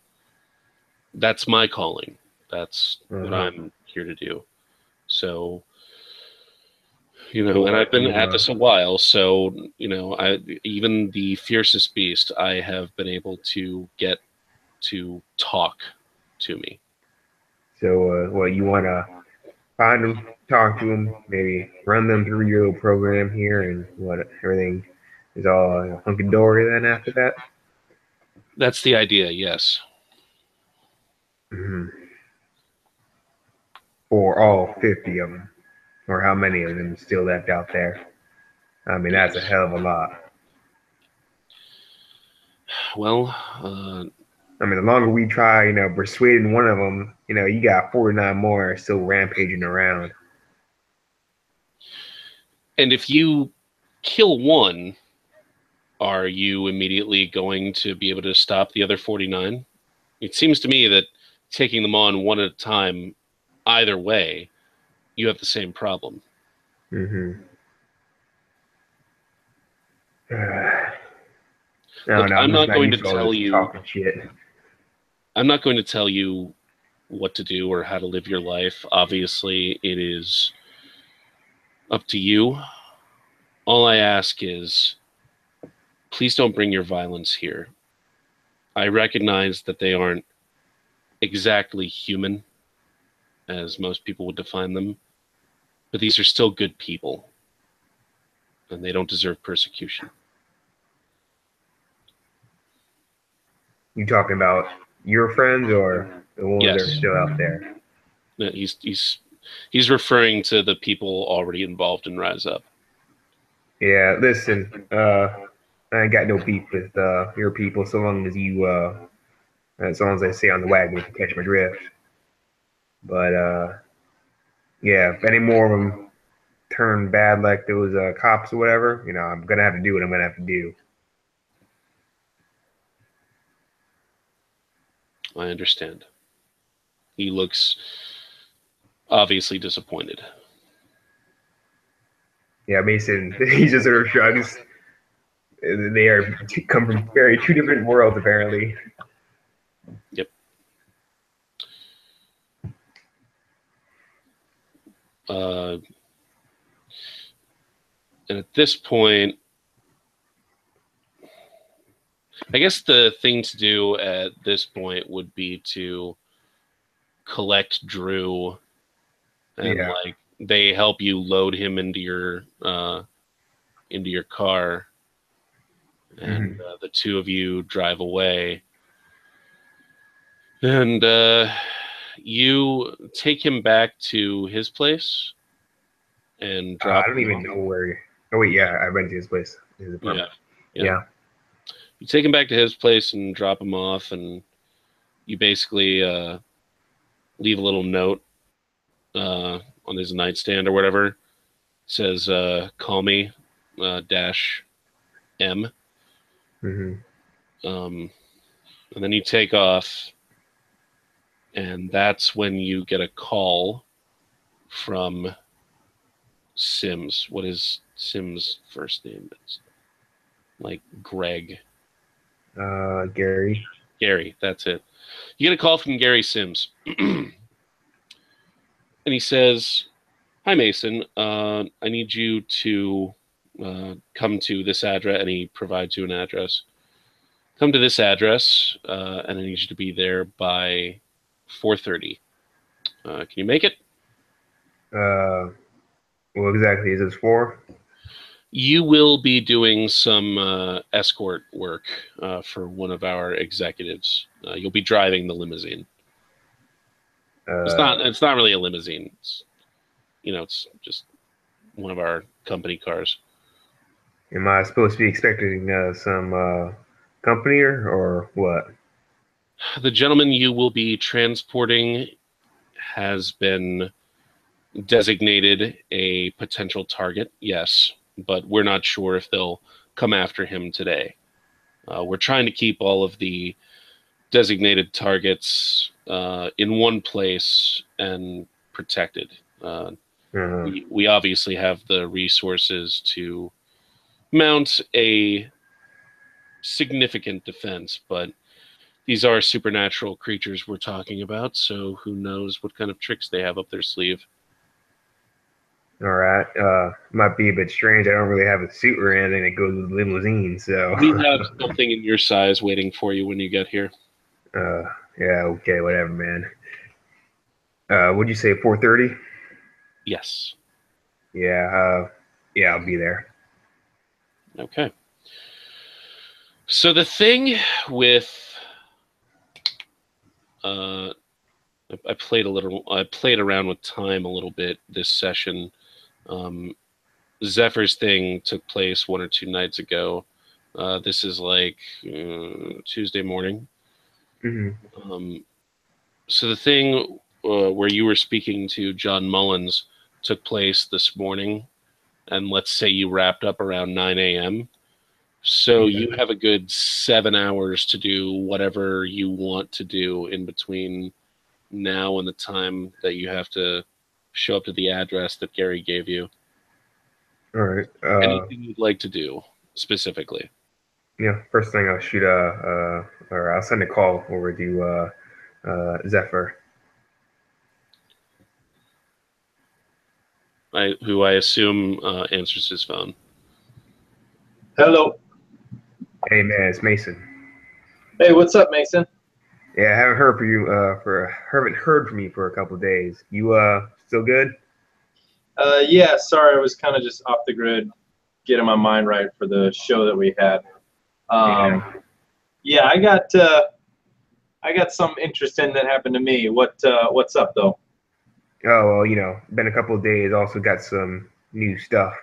That's my calling. That's what I'm here to do. So, and I've been at this a while, so, even the fiercest beast, I have been able to get to talk to me. So, you want to find them, talk to them, maybe run them through your little program here, and everything is all hunky-dory then after that? That's the idea, yes. Mm-hmm. For all 50 of them, or how many of them still left out there? I mean, that's a hell of a lot. Well, I mean, the longer we try, persuading one of them, you got 49 more still rampaging around. And if you kill one, are you immediately going to be able to stop the other 49? It seems to me that taking them on one at a time, either way, you have the same problem. Mm-hmm. Look, I'm not going to tell you. Talking shit. I'm not going to tell you what to do or how to live your life. Obviously, it is up to you. All I ask is, please don't bring your violence here. I recognize that they aren't exactly human, as most people would define them, but these are still good people, and they don't deserve persecution. You talking about your friends or the ones that are Yes. still out there? No, he's referring to the people already involved in Rise Up. Yeah, listen, I ain't got no beef with your people so long as you as long as I stay on the wagon to catch my drift. But yeah, if any more of them turn bad like those cops or whatever, you know, I'm gonna have to do what I'm gonna have to do. I understand. He looks obviously disappointed. Yeah, Mason, he just sort of shrugs. They come from two different worlds, apparently. Yep. And at this point, I guess the thing to do at this point would be to collect Drew, and like they help you load him into your car, and the two of you drive away, and you take him back to his place and drop. I don't even know where. Oh wait, yeah, I went to his place. His apartment. Yeah. You take him back to his place and drop him off, and you basically leave a little note on his nightstand or whatever. It says, call me, dash M. And then you take off, and that's when you get a call from Sims. What is Sims' first name? It's like Greg. Gary. Gary, that's it. You get a call from Gary Sims. And he says, hi, Mason. I need you to come to this address. And he provides you an address. Come to this address, and I need you to be there by 4:30. Can you make it? What exactly is this for? You will be doing some escort work for one of our executives. You'll be driving the limousine. It's not really a limousine. It's, it's just one of our company cars. Am I supposed to be expecting some company or what? The gentleman you will be transporting has been designated a potential target, yes, but we're not sure if they'll come after him today. We're trying to keep all of the designated targets in one place and protected. We obviously have the resources to mount a significant defense, but these are supernatural creatures we're talking about, so who knows what kind of tricks they have up their sleeve. All right. Might be a bit strange. I don't really have a suit or anything that goes with the limousine, so. We have something in your size waiting for you when you get here. Yeah, okay, whatever, man. What'd you say, 4:30? Yes. Yeah, I'll be there. Okay. So the thing with I played around with time a little bit this session. Zephyr's thing took place 1 or 2 nights ago. This is like Tuesday morning. So the thing where you were speaking to John Mullins took place this morning, and let's say you wrapped up around 9 a.m. So you have a good 7 hours to do whatever you want to do in between now and the time that you have to show up to the address that Gary gave you. All right. Anything you'd like to do specifically? Yeah. First thing, I'll shoot or I'll send a call over to Zephyr. Who I assume answers his phone. Hello. Hey man, it's Mason. Hey, what's up, Mason? Yeah, I haven't heard from you haven't heard from you for a couple of days. You still good? Yeah, sorry, I was kind of just off the grid, getting my mind right for the show that we had. Yeah, I got some interesting that happened to me. What's up though? Oh well, been a couple of days. Also got some new stuff.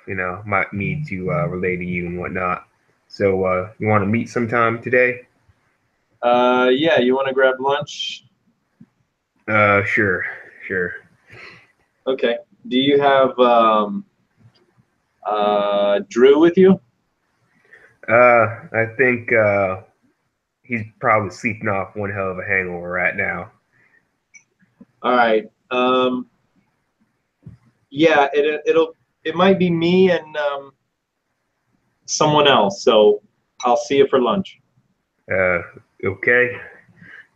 Might need to relay to you and whatnot. So you want to meet sometime today? Yeah, you want to grab lunch? Sure. Okay. Do you have Drew with you? I think he's probably sleeping off one hell of a hangover right now. All right. Yeah, it might be me and someone else. So I'll see you for lunch. Okay.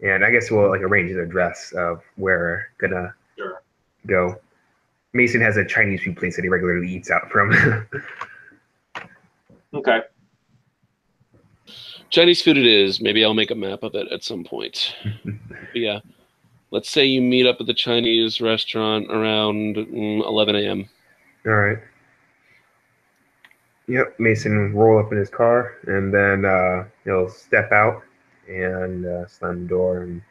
And I guess we'll arrange an address of where we're gonna go. Mason has a Chinese food place that he regularly eats out from. Okay. Chinese food it is. Maybe I'll make a map of it at some point. But yeah. Let's say you meet up at the Chinese restaurant around 11 a.m. All right. Yep. Mason will roll up in his car, and then he'll step out and slam the door and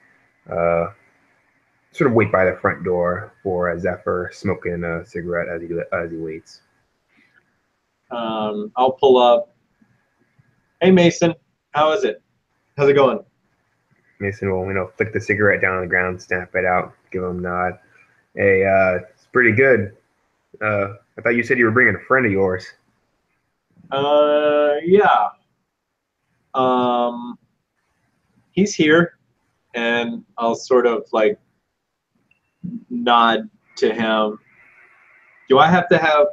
sort of wait by the front door for Zephyr, smoking a cigarette as he waits. I'll pull up. Hey, Mason. How is it? How's it going? Mason will, flick the cigarette down on the ground, snap it out, give him a nod. Hey, it's pretty good. I thought you said you were bringing a friend of yours. Yeah. He's here, and I'll sort of like nod to him. Do I have to have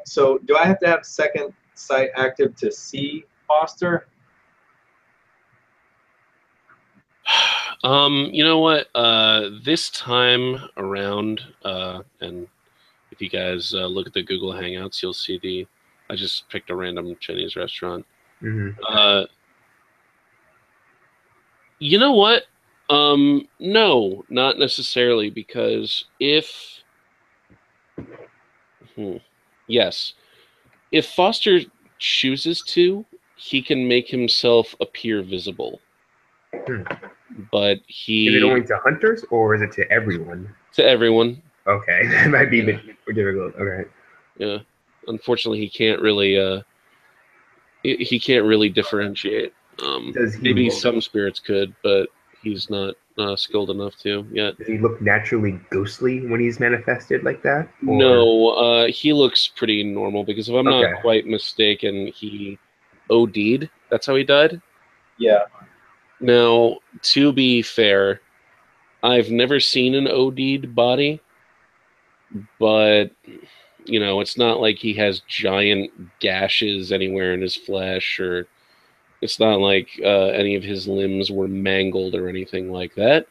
second sight active to see Foster? You know what? This time around, and if you guys look at the Google Hangouts, you'll see I just picked a random Chinese restaurant. Mm-hmm. You know what? No, not necessarily, because yes, if Foster chooses to, he can make himself appear visible. But Is it only to hunters, or is it to everyone? To everyone. Okay, that might be a bit more difficult. Okay. Yeah. Unfortunately, he can't really differentiate. Maybe some spirits could, but he's not skilled enough to yet. Does he look naturally ghostly when he's manifested like that? Or? No, he looks pretty normal, because if I'm not quite mistaken, he OD'd. That's how he died? Yeah. Now, to be fair, I've never seen an OD'd body, but it's not like he has giant gashes anywhere in his flesh, or it's not like any of his limbs were mangled or anything like that.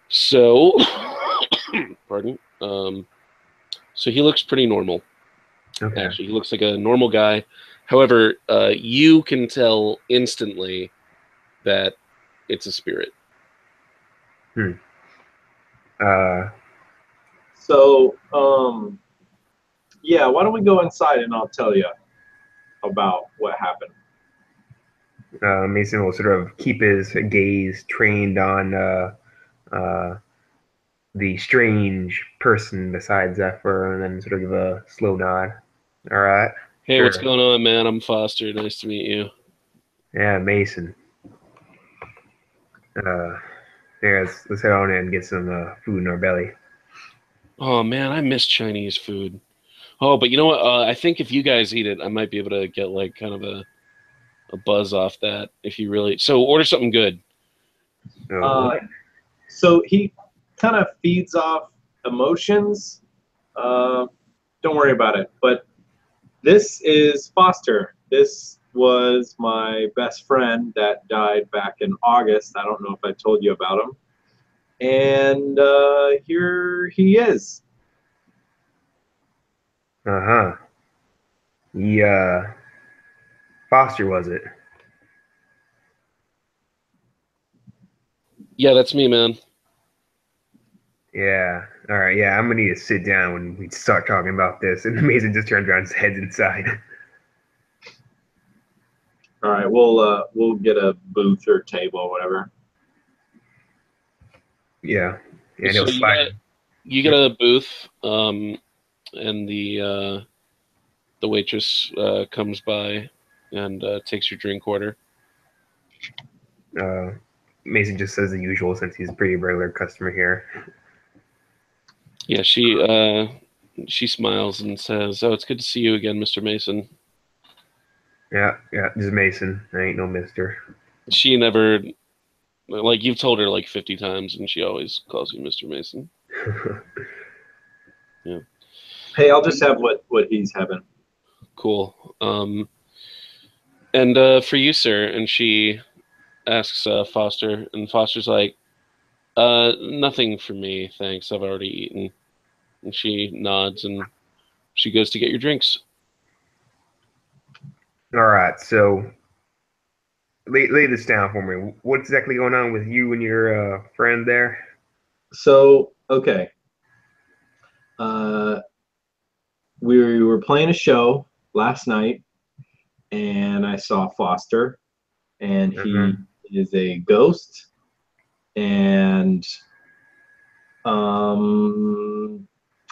So, pardon. So he looks pretty normal. Okay. Actually, he looks like a normal guy. However, you can tell instantly that it's a spirit. So, yeah, why don't we go inside and I'll tell you about what happened. Mason will sort of keep his gaze trained on the strange person beside Zephyr, and then sort of give a slow nod. All right. Hey, What's going on, man? I'm Foster. Nice to meet you. Yeah, Mason. Let's head on in and get some food in our belly. Oh man, I miss Chinese food. Oh, but you know what? I think if you guys eat it, I might be able to get like kind of a buzz off that. If you really order something good. So he kind of feeds off emotions, don't worry about it. But this is Foster. This was my best friend that died back in August. I don't know if I told you about him. And here he is. Uh-huh. Foster, was it? Yeah, that's me, man. Yeah. All right. Yeah, I'm gonna need to sit down when we start talking about this. And Mason just turns around, his head's inside. All right, we'll get a booth or table or whatever. Yeah. And So he'll slide. you get a booth, and the waitress comes by and takes your drink order. Mason just says the usual since he's a pretty regular customer here. Yeah, she smiles and says, "Oh, it's good to see you again, Mr. Mason." Yeah, this is Mason. I ain't no mister. She never, like, you've told her like 50 times, and she always calls you Mr. Mason. Yeah. Hey, I'll just have what he's having. Cool. And for you, sir, and she asks Foster, and Foster's like, nothing for me, thanks. I've already eaten. And she nods, and she goes to get your drinks. All right, so lay this down for me. What's exactly going on with you and your friend there? So, okay. We were playing a show last night, and I saw Foster, and he is a ghost, and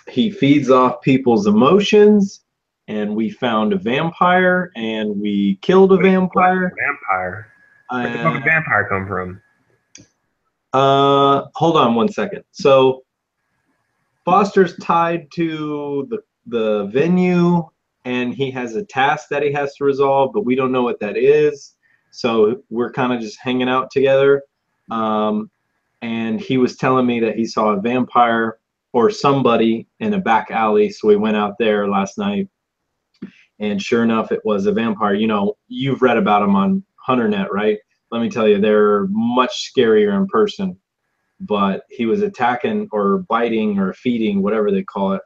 he feeds off people's emotions, and we found a vampire, and we killed a vampire. Vampire? Where the fuck did vampire come from? Hold on one second. So Foster's tied to the venue, and he has a task that he has to resolve, but we don't know what that is. So we're kind of just hanging out together. And he was telling me that he saw a vampire or somebody in a back alley. So we went out there last night, and sure enough, it was a vampire. You know, you've read about them on HunterNet, right? Let me tell you, they're much scarier in person. But he was attacking or biting or feeding, whatever they call it,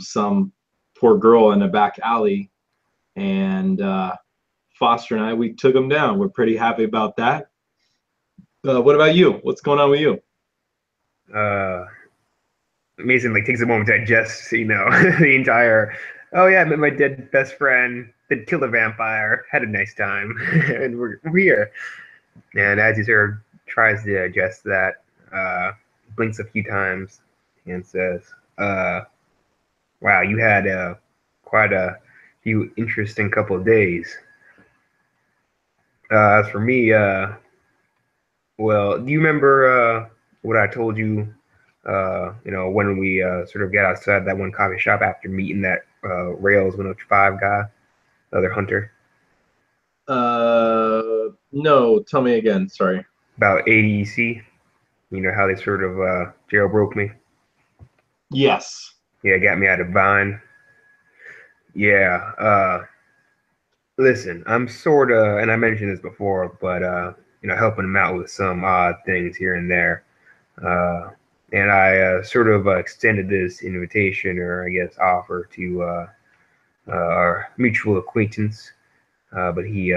some poor girl in a back alley. And Foster and I, we took him down. We're pretty happy about that. What about you? What's going on with you? Mason like takes a moment to digest, the entire. Oh yeah, I met my dead best friend. Then killed a vampire. Had a nice time, and we're here. And as he sort of tries to digest that, blinks a few times and says, "Wow, you had quite a few interesting couple of days." As for me, well, do you remember what I told you? When we sort of got outside that one coffee shop after meeting that Rails 105 guy, the other hunter. No, tell me again. Sorry. About ADC. You know how they sort of jailbroke me. Yes. Yeah, got me out of Vine. Yeah. Listen, I'm sort of, and I mentioned this before, but helping him out with some odd things here and there. And I sort of extended this invitation, or I guess offer, to our mutual acquaintance, but he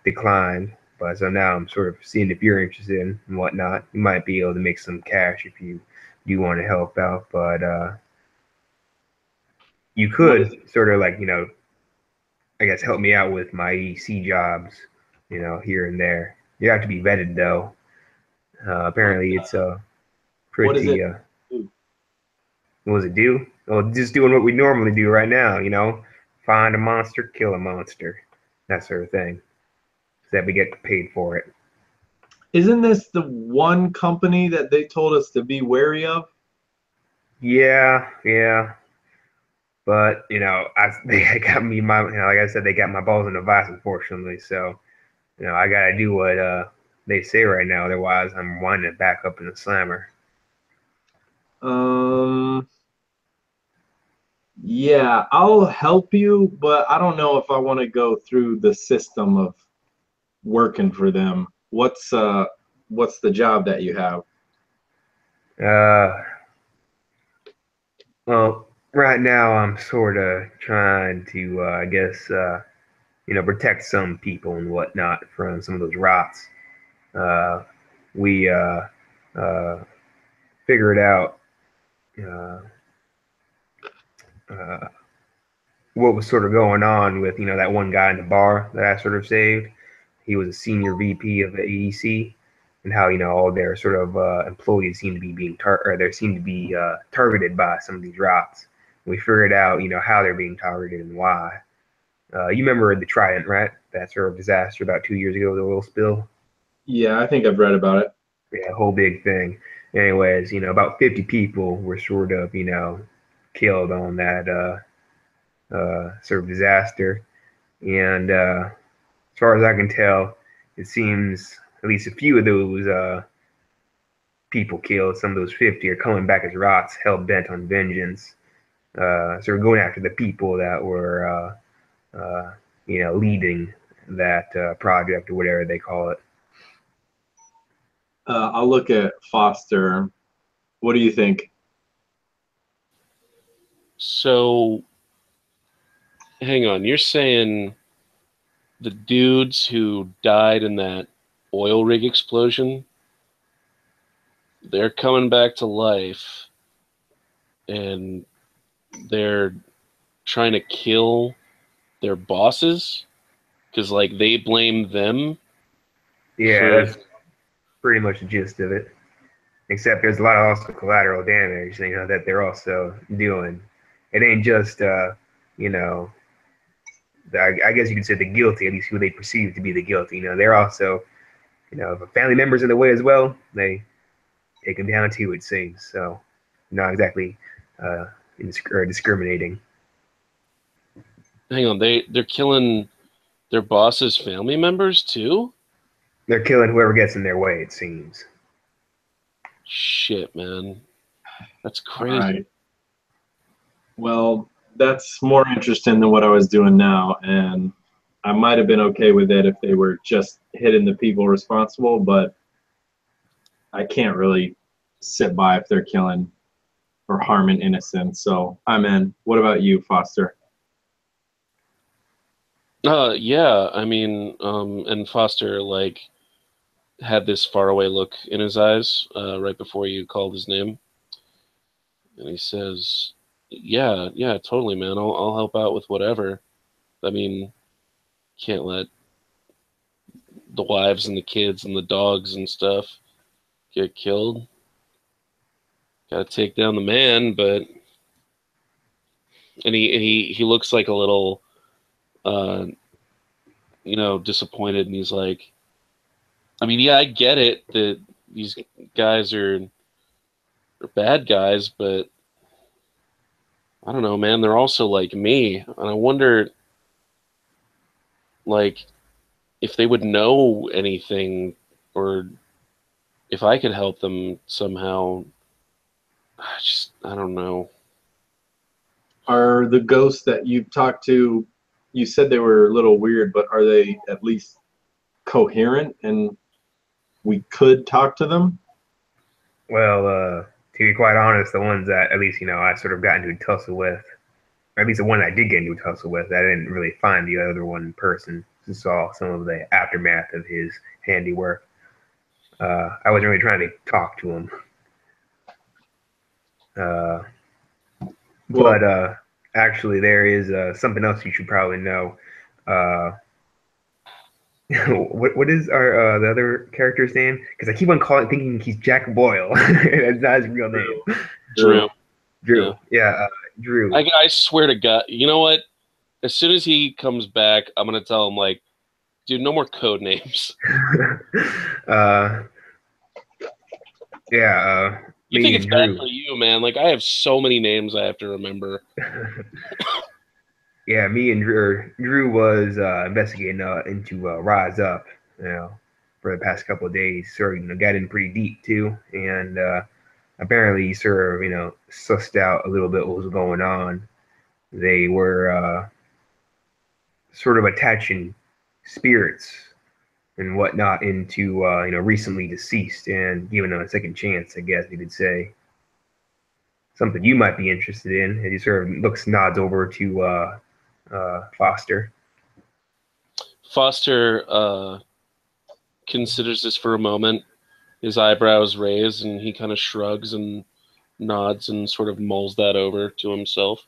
declined. But so now I'm sort of seeing if you're interested and whatnot. You might be able to make some cash if you do want to help out, but you could sort of I guess help me out with my EC jobs, here and there. You have to be vetted though. Apparently it's pretty. What is it? What does it do? Well, just doing what we normally do right now, find a monster, kill a monster, that sort of thing. So that we get paid for it. Isn't this the one company that they told us to be wary of? Yeah. But they got me like I said, they got my balls in the vice, unfortunately. So I gotta do what they say right now. Otherwise, I'm winding back up in the slammer. Um, yeah, I'll help you, but I don't know if I want to go through the system of working for them. What's the job that you have? Uh, well, right now I'm sort of trying to, I guess, protect some people and whatnot from some of those rots. Uh, we uh, figured out uh, uh, what was sort of going on with, that one guy in the bar that I sort of saved. He was a senior VP of the AEC, and how, all their sort of employees seem to be or they seem to be targeted by some of these rots. We figured out, how they're being targeted and why. You remember the Trident, right? That sort of disaster about 2 years ago, the oil spill. Yeah, I think I've read about it. Yeah, whole big thing. Anyways, about 50 people were sort of, killed on that sort of disaster. And as far as I can tell, it seems at least a few of those people killed, some of those 50, are coming back as rots, hell bent on vengeance. So we're going after the people that were, leading that project or whatever they call it. I'll look at Foster. What do you think? So, hang on. You're saying the dudes who died in that oil rig explosion, they're coming back to life and they're trying to kill their bosses because, like, they blame them. Yeah, that's pretty much the gist of it. Except there's a lot of also collateral damage, that they're also doing. It ain't just, I guess you could say the guilty, at least who they perceive to be the guilty. They're also, if a family member's in the way as well, they take them down too, it seems. So, not exactly discriminating. Hang on, they're killing their boss's family members too? They're killing whoever gets in their way, it seems. Shit, man. That's crazy. All right. Well, that's more interesting than what I was doing now, and I might have been okay with it if they were just hitting the people responsible, but I can't really sit by if they're killing or harming innocents. So I'm in. What about you, Foster? Yeah, I mean, and Foster, like, had this faraway look in his eyes right before you called his name. And he says, yeah, totally, man. I'll help out with whatever. I mean, can't let the wives and the kids and the dogs and stuff get killed. Got to take down the man, but and he looks like a little disappointed, and he's like, I mean, yeah, I get it that these guys are bad guys, but I don't know, man, they're also like me, and I wonder, like, if they would know anything, or if I could help them somehow. I don't know. Are the ghosts that you've talked to, you said they were a little weird, but are they at least coherent and we could talk to them? Well, to be quite honest, the ones that at least, I sort of got into a tussle with, or at least the one I did get into a tussle with, I didn't really find the other one in person. Just saw some of the aftermath of his handiwork. I wasn't really trying to talk to him. But actually, there is something else you should probably know. What is our the other character's name? Because I keep on thinking he's Jack Boyle. That's not his real name. Drew. Yeah, Drew. I swear to God, you know what? As soon as he comes back, I'm gonna tell him, like, dude, no more code names. Yeah. You think it's bad for you, man? Like, I have so many names I have to remember. Yeah, me and Drew was investigating into Rise Up, for the past couple of days. So got in pretty deep too, and apparently sort of, sussed out a little bit what was going on. They were sort of attaching spirits and whatnot into, recently deceased and giving them a second chance, I guess you could say. Something you might be interested in. And he sort of nods over to Foster. Foster considers this for a moment. His eyebrows raise, and he kind of shrugs and nods and sort of mulls that over to himself.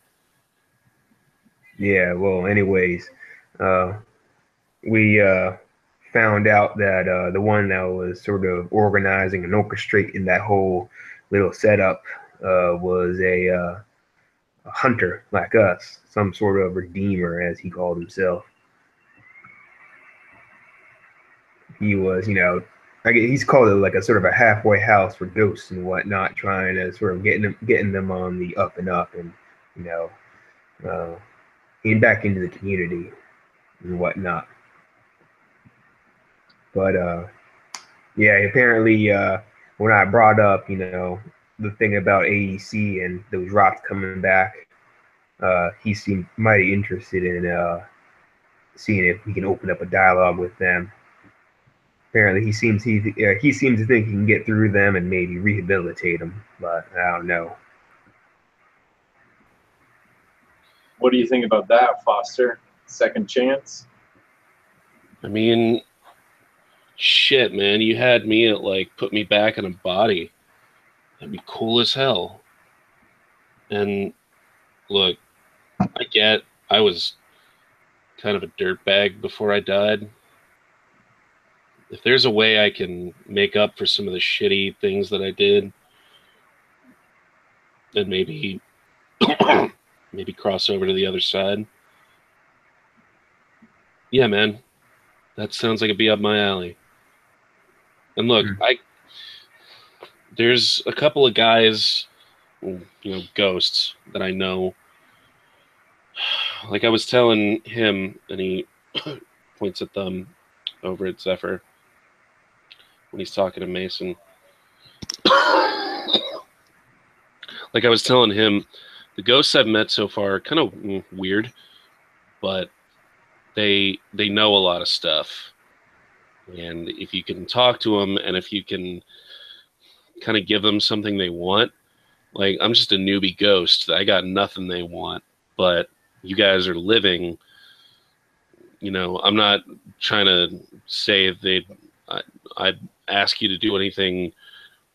Yeah, well, anyways, we found out that the one that was sort of organizing and orchestrating that whole little setup was a hunter like us, some sort of redeemer, as he called himself. He was, he's called it like a sort of a halfway house for ghosts and whatnot, trying to sort of getting them on the up and up, and getting back into the community and whatnot. But yeah, apparently when I brought up, the thing about AEC and those rocks coming back, he seemed mighty interested in seeing if we can open up a dialogue with them. Apparently, he seems to think he can get through them and maybe rehabilitate them, but I don't know. What do you think about that, Foster? Second chance? I mean, shit, man. You had me at, put me back in a body. That'd be cool as hell. And, look, I was kind of a dirtbag before I died. If there's a way I can make up for some of the shitty things that I did, and maybe cross over to the other side. Yeah, man. That sounds like it'd be up my alley. And look, there's a couple of guys, ghosts that I know. Like I was telling him, and he points at them over at Zephyr when he's talking to Mason. Like I was telling him, the ghosts I've met so far are kind of weird, but they know a lot of stuff. And if you can talk to them, and if you can kind of give them something they want, like I'm just a newbie ghost. I got nothing they want, but you guys are living. I'm not trying to say I'd ask you to do anything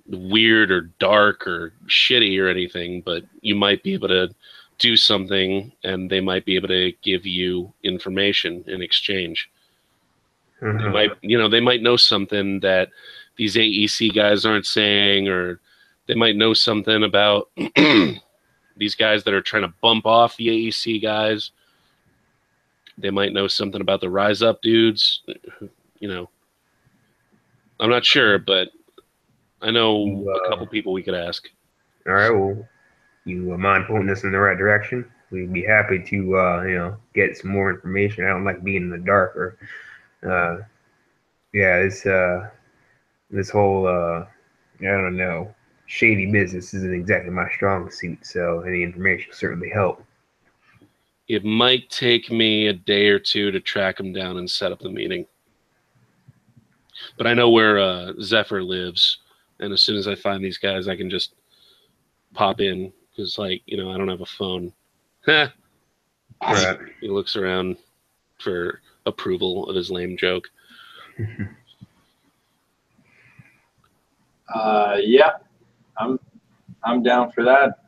weird or dark or shitty or anything, but you might be able to do something, and they might be able to give you information in exchange. They might know something that these AEC guys aren't saying, or they might know something about these guys that are trying to bump off the AEC guys. They might know something about the Rise Up dudes. I'm not sure, but I know a couple people we could ask. All right, well, you mind pointing us in the right direction? We'd be happy to, get some more information. I don't like being in the dark, or, this whole, I don't know, shady business isn't exactly my strong suit, so any information will certainly help. It might take me a day or two to track him down and set up the meeting. But I know where Zephyr lives, and as soon as I find these guys, I can just pop in, because, I don't have a phone. Right. He looks around for approval of his lame joke. Yeah, I'm down for that.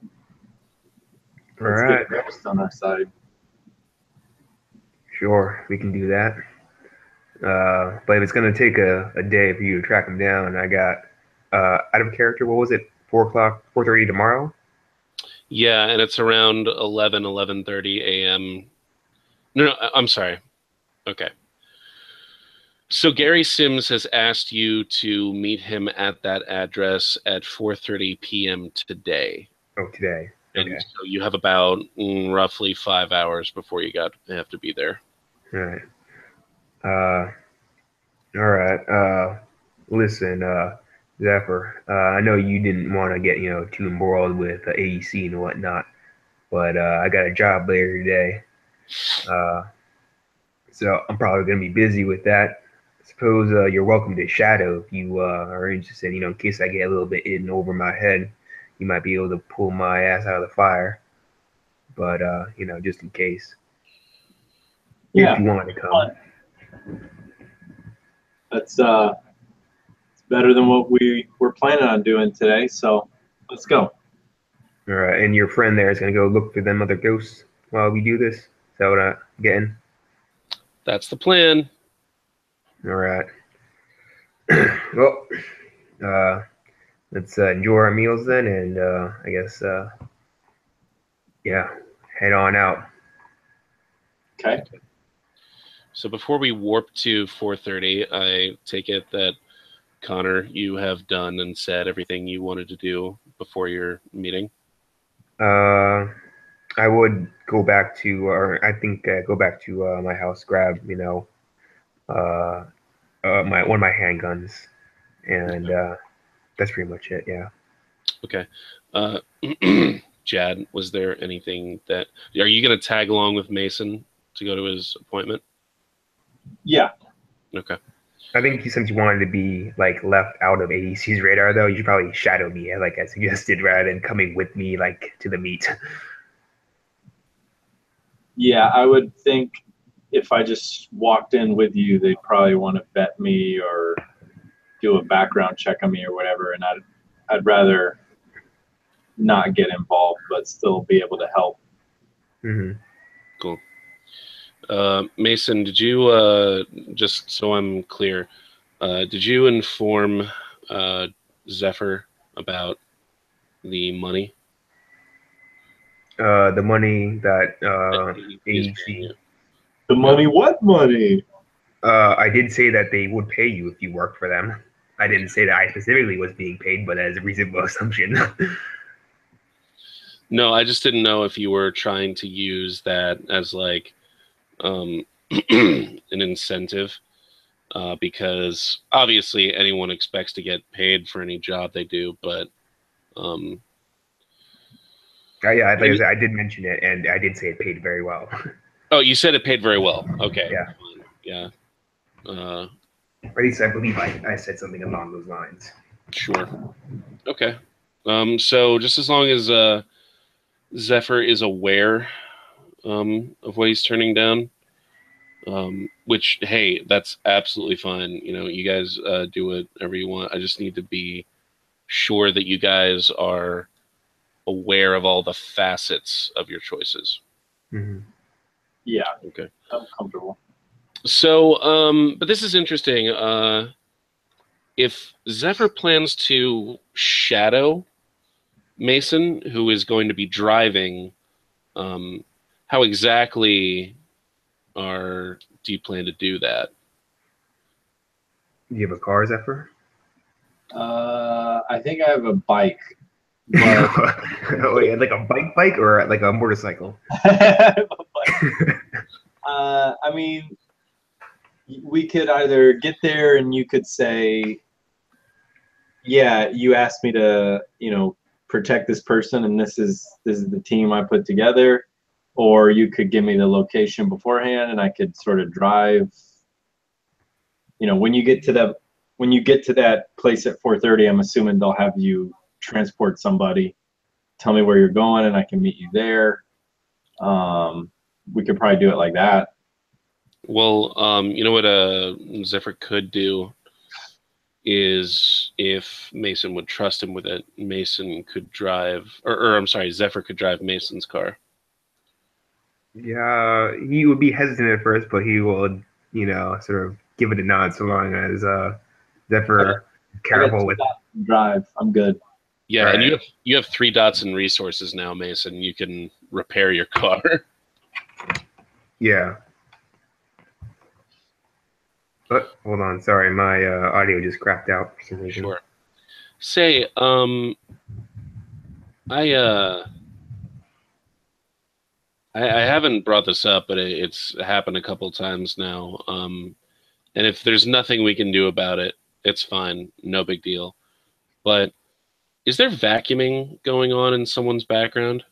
Let's get a ghost on our side. Sure, we can do that. But if it's going to take a day for you to track them down, I got, out of character, what was it, 4:30 tomorrow? Yeah, and it's around 11:30 a.m. No, I'm sorry. Okay. So Gary Sims has asked you to meet him at that address at 4:30 p.m. today. Oh, today. Okay. And so you have about roughly 5 hours before you have to be there. All right. Listen, Zephyr, I know you didn't want to get, too embroiled with AEC and whatnot, but I got a job later today, uh, so I'm probably going to be busy with that. I suppose you're welcome to Shadow if you are interested, in case I get a little bit in over my head. You might be able to pull my ass out of the fire, but, just in case. Yeah, if you want to come. That's it's better than what we were planning on doing today, so let's go. All right, and your friend there is going to go look for them other ghosts while we do this? Is that what I'm getting? That's the plan. All right. Well, let's enjoy our meals then, and I guess, yeah, head on out. Okay. So before we warp to 4:30, I take it that Connor, you have done and said everything you wanted to do before your meeting. I would go back to, or I think go back to my house, grab, my one of my handguns, and that's pretty much it. Yeah. Okay. Jad, was there anything that are you going to tag along with Mason to go to his appointment? Yeah. Okay. I think since you wanted to be like left out of AEC's radar, though, you should probably shadow me, like I suggested, rather than coming with me like to the meet. Yeah, I would think if I just walked in with you, they'd probably want to vet me or do a background check on me or whatever, and I'd rather not get involved, but still be able to help. Mm-hmm. Cool. Mason, did you just so I'm clear, did you inform Zephyr about the money? The money that He's paying AEC. you. The money? What money? I did say that they would pay you if you worked for them. I didn't say that I specifically was being paid, but as a reasonable assumption. No, I just didn't know if you were trying to use that as like an incentive, because obviously anyone expects to get paid for any job they do, but Yeah, like I said, I did mention it, and I did say it paid very well. Oh, you said it paid very well. Okay. Yeah. Yeah. Or at least I believe I said something along those lines. Sure. Okay. So just as long as Zephyr is aware of what he's turning down, which, hey, that's absolutely fine. You guys do whatever you want. I just need to be sure that you guys are aware of all the facets of your choices. Mm-hmm. Yeah. Okay. I'm comfortable. So, but this is interesting. If Zephyr plans to shadow Mason, who is going to be driving, how exactly do you plan to do that? Do you have a car, Zephyr? I think I have a bike. But Oh, yeah, like a bike or like a motorcycle? I mean, we could either get there and you could say, yeah, you asked me to, protect this person and this is the team I put together, or you could give me the location beforehand and I could sort of drive. When you get to that place at 4:30, I'm assuming they'll have you transport somebody, tell me where you're going, and I can meet you there. We could probably do it like that. Well, you know what Zephyr could do is, if Mason would trust him with it, Mason could drive, or I'm sorry, Zephyr could drive Mason's car. Yeah, he would be hesitant at first, but he will, sort of give it a nod so long as Zephyr is careful with drive. I'm good. Yeah, All and right. you have 3 dots in resources now, Mason. You can repair your car. Yeah. But hold on, sorry, my audio just crapped out for some reason. Sure. Say, I haven't brought this up, but it's happened a couple times now. And if there's nothing we can do about it, it's fine. No big deal. but is there vacuuming going on in someone's background?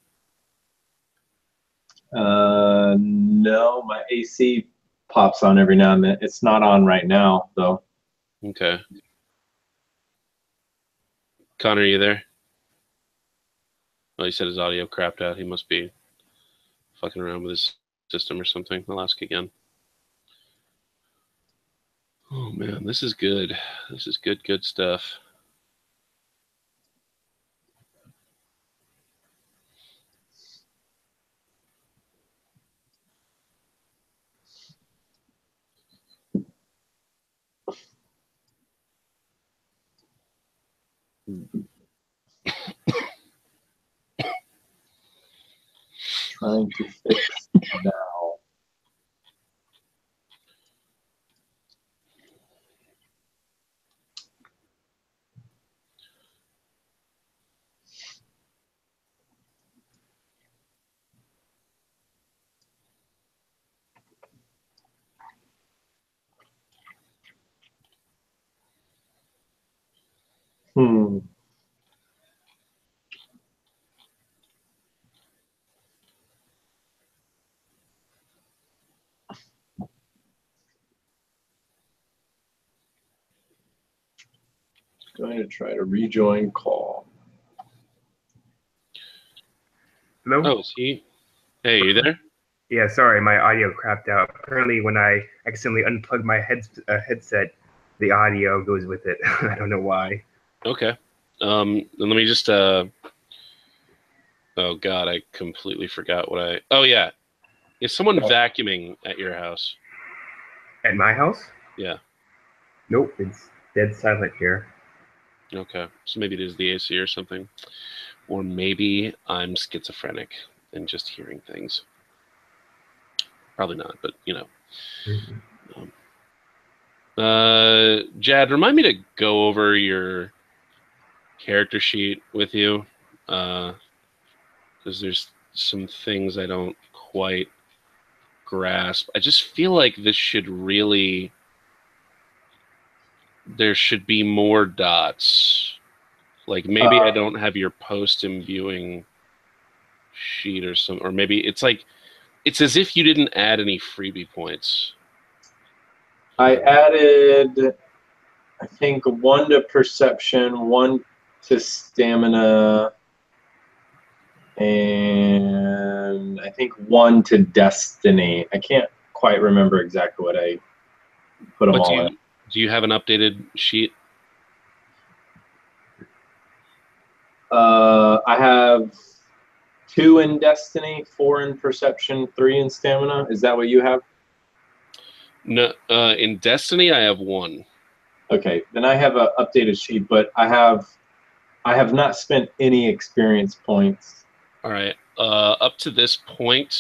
No, my AC pops on every now and then. It's not on right now, though. Okay. Connor, are you there? Oh, he said his audio crapped out. He must be fucking around with his system or something. I'll ask again. Oh, man, this is good. This is good stuff. Trying to fix now. Hmm. Going to try to rejoin call. Hello? Oh, is he? Hey, are you there? Yeah, sorry, my audio crapped out. Apparently, when I accidentally unplug my headset, the audio goes with it. I don't know why. Okay. Then let me just oh god, I completely forgot what I oh yeah. Is someone vacuuming at your house? At my house? Yeah. Nope, it's dead silent here. Okay. So maybe it is the AC or something. Or maybe I'm schizophrenic and just hearing things. Probably not, but you know. Jad, remind me to go over your character sheet with you. Because there's some things I don't quite grasp. I just feel like this should really, there should be more dots. Like maybe I don't have your post imbuing sheet or some, or maybe it's like, it's as if you didn't add any freebie points. I added, I think, 1 to perception, 1 to stamina, and I think 1 to destiny. I can't quite remember exactly what I put them But all in. do you have an updated sheet? I have 2 in destiny, 4 in perception, 3 in stamina. Is that what you have? No, in Destiny I have 1. Okay, then I have an updated sheet, but I have not spent any experience points. All right. Up to this point,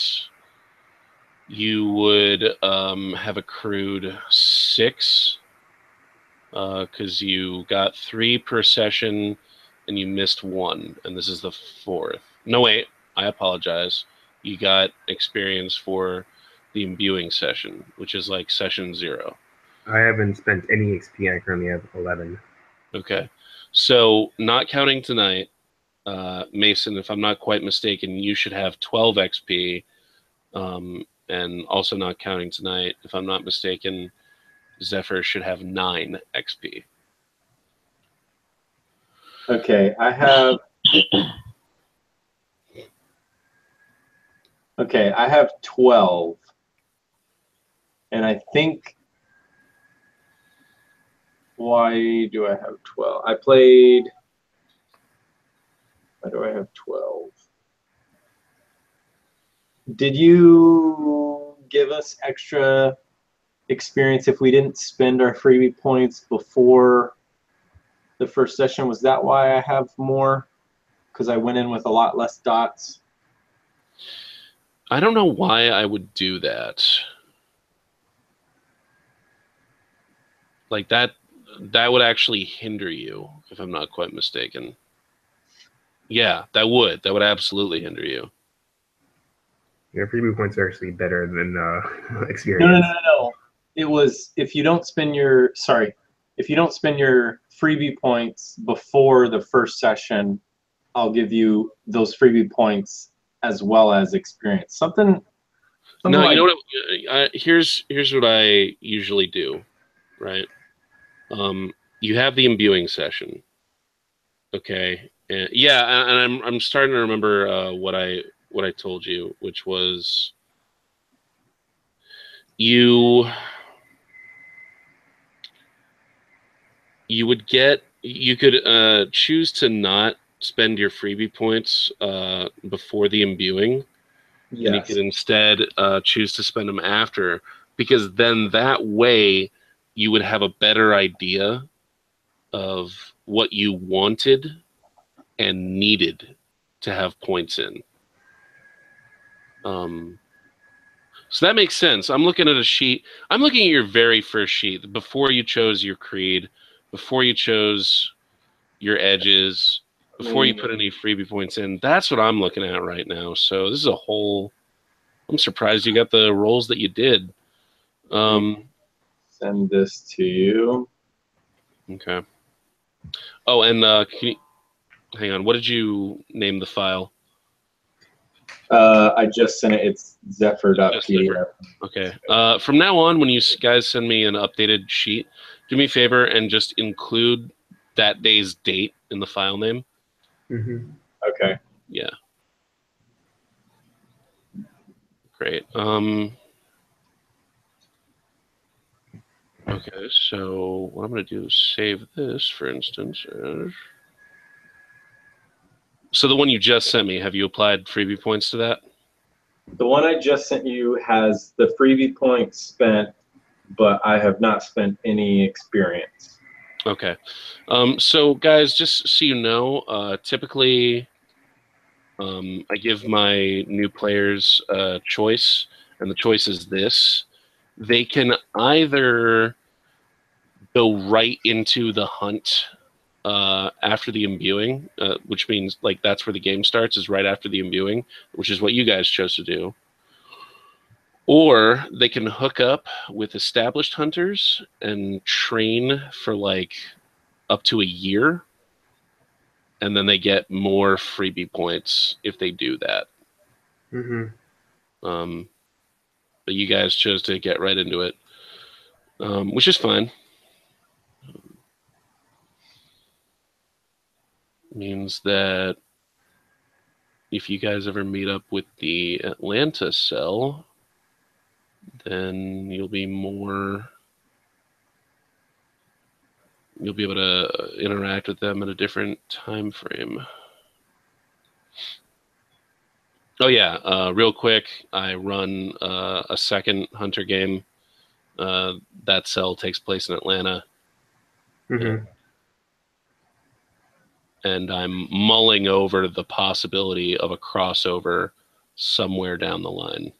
you would have accrued 6 because you got 3 per session and you missed 1, and this is the 4th. No, wait, I apologize. You got experience for the imbuing session, which is like session 0. I haven't spent any XP. I currently have 11. Okay. So, not counting tonight, Mason, if I'm not quite mistaken, you should have 12 XP. And also not counting tonight, if I'm not mistaken, Zephyr should have 9 XP. Okay, I have. Okay, I have 12, and I think. Why do I have 12? I played. Why do I have 12? Did you give us extra experience if we didn't spend our freebie points before the first session? Was that why I have more? Because I went in with a lot less dots? I don't know why I would do that. Like that would actually hinder you, if I'm not quite mistaken. Yeah, that would absolutely hinder you. Yeah, freebie points are actually better than experience. No. It was if you don't spend your freebie points before the first session, I'll give you those freebie points as well as experience. Something No, like, you know what? Here's what I usually do, right? You have the imbuing session, okay? And yeah, and I'm starting to remember what I told you, which was you could choose to not spend your freebie points before the imbuing, and you yes. could instead choose to spend them after, because then that way you would have a better idea of what you wanted and needed to have points in. So that makes sense. I'm looking at a sheet. I'm looking at your very first sheet before you chose your creed, before you chose your edges, before you put any freebie points in. That's what I'm looking at right now. So this is a whole. I'm surprised you got the rolls that you did. Send this to you. Okay. Oh, and can you, hang on. What did you name the file? I just sent it. It's Zephyr.pdf. Okay. From now on, when you guys send me an updated sheet, do me a favor and just include that day's date in the file name. Mm-hmm. Okay. Yeah. Great. Okay, so what I'm going to do is save this, for instance. So the one you just sent me, have you applied freebie points to that? The one I just sent you has the freebie points spent, but I have not spent any experience. Okay. So guys, just so you know, typically I give my new players a choice, and the choice is this. They can either go right into the hunt after the imbuing, which means like that's where the game starts, is right after the imbuing, which is what you guys chose to do. Or they can hook up with established hunters and train for like up to a year, and then they get more freebie points if they do that. Mm-hmm. But you guys chose to get right into it, which is fine. Means that if you guys ever meet up with the Atlanta cell, then you'll be able to interact with them at a different time frame. Oh yeah, real quick, I run a second Hunter game. That cell takes place in Atlanta. Mm-hmm. And I'm mulling over the possibility of a crossover somewhere down the line.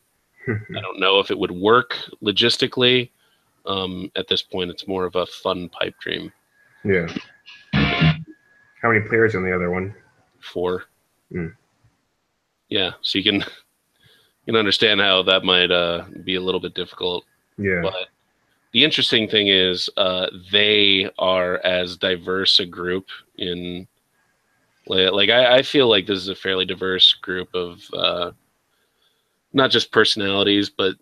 I don't know if it would work logistically. At this point, it's more of a fun pipe dream. Yeah. How many players on the other one? 4. Mm. Yeah, so you can understand how that might be a little bit difficult. Yeah. But the interesting thing is they are as diverse a group in like I feel like this is a fairly diverse group of not just personalities, but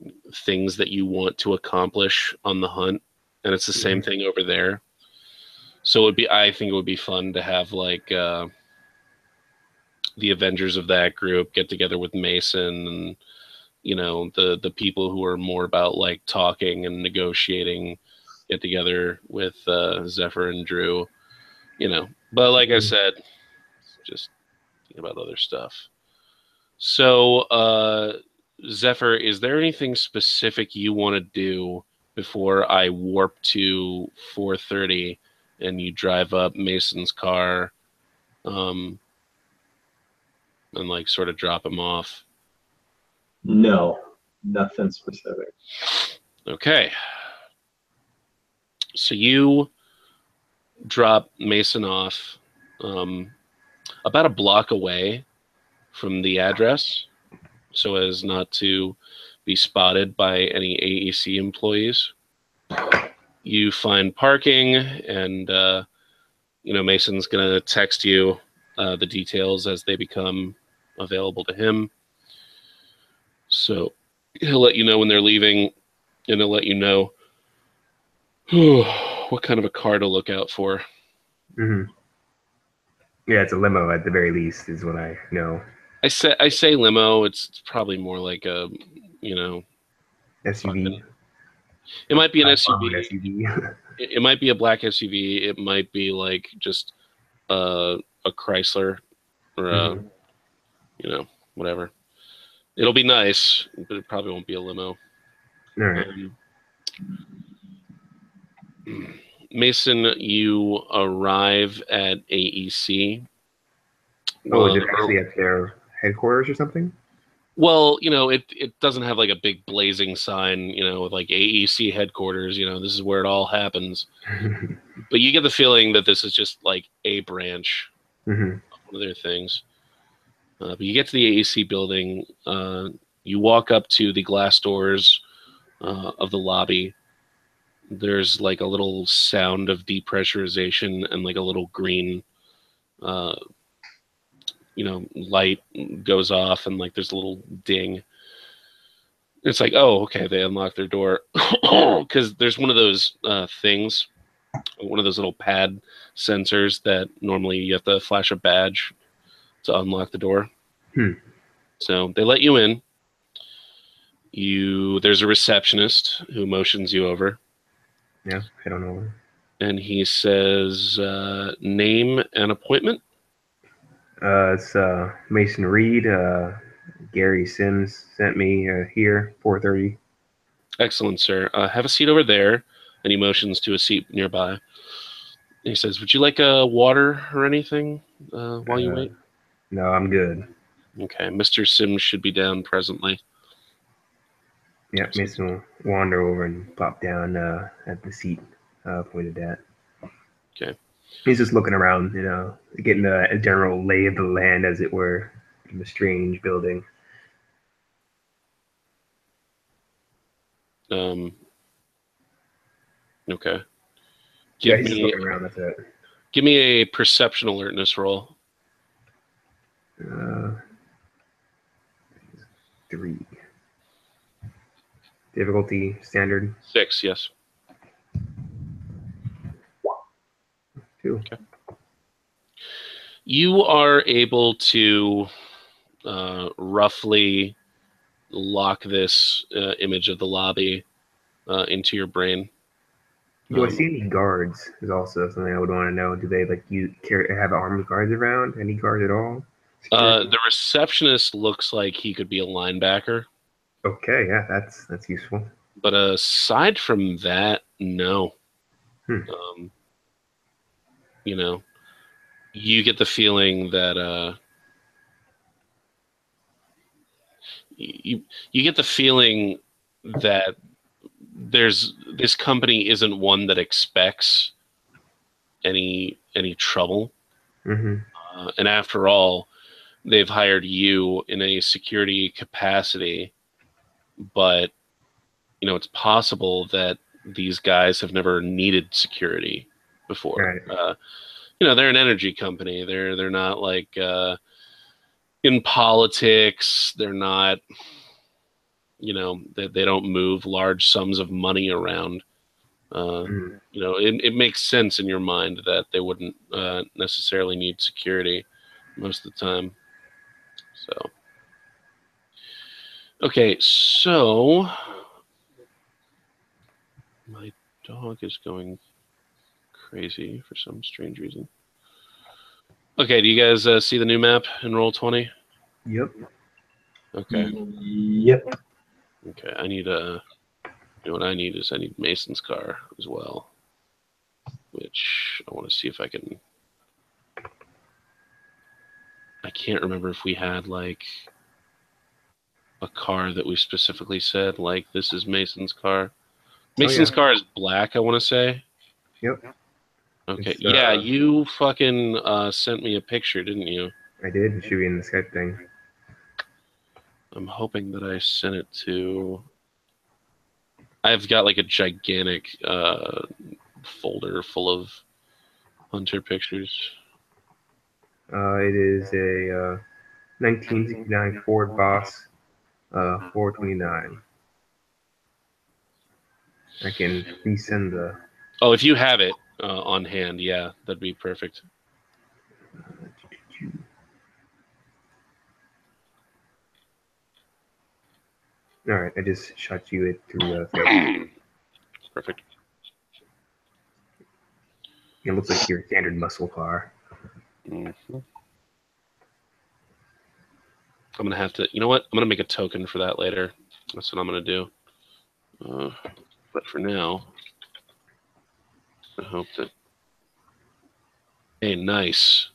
things that you want to accomplish on the hunt. And it's the same thing over there. So I think it would be fun to have like the Avengers of that group get together with Mason and, you know, the people who are more about like talking and negotiating get together with Zephyr and Drew, you know. But like I said, just thinking about other stuff. So, Zephyr, is there anything specific you want to do before I warp to 4:30 and you drive up Mason's car and like sort of drop him off? No, nothing specific. Okay. So you drop Mason off about a block away from the address so as not to be spotted by any AEC employees. You find parking and Mason's gonna text you the details as they become available to him. So he'll let you know when they're leaving, and he'll let you know what kind of a car to look out for. Mm-hmm. Yeah, it's a limo at the very least, is what I know. I say limo. It's probably more like a, SUV. It might be an SUV. SUV. It might be a black SUV. It might be like just a Chrysler or a, whatever. It'll be nice, but it probably won't be a limo. All right. Mason, you arrive at AEC. Oh, is it actually at their headquarters or something? Well, it doesn't have like a big blazing sign, with like AEC headquarters, this is where it all happens. But you get the feeling that this is just like a branch of one of their things. But you get to the AEC building, you walk up to the glass doors of the lobby. There's like a little sound of depressurization and like a little green light goes off, and like there's a little ding. It's like, oh, okay, they unlocked their door. Because there's one of those things, one of those little pad sensors that normally you have to flash a badge to unlock the door. So they let you in. There's a receptionist who motions you over. Yeah, I don't know. And he says, name and appointment. It's Mason Reed. Gary Sims sent me here, 4:30. Excellent, sir. Have a seat over there. And he motions to a seat nearby. And he says, would you like a water or anything while you wait? No, I'm good. Okay, Mr. Sims should be down presently. Yeah, Mason will wander over and plop down at the seat pointed at. Okay. He's just looking around, getting a general lay of the land, as it were, in the strange building. Okay. Yeah, he's just looking around. That's it. Give me a perception alertness roll. 3. Difficulty standard. 6, yes. 2. Okay. You are able to roughly lock this image of the lobby into your brain. Do I see any guards? Is also something I would want to know. Do they have armed guards around? Any guards at all? The receptionist looks like he could be a linebacker. Okay, yeah, that's useful. But aside from that, no. You get the feeling that you get the feeling that this company isn't one that expects any trouble. And after all, they've hired you in a security capacity, but it's possible that these guys have never needed security before. Right. They're an energy company. They're not like in politics. They're not, they don't move large sums of money around. It makes sense in your mind that they wouldn't necessarily need security most of the time. So, okay, so my dog is going crazy for some strange reason. Okay, do you guys see the new map in Roll20? Yep. Okay. Yep. Okay, I need what I need is I need Mason's car as well, which I want to see if I can. I can't remember if we had like a car that we specifically said like this is Mason's car. Mason's car is black, I want to say. Yep. Okay. Yeah, you fucking sent me a picture, didn't you? I did. It should be in the Skype thing. I'm hoping that I sent it to. I've got like a gigantic folder full of Hunter Pictures. It is a 1969 Ford Boss 429. I can resend the. Oh, if you have it on hand, yeah, that'd be perfect. All right, I just shot you it through the. Perfect. It looks like your standard muscle car. Mm-hmm. I'm gonna have to. You know what? I'm gonna make a token for that later. That's what I'm gonna do. But for now, I hope that. Hey, nice.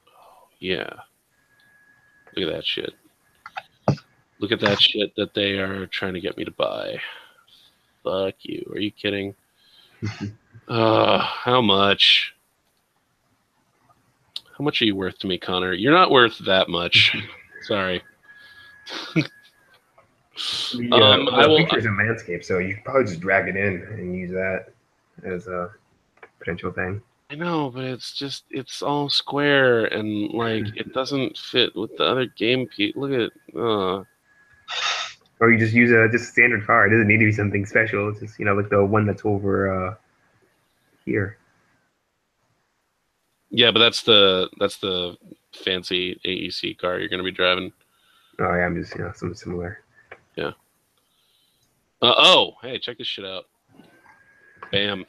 Oh, yeah. Look at that shit. Look at that shit that they are trying to get me to buy. Fuck you. Are you kidding? How much? How much are you worth to me, Connor? You're not worth that much. Sorry. The picture's in landscape, so you could probably just drag it in and use that as a potential thing. I know, but it's all square and like it doesn't fit with the other game piece. Look at Or you just use a just standard car. It doesn't need to be something special. It's just like the one that's over here. Yeah, but that's the fancy AEC car you're gonna be driving. Oh yeah, I'm just something similar. Yeah. Oh, hey, check this shit out. Bam.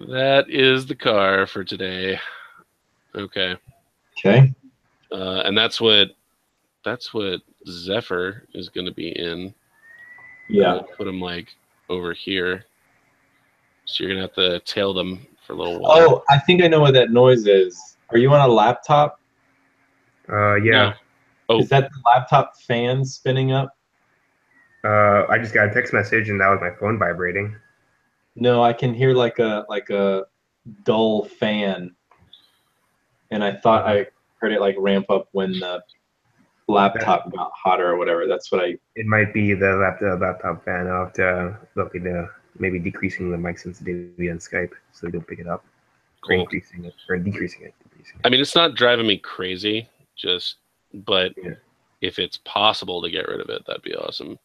That is the car for today. Okay. Okay. And that's what Zephyr is going to be in. Yeah. Put him like over here. So you're going to have to tail them for a little while. Oh, I think I know what that noise is. Are you on a laptop? Yeah. No. Oh. Is that the laptop fan spinning up? I just got a text message and that was my phone vibrating. No, I can hear like a dull fan, and I thought I heard it like ramp up when the laptop got hotter or whatever. That's what I. It might be the laptop fan. I'll have to look into maybe decreasing the mic sensitivity on Skype so they don't pick it up. Or increasing it or decreasing it. I mean, it's not driving me crazy, but yeah. If it's possible to get rid of it, that'd be awesome.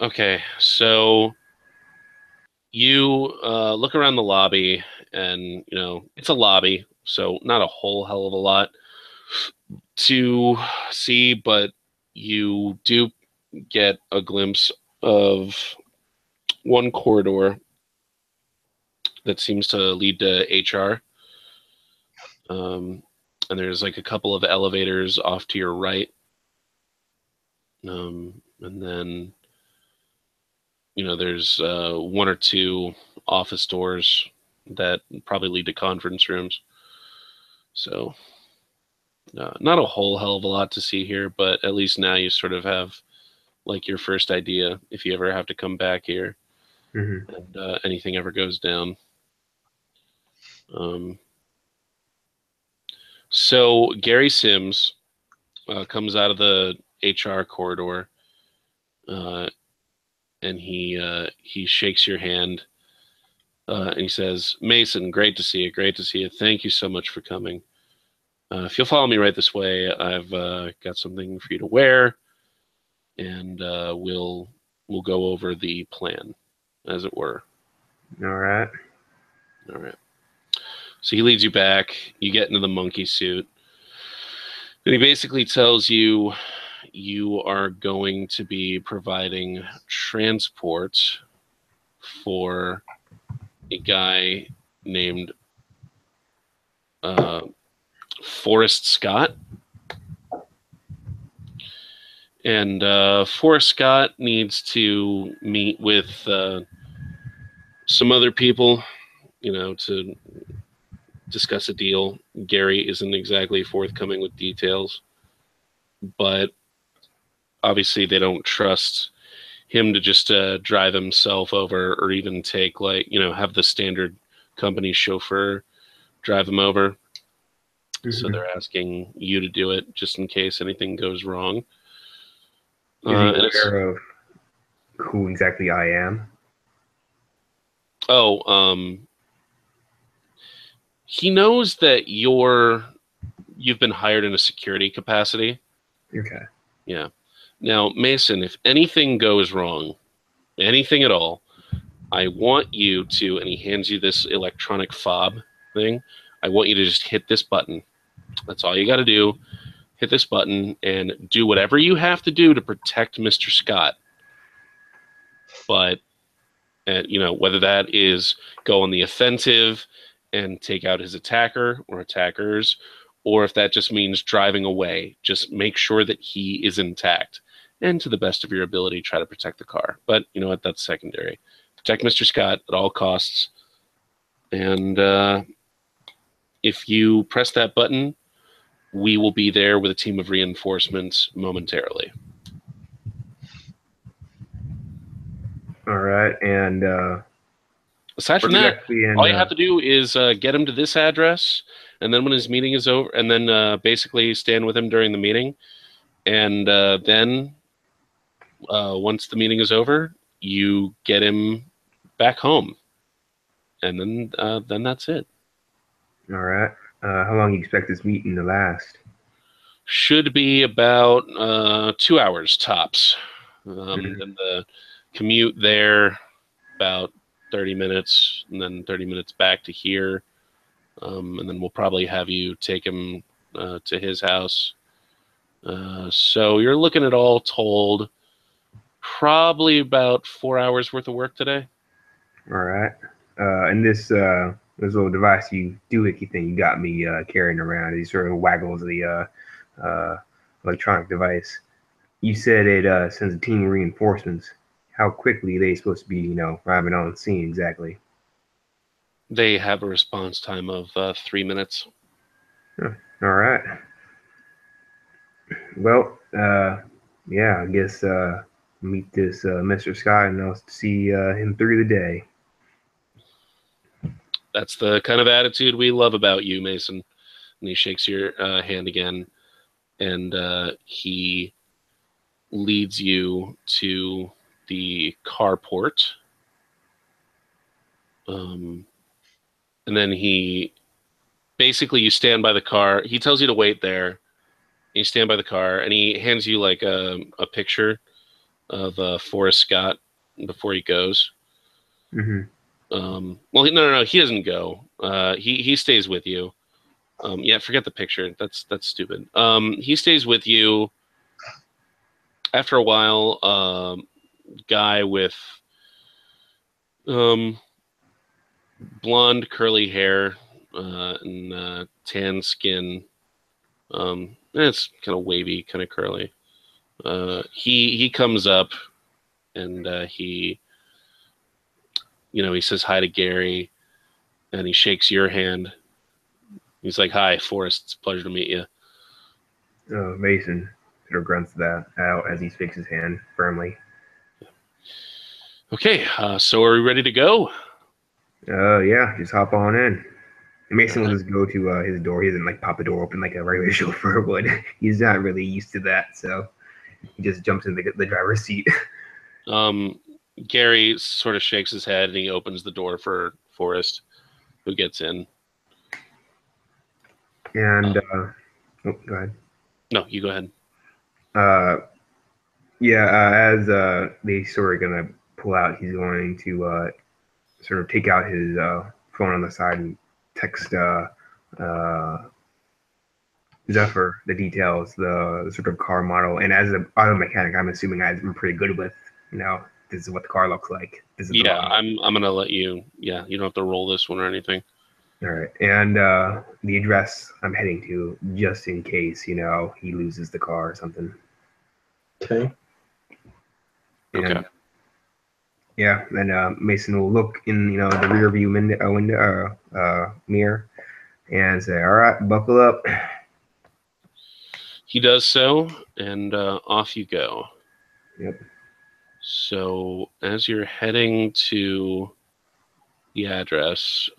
Okay, so you look around the lobby, and it's a lobby, so not a whole hell of a lot to see, but you do get a glimpse of one corridor that seems to lead to HR. And there's like a couple of elevators off to your right. And then, there's one or two office doors that probably lead to conference rooms. So not a whole hell of a lot to see here, but at least now you sort of have like your first idea if you ever have to come back here and anything ever goes down. So Gary Sims comes out of the HR corridor, and he shakes your hand, and he says, "Mason, great to see you. Great to see you. Thank you so much for coming. If you'll follow me right this way, I've got something for you to wear, and we'll go over the plan, as it were." All right. All right. So he leads you back. You get into the monkey suit. And he basically tells you you are going to be providing transport for a guy named Forrest Scott. And Forrest Scott needs to meet with some other people, to discuss a deal. Gary isn't exactly forthcoming with details, but obviously they don't trust him to just drive himself over or even take have the standard company chauffeur drive him over. So they're asking you to do it just in case anything goes wrong. Is he aware of who exactly I am? Oh, he knows that you've been hired in a security capacity. Okay. Yeah. Now, Mason, if anything goes wrong, anything at all, I want you to, and he hands you this electronic fob thing. I want you to just hit this button. That's all you got to do. Hit this button and do whatever you have to do to protect Mr. Scott. But, whether that is go on the offensive and take out his attacker or attackers, or if that just means driving away, just make sure that he is intact. And to the best of your ability, try to protect the car. But you know what? That's secondary. Protect Mr. Scott at all costs. And if you press that button, we will be there with a team of reinforcements momentarily. All right, and aside from that, all you have to do is get him to this address, and then when his meeting is over, and then basically stand with him during the meeting, and then once the meeting is over, you get him back home, and then that's it. All right. How long do you expect this meeting to last? Should be about 2 hours tops. And the commute there about 30 minutes, and then 30 minutes back to here, and then we'll probably have you take him to his house. So you're looking at all told probably about 4 hours worth of work today. All right. And this little device you doohickey thing you got me carrying around, these sort of waggles the electronic device. You said it sends a team of reinforcements. How quickly are they supposed to be, arriving on scene exactly? They have a response time of 3 minutes. All right. Well, yeah, I guess meet this Mr. Scott and I'll see him through the day. That's the kind of attitude we love about you, Mason. And he shakes your hand again, and he leads you to the carport. And then you stand by the car. He tells you to wait there. You stand by the car, and he hands you like a picture of Forrest Scott before he goes. Mm-hmm. Well, no, he doesn't go. He stays with you. Yeah, forget the picture. That's stupid. He stays with you. After a while, guy with blonde curly hair and tan skin. It's kind of wavy, kind of curly. He comes up and he says hi to Gary, and he shakes your hand. He's like, "Hi, Forrest. It's a pleasure to meet you." Mason sort of grunts that out as he shakes his hand firmly. Okay, so are we ready to go? Yeah, just hop on in. Mason will just go to his door. He doesn't pop the door open like a regular chauffeur would. He's not really used to that, so he just jumps in the driver's seat. Gary sort of shakes his head and he opens the door for Forrest, who gets in. And go ahead. No, you go ahead. As they sort of gonna pull out, he's going to sort of take out his phone on the side and text Zephyr the details, the sort of car model. And as an auto mechanic, I'm assuming I'm pretty good with, this is what the car looks like. This is I'm gonna let you. Yeah, you don't have to roll this one or anything. All right, and the address I'm heading to, just in case he loses the car or something. Okay. And, yeah, then Mason will look in the rear view mirror and say, "All right, buckle up." He does so, and off you go. Yep. So as you're heading to the address,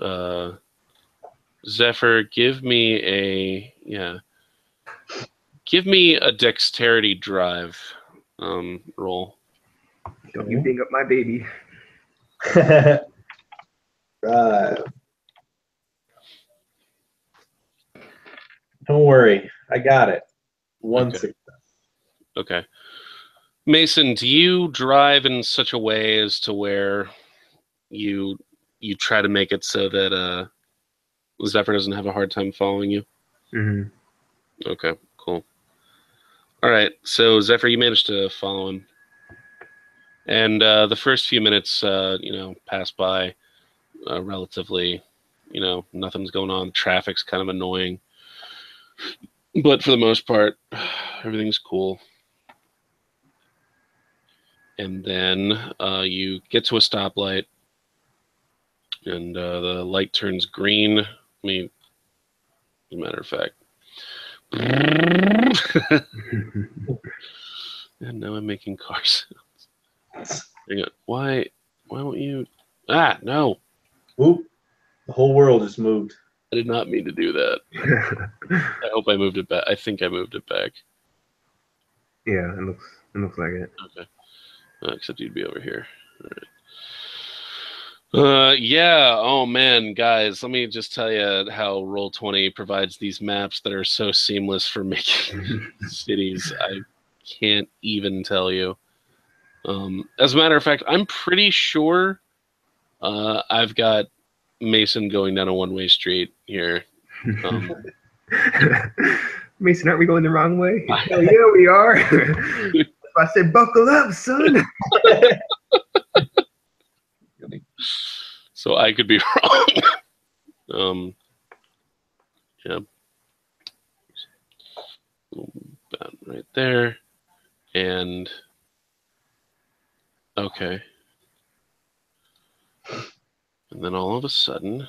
Zephyr, give me a dexterity drive roll. Don't you ding up my baby. drive. Don't worry, I got it. One Okay. success. Okay. Mason, do you drive in such a way as to where you try to make it so that Zephyr doesn't have a hard time following you? Mm-hmm. Okay, cool. All right, so Zephyr, you managed to follow him, and the first few minutes, pass by relatively. Nothing's going on. Traffic's kind of annoying, but for the most part, everything's cool. And then you get to a stoplight, and the light turns green. I mean, as a matter of fact. And now I'm making car sounds. Hang on. Why won't you? Ah, no. Oop. The whole world has moved. I did not mean to do that. I hope I moved it back. I think I moved it back. Yeah, it looks like it. Okay. Except you'd be over here. All right. Yeah. Oh man, guys, let me just tell you how Roll20 provides these maps that are so seamless for making cities. I can't even tell you. As a matter of fact, I'm pretty sure I've got Mason going down a one-way street here. Mason, aren't we going the wrong way? Hell yeah, we are. I said, buckle up, son. So I could be wrong. Yeah. About right there. And okay. And then all of a sudden,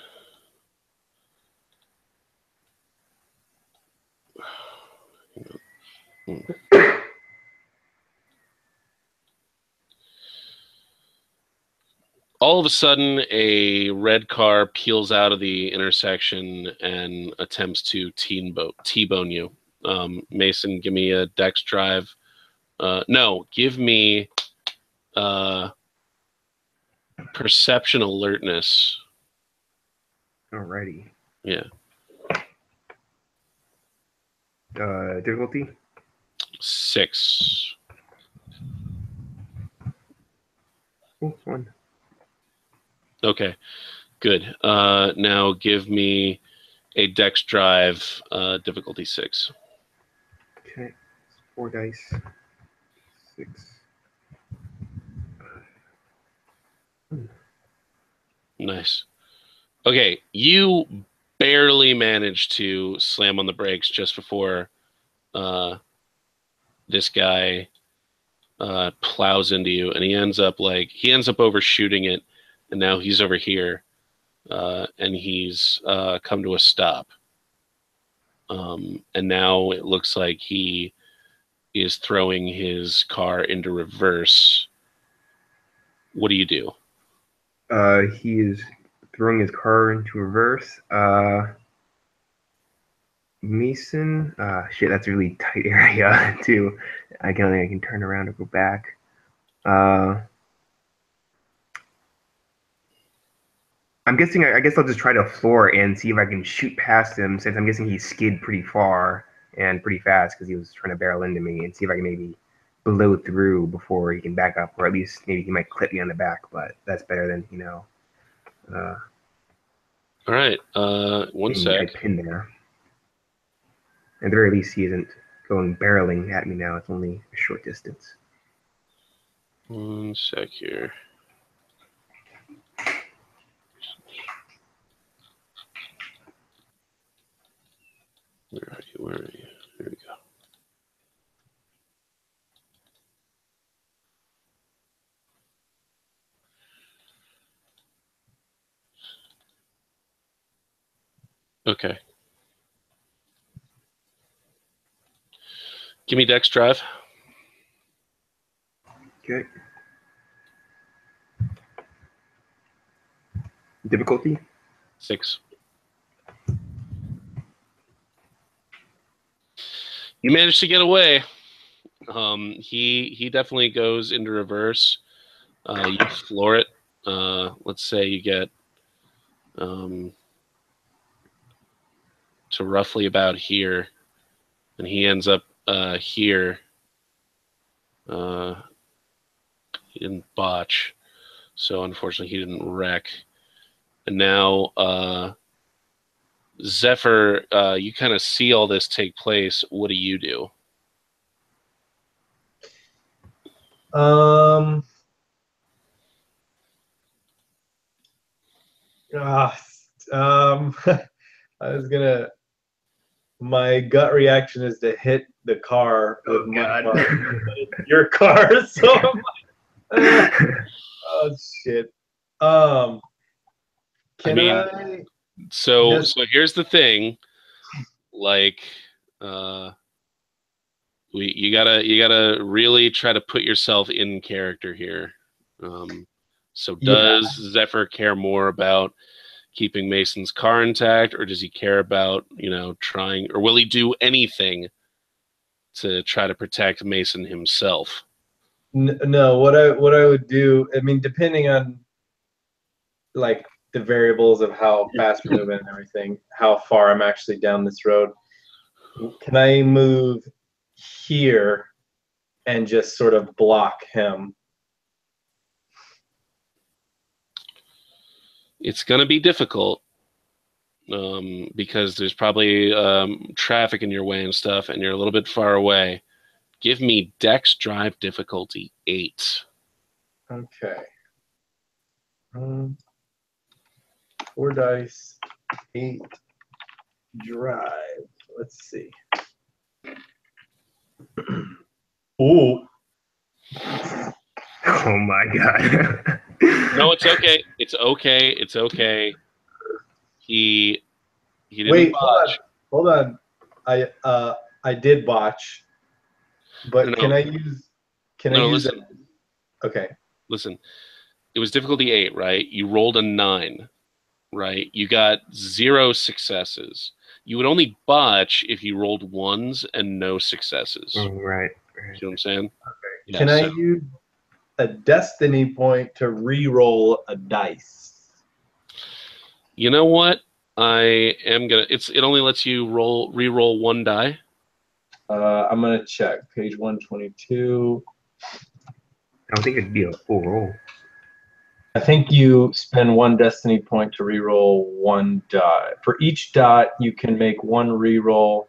all of a sudden, a red car peels out of the intersection and attempts to T-bone you. Mason, give me a dex drive. No, give me perception alertness. Alrighty. Yeah. Difficulty? 6. Oh, 1. Okay, good. Now give me a dex drive, difficulty 6. Okay. 4 dice. 6. Nice. Okay, you barely managed to slam on the brakes just before this guy plows into you, and he ends up overshooting it, and now he's over here, and he's come to a stop. And now it looks like he is throwing his car into reverse. What do you do? He is throwing his car into reverse. Mason, shit, that's a really tight area too. I can turn around and go back. I'm guessing. I guess I'll just try to floor and see if I can shoot past him, since I'm guessing he skid pretty far and pretty fast because he was trying to barrel into me, and see if I can maybe blow through before he can back up, or at least maybe he might clip me on the back. But that's better than All right. One sec. Pin there. At the very least, he isn't going barreling at me now. It's only a short distance. One sec here. Where are you? Where are you? There we go. Okay. Give me dex drive. Okay. Difficulty? 6. You managed to get away. He definitely goes into reverse. You floor it. Let's say you get to roughly about here, and he ends up here. He didn't botch, so unfortunately he didn't wreck. And now Zephyr, you kind of see all this take place. What do you do? I was gonna. My gut reaction is to hit the car with my car, your car. So I'm like, oh shit. Can I? So here's the thing, like, you gotta really try to put yourself in character here. So does Zephyr care more about keeping Mason's car intact, or does he care about, trying, or will he do anything to try to protect Mason himself? No, what I would do, I mean, depending on like the variables of how fast we're moving and everything, how far I'm actually down this road, can I move here and just sort of block him? It's going to be difficult because there's probably traffic in your way and stuff, and you're a little bit far away. Give me Dex Drive difficulty 8. Okay. 4 dice, 8 drive. Let's see. Ooh. Oh my god. No, it's okay. It's okay. It's okay. He didn't Wait, botch. hold on. I did botch. But No. can I use listen. it? Okay. Listen. It was difficulty 8, right? You rolled a 9, right? You got 0 successes. You would only botch if you rolled 1s and no successes. Oh, right. You know what I'm saying? Okay. Yeah, can I use a destiny point to re-roll a dice? You know what? I am gonna. It only lets you re-roll 1 die. I'm gonna check page 122. I don't think it'd be a full roll. I think you spend 1 destiny point to re-roll 1 die. For each dot, you can make 1 re-roll.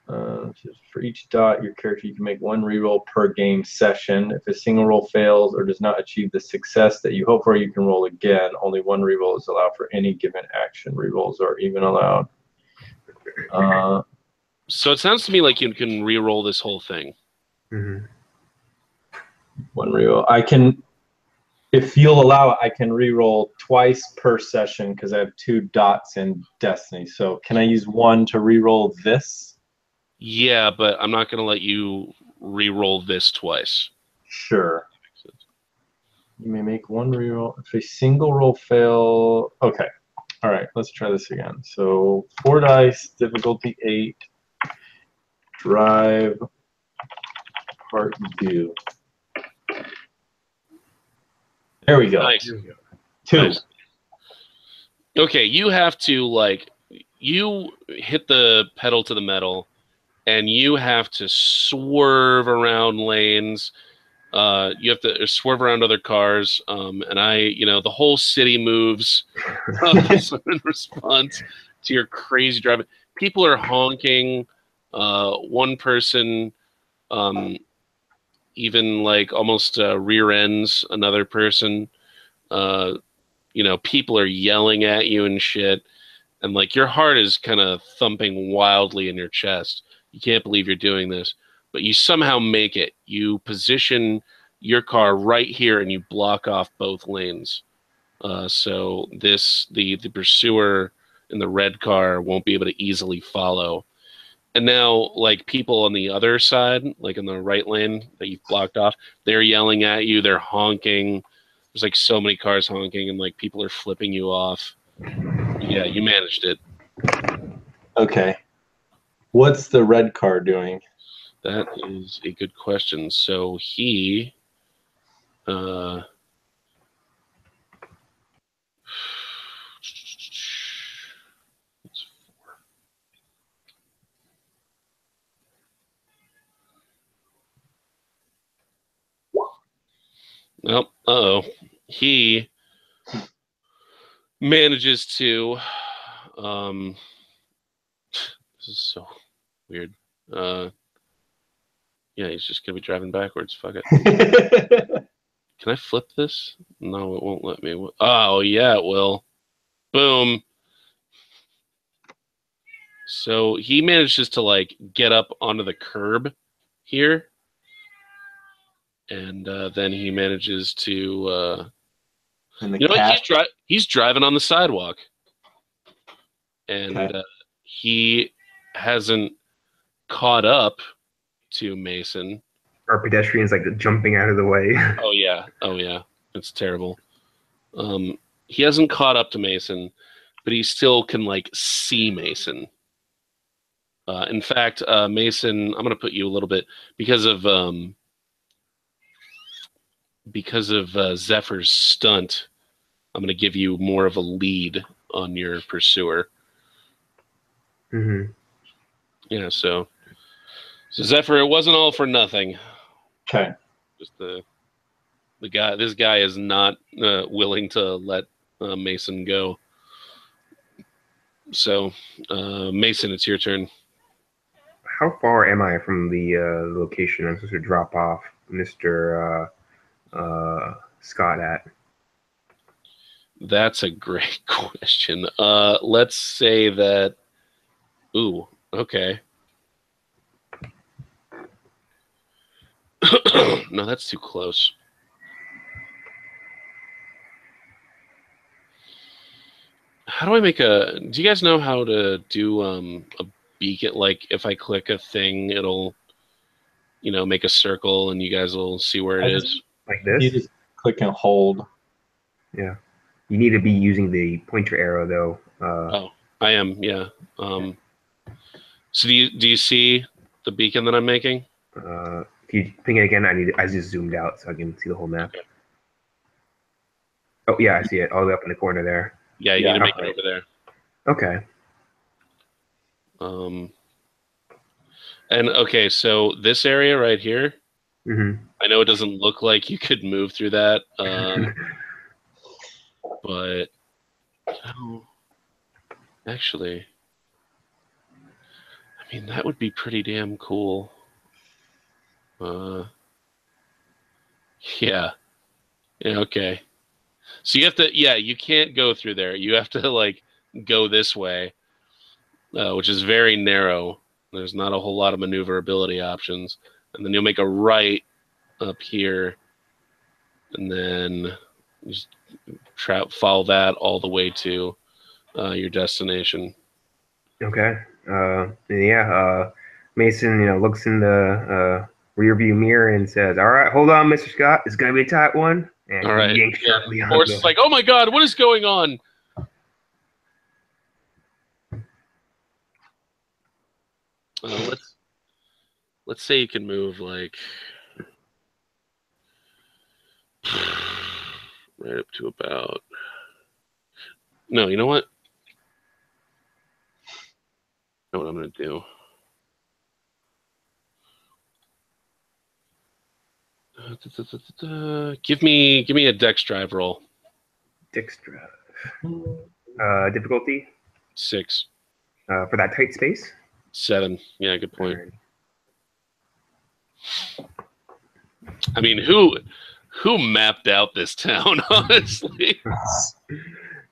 For each dot, your character, you can make 1 re-roll per game session. If a single roll fails or does not achieve the success that you hope for, you can roll again. Only 1 re-roll is allowed for any given action. Re-rolls are even allowed. So it sounds to me like you can re-roll this whole thing. Mm-hmm. 1 re-roll. I can, if you'll allow it, I can re-roll twice per session because I have 2 dots in Destiny. So can I use 1 to re-roll this? Yeah, but I'm not going to let you re-roll this twice. Sure. You may make 1 re-roll. If a single roll fail... Okay. All right, let's try this again. So 4 dice, difficulty 8, drive, part 2. There we go. Nice. 2. Nice. Okay, you have to, you hit the pedal to the metal, and you have to swerve around lanes. You have to swerve around other cars. And the whole city moves in response to your crazy driving. People are honking. One person even almost rear ends another person. People are yelling at you and shit. And your heart is kind of thumping wildly in your chest. You can't believe you're doing this, but you somehow make it. You position your car right here and you block off both lanes. So the pursuer in the red car won't be able to easily follow. And now, people on the other side, in the right lane that you've blocked off, they're yelling at you. They're honking. There's so many cars honking, and people are flipping you off. Yeah, you managed it. Okay. What's the red car doing? That is a good question. So he, He manages to. This is so weird. Yeah, he's just gonna be driving backwards. Fuck it. Can I flip this? No, it won't let me. Oh yeah, it will. Boom. So he manages to like get up onto the curb here, and then he manages to. And the You know what? cat. He's driving on the sidewalk, and Okay. he hasn't caught up to Mason. Our pedestrians like jumping out of the way. Oh yeah, it's terrible. He hasn't caught up to Mason, but he still can like see Mason. In fact, Mason, I'm gonna put you a little bit because of Zephyr's stunt. I'm gonna give you more of a lead on your pursuer. Mm-hmm. Yeah, so Zephyr, it wasn't all for nothing. Okay. Just the guy. This guy is not willing to let Mason go. So, Mason, it's your turn. How far am I from the location I'm supposed to drop off Mr. Scott at? That's a great question. Let's say that. Ooh, okay. No, that's too close. How do I make a? Do you guys know how to do a beacon? Like, if I click a thing, it'll, make a circle, and you guys will see where it is. Like You this? just click and hold. Yeah. You need to be using the pointer arrow though. Oh, I am. Yeah. So do you see the beacon that I'm making? If you ping it again, I just zoomed out so I can see the whole map. Okay. Oh yeah, I see it all the way up in the corner there. Yeah, you Yeah, need to make okay. it over there. Okay. And okay, so this area right here, Mm-hmm. I know it doesn't look like you could move through that, but actually, I mean, that would be pretty damn cool. Yeah, okay. So you have to, you can't go through there. You have to like go this way, which is very narrow. There's not a whole lot of maneuverability options. And then you'll make a right up here, and then you just follow that all the way to your destination. Okay. Mason, looks in the rear view mirror and says, "All right, hold on, Mr. Scott. It's gonna be a tight one." And All right. yanks sharply on Horse is like, "Oh my God, what is going on?" Let's say you can move like right up to about. No, you know what? I know what I'm gonna do. Give me a dex drive roll. Dex drive. Difficulty 6. for that tight space. 7. Yeah, good point. Alright. I mean, who mapped out this town? Honestly,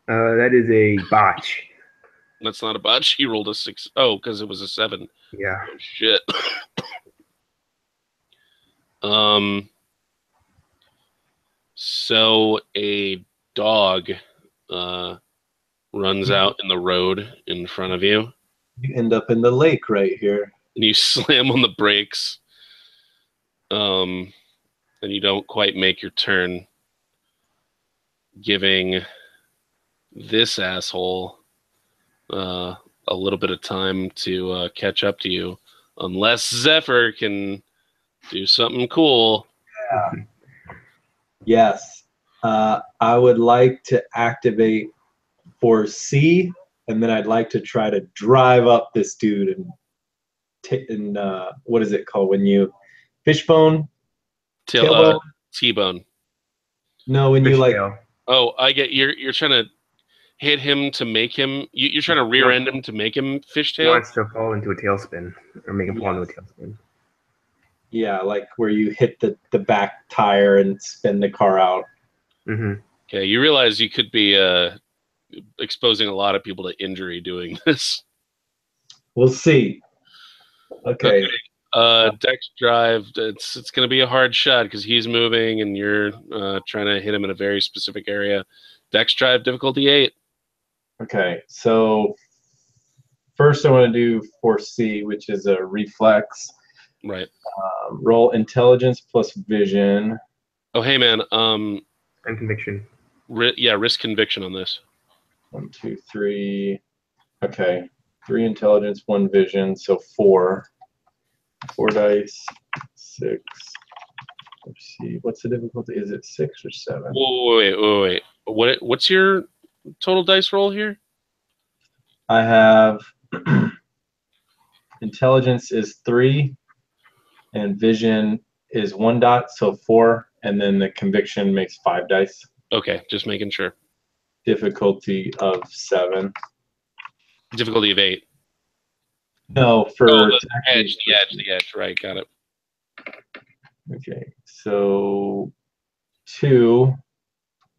That is a botch. that's not a botch. He rolled a 6. Oh, because it was a 7. Yeah. Oh, shit. So a dog runs out in the road in front of you, You end up in the lake right here. and you slam on the brakes, and you don't quite make your turn, giving this asshole a little bit of time to catch up to you, unless Zephyr can do something cool. Yeah. Yes. I would like to activate for C, and then I'd like to try to drive up this dude and what is it called when you fishbone? T-bone. No, when you like. Fishtail. Oh, I get you're trying to hit him to make him. You're trying to rear end him to make him He fishtail. wants to fall into a tailspin or make him fall into a tailspin. Yeah, like where you hit the back tire and spin the car out. Mm-hmm. Okay, you realize you could be exposing a lot of people to injury doing this. We'll see. Okay. Dex drive. It's going to be a hard shot because he's moving and you're trying to hit him in a very specific area. Dex drive difficulty 8. Okay. So first, I want to do 4C, which is a reflex. Right. Roll intelligence plus vision. Oh, hey man. And conviction. Risk conviction on this. 1, 2, 3. Okay. 3 intelligence, 1 vision, so 4. 4 dice, 6. Let's see. What's the difficulty? Is it 6 or 7? Wait. What's your total dice roll here? I have intelligence is 3, and vision is 1 dot, so 4, and then the conviction makes 5 dice. Okay, just making sure. Difficulty of 7. Difficulty of 8. No, for the edge. Right, got it. Okay, so 2.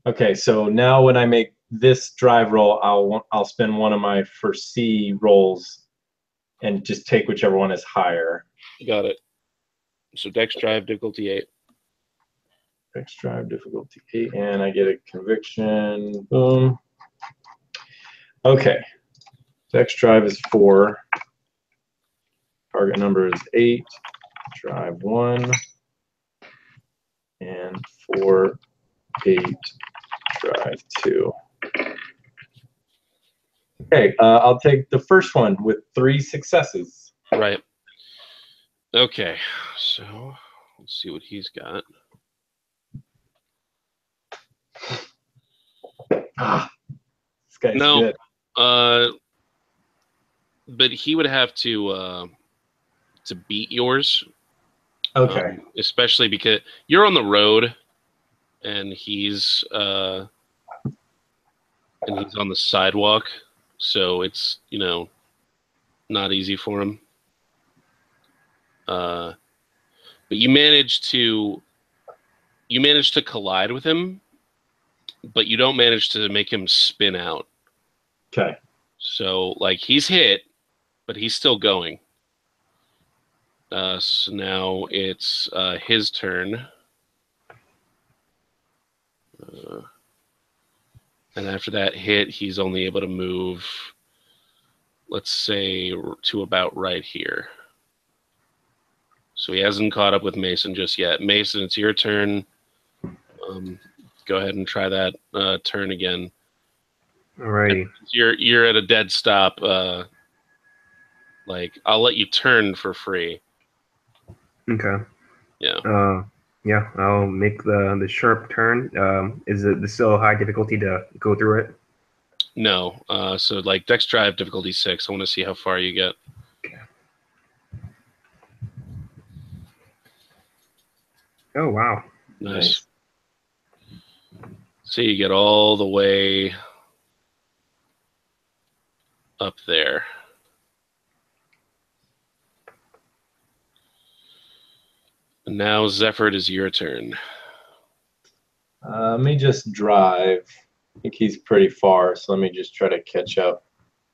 Okay, so now when I make this drive roll, I'll spend one of my first C rolls and just take whichever one is higher. Got it. So Dex drive difficulty 8. Dex drive difficulty 8, and I get a conviction. Boom. Okay, Dex drive is 4. Target number is 8. Drive 1. And 4, 8, drive 2. Okay, I'll take the first one with 3 successes. Right. Okay, so let's see what he's got. This guy's No, good. but he would have to beat yours. Okay. Especially because you're on the road, and he's on the sidewalk, so it's not easy for him. But you manage to collide with him, but you don't manage to make him spin out. Okay. So like he's hit, but he's still going. So now it's his turn. And after that hit, he's only able to move, let's say, to about right here. So he hasn't caught up with Mason just yet. Mason, it's your turn. Go ahead and try that turn again. Alrighty. You're at a dead stop. Like I'll let you turn for free. Okay. Yeah. Yeah, I'll make the sharp turn. Is it still high difficulty to go through it? No. So like Dex drive difficulty 6. I want to see how far you get. Okay. Oh wow. Nice. So you get all the way up there. And now, Zephyr, it is your turn. Let me just drive. I think he's pretty far, so let me just try to catch up.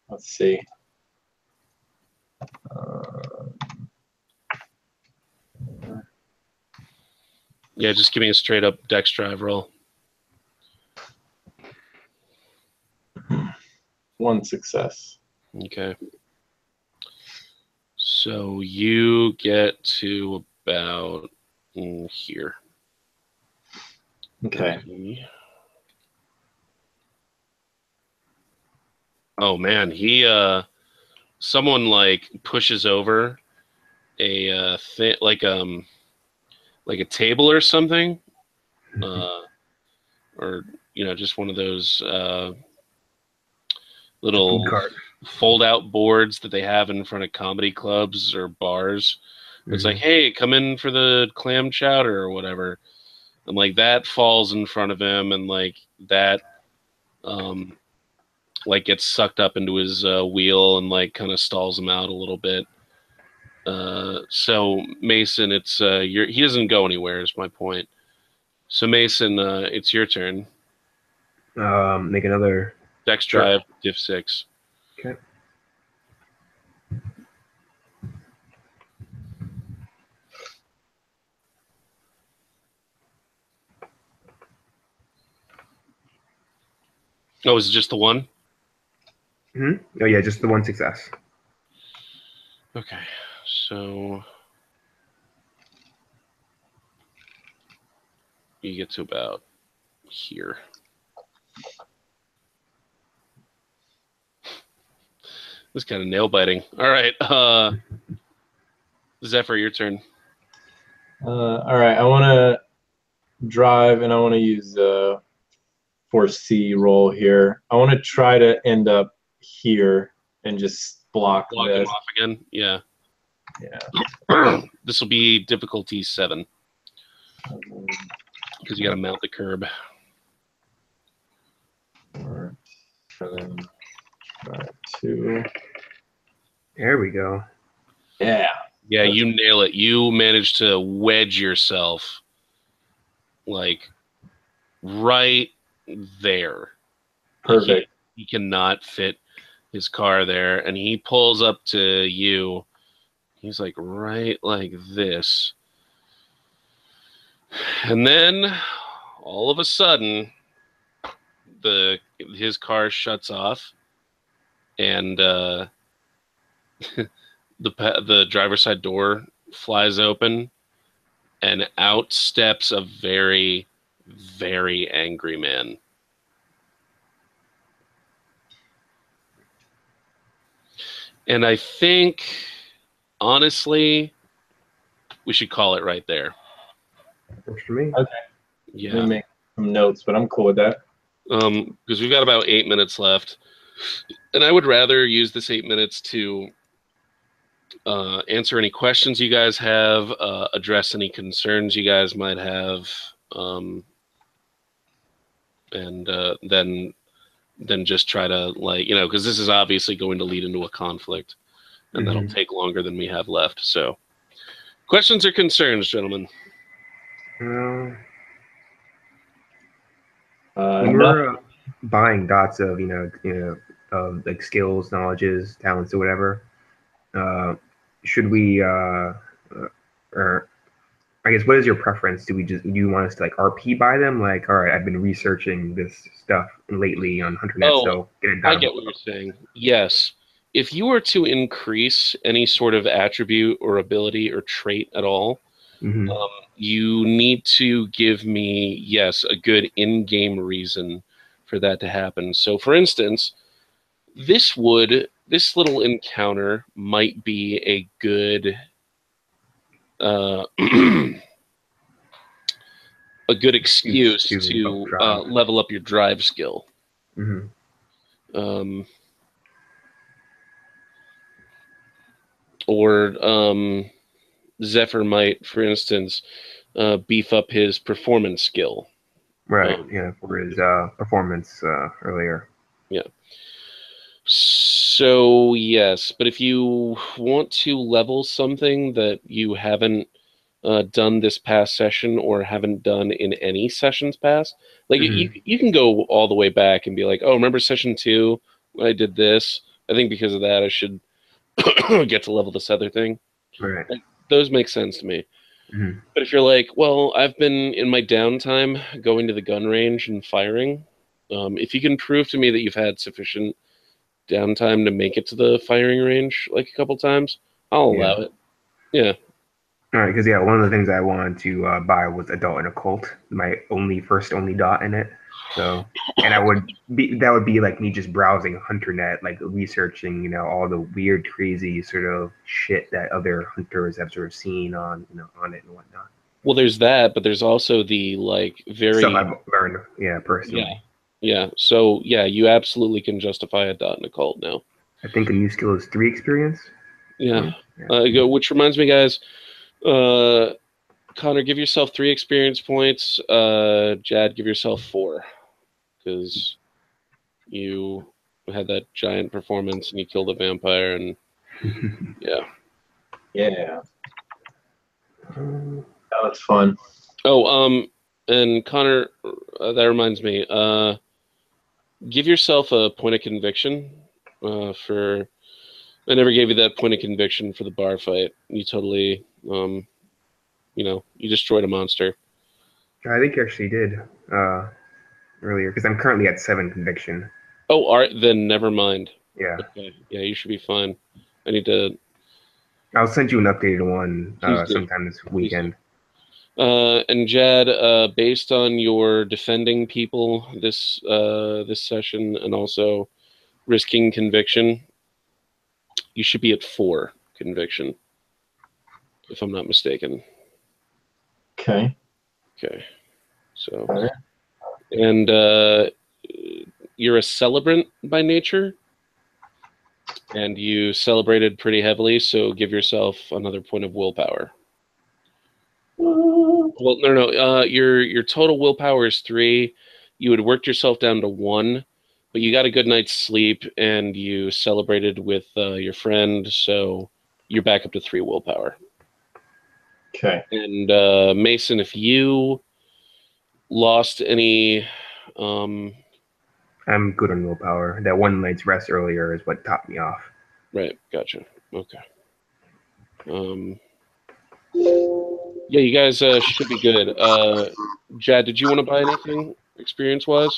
Let's see. Yeah, just give me a straight up Dex drive roll. 1 success. Okay. So you get to about here. Okay. Oh man, someone like pushes over a like a table or something, or just one of those little fold-out boards that they have in front of comedy clubs or bars. It's like, hey, come in for the clam chowder or whatever. and like that falls in front of him, and like that like gets sucked up into his wheel and like kind of stalls him out a little bit. So Mason, it's he doesn't go anywhere is my point. So Mason, it's your turn. Make another Dex drive, diff 6. Okay. Oh, is it just the one? Oh yeah, just the one success. Okay, so you get to about here. This kind of nail biting. All right, Zephyr, your turn. All right, I want to drive, and I want to use the Force C roll here. I want to try to end up here and just block Block this. him off again. Yeah. Yeah. This will be difficulty 7 because you got to mount the curb. 4, 7, 5, 2. There we go. Yeah. Yeah, you nail it. You manage to wedge yourself like right there. Perfect. He cannot fit his car there, and he pulls up to you. He's like right like this. And then all of a sudden his car shuts off, and the driver's side door flies open, and out steps a very, very angry man. And I think, honestly, we should call it right there. Works for me. Okay. Yeah. Let me make some notes, but I'm cool with that. Because we've got about 8 minutes left, and I would rather use this 8 minutes to answer any questions you guys have, address any concerns you guys might have, and then just try to, like, because this is obviously going to lead into a conflict, and that'll take longer than we have left. So, questions or concerns, gentlemen? When we're buying dots of like skills, knowledges, talents, or whatever, should we or I guess what is your preference? Do you want us to like RP buy them? Like, all right, I've been researching this stuff lately on HunterNet, so get it done. I get what you're saying. Yes. If you were to increase any sort of attribute or ability or trait at all, you need to give me, yes, a good in-game reason for that to happen. So, for instance, this little encounter might be a good a good excuse to level up your drive skill. Or Zephyr might, for instance, beef up his performance skill. Right. For his performance earlier. Yeah. So yes, but if you want to level something that you haven't done this past session or haven't done in any sessions past, like you can go all the way back and be like, oh, remember session 2 when I did this? I think because of that I should get to level this other thing. Right. Like, those make sense to me. But if you're like, well, I've been in my downtime going to the gun range and firing, if you can prove to me that you've had sufficient downtime to make it to the firing range like a couple times, I'll allow it. Yeah. All right, because one of the things I wanted to buy was Adult and Occult, my only dot in it. So, and that would be like me just browsing HunterNet, like researching, all the weird, crazy sort of shit that other hunters have sort of seen on it and whatnot. Well, there's that, but there's also the like very stuff I've learned, personally. Yeah. So yeah, you absolutely can justify a dot and Occult now. I think a new skill is 3 experience. Yeah. Which reminds me, guys. Connor, give yourself 3 experience points. Jad, give yourself 4 because you had that giant performance and you killed a vampire, and yeah. Yeah. That was fun. Oh, and Connor, that reminds me. Give yourself a point of conviction for. I never gave you that point of conviction for the bar fight. You totally, you destroyed a monster. I think you actually did earlier because I'm currently at 7 conviction. Oh, all right, then never mind. Yeah. Okay. Yeah, you should be fine. I need to. I'll send you an updated one Please do. sometime this weekend. And Jad, based on your defending people this session and also risking conviction, you should be at 4 conviction, if I'm not mistaken. Okay. Okay. So, All right. and you're a celebrant by nature, and you celebrated pretty heavily, so give yourself another point of willpower. Well, no. Your total willpower is 3. You had worked yourself down to 1, but you got a good night's sleep, and you celebrated with your friend, so you're back up to 3 willpower. Okay. And Mason, if you lost any, I'm good on willpower. That one night's rest earlier is what topped me off. right, gotcha. Okay. Yeah, you guys should be good. Jad, did you want to buy anything experience-wise?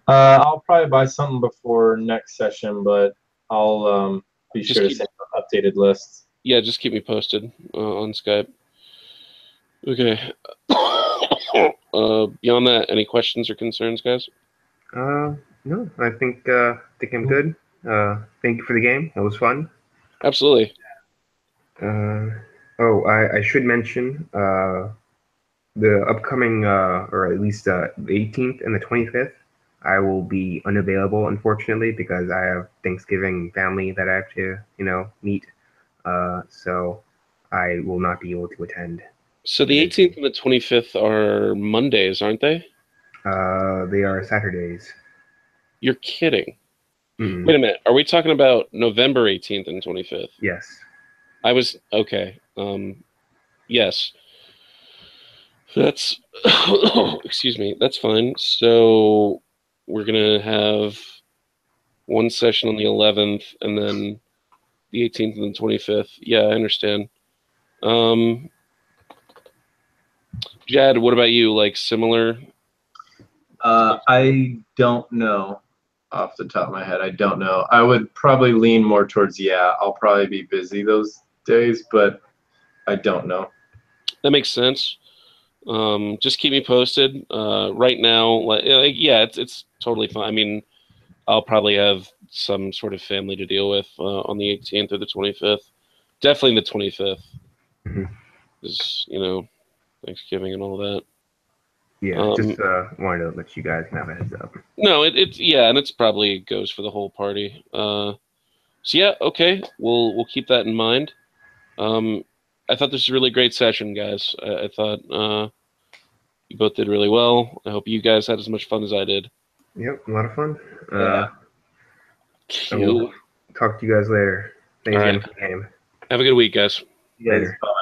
I'll probably buy something before next session, but I'll be Just sure to send updated lists. Yeah, just keep me posted on Skype. Okay. Beyond that, any questions or concerns, guys? No, I think I'm good. Thank you for the game. It was fun. Absolutely. I should mention the upcoming, or at least the 18th and the 25th, I will be unavailable, unfortunately, because I have Thanksgiving family that I have to, meet. So I will not be able to attend. So the 18th and the 25th are Mondays, aren't they? They are Saturdays. You're kidding. Mm-hmm. Wait a minute. Are we talking about November 18th and 25th? Yes. I was okay. Yes. That's excuse me. That's fine. So we're gonna have one session on the 11th, and then the 18th and the 25th. Yeah, I understand. Jad, what about you? Like similar? I don't know off the top of my head. I don't know. I would probably lean more towards I'll probably be busy those days, but I don't know. That makes sense. Just keep me posted. Right now, it's totally fine. I mean, I'll probably have some sort of family to deal with on the 18th or the 25th. Definitely the 25th. Is Thanksgiving and all that. Yeah, just wanted to let you guys have a heads up. No, and it's probably goes for the whole party. So yeah, okay, we'll keep that in mind. I thought this was a really great session, guys. I thought you both did really well. I hope you guys had as much fun as I did. Yep, a lot of fun. Cute. Talk to you guys later. Thanks All again right. for the game. Have a good week, guys. You guys, bye.